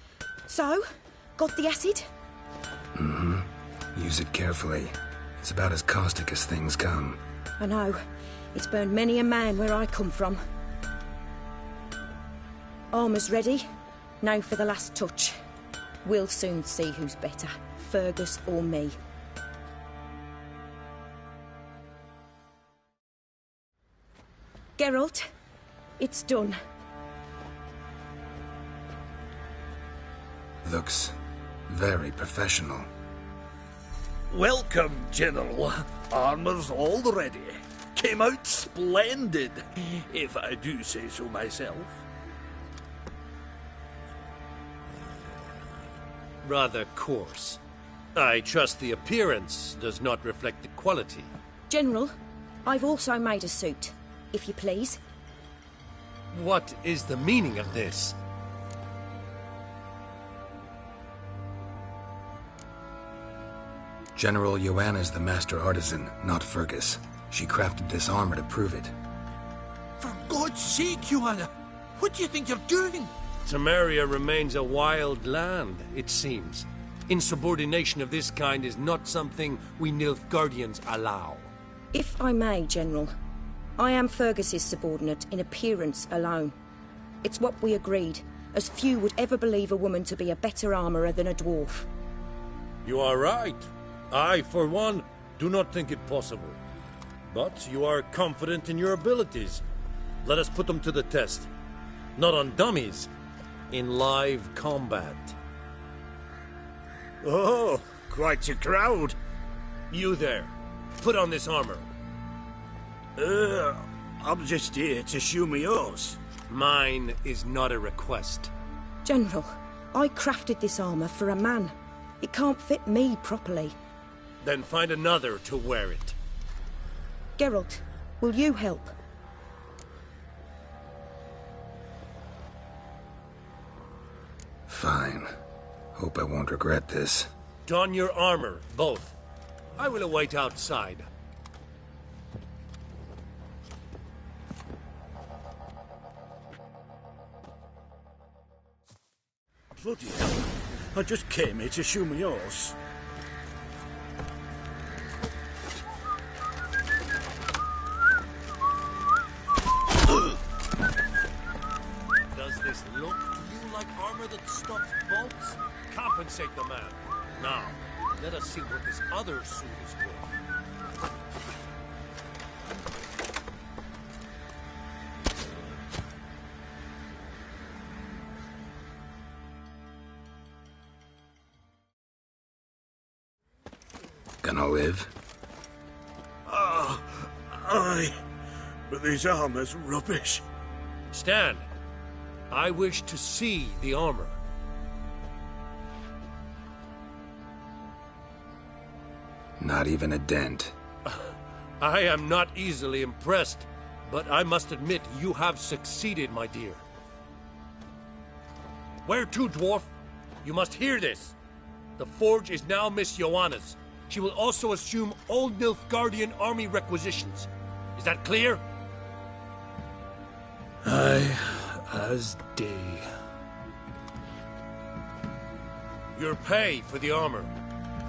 So, got the acid? Mm-hmm. Use it carefully. It's about as caustic as things come. I know. It's burned many a man where I come from. Armour's ready. Now for the last touch. We'll soon see who's better, Fergus or me. Geralt, it's done. Looks very professional. Welcome, General. Armour's all ready. Came out splendid, if I do say so myself. Rather coarse. I trust the appearance does not reflect the quality. General, I've also made a suit, if you please. What is the meaning of this? General Joanna's the master artisan, not Fergus. She crafted this armor to prove it. For God's sake, Joanna! What do you think you're doing? Temeria remains a wild land, it seems. Insubordination of this kind is not something we Nilfgaardians allow. If I may, General, I am Fergus's subordinate in appearance alone. It's what we agreed, as few would ever believe a woman to be a better armourer than a dwarf. You are right. I, for one, do not think it possible. But you are confident in your abilities. Let us put them to the test. Not on dummies, in live combat. Oh, quite a crowd. You there, put on this armor. I'm just here to show me yours. Mine is not a request. General, I crafted this armour for a man. It can't fit me properly. Then find another to wear it. Geralt, will you help? Fine. Hope I won't regret this. Don your armor, both. I will await outside. Bloody hell. I just came here to show me yours. Does this look to you like armor that stops bolts? Compensate the man. Now, let us see what this other suit is worth. Gonna live? Aye. But this armor's rubbish. Stand. I wish to see the armor. Not even a dent. I am not easily impressed, but I must admit you have succeeded, my dear. Where to, dwarf? You must hear this. The forge is now Miss Joanna's. She will also assume all Nilfgaardian army requisitions. Is that clear? Aye, as day. Your pay for the armor.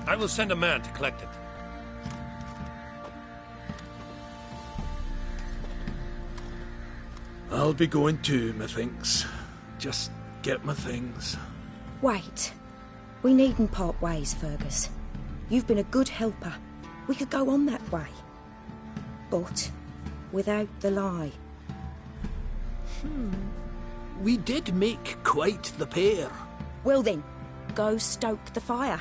I will send a man to collect it. I'll be going too, methinks. Just get my things. Wait. We needn't part ways, Fergus. You've been a good helper. We could go on that way. But without the lie. We did make quite the pair. Well then, go stoke the fire.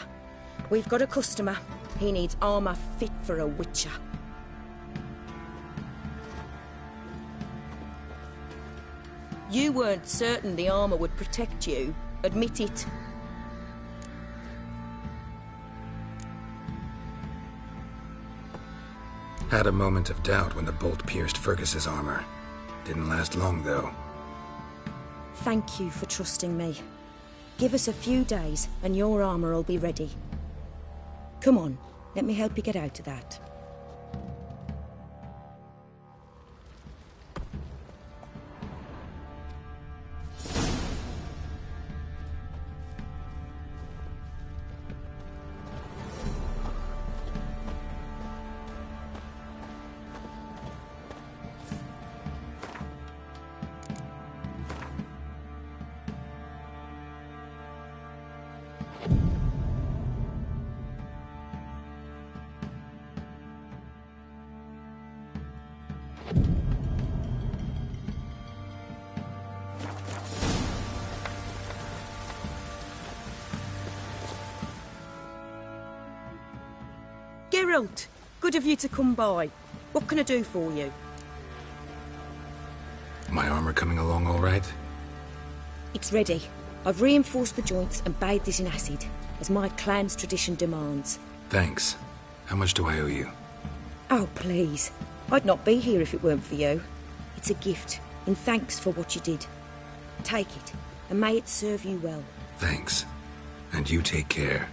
We've got a customer. He needs armour fit for a witcher. You weren't certain the armour would protect you. Admit it. Had a moment of doubt when the bolt pierced Fergus's armor. Didn't last long, though. Thank you for trusting me. Give us a few days, and your armor will be ready. Come on, let me help you get out of that. Geralt, good of you to come by. What can I do for you? My armor coming along all right? It's ready. I've reinforced the joints and bathed it in acid, as my clan's tradition demands. Thanks. How much do I owe you? Oh, please. I'd not be here if it weren't for you. It's a gift, in thanks for what you did. Take it, and may it serve you well. Thanks. And you take care.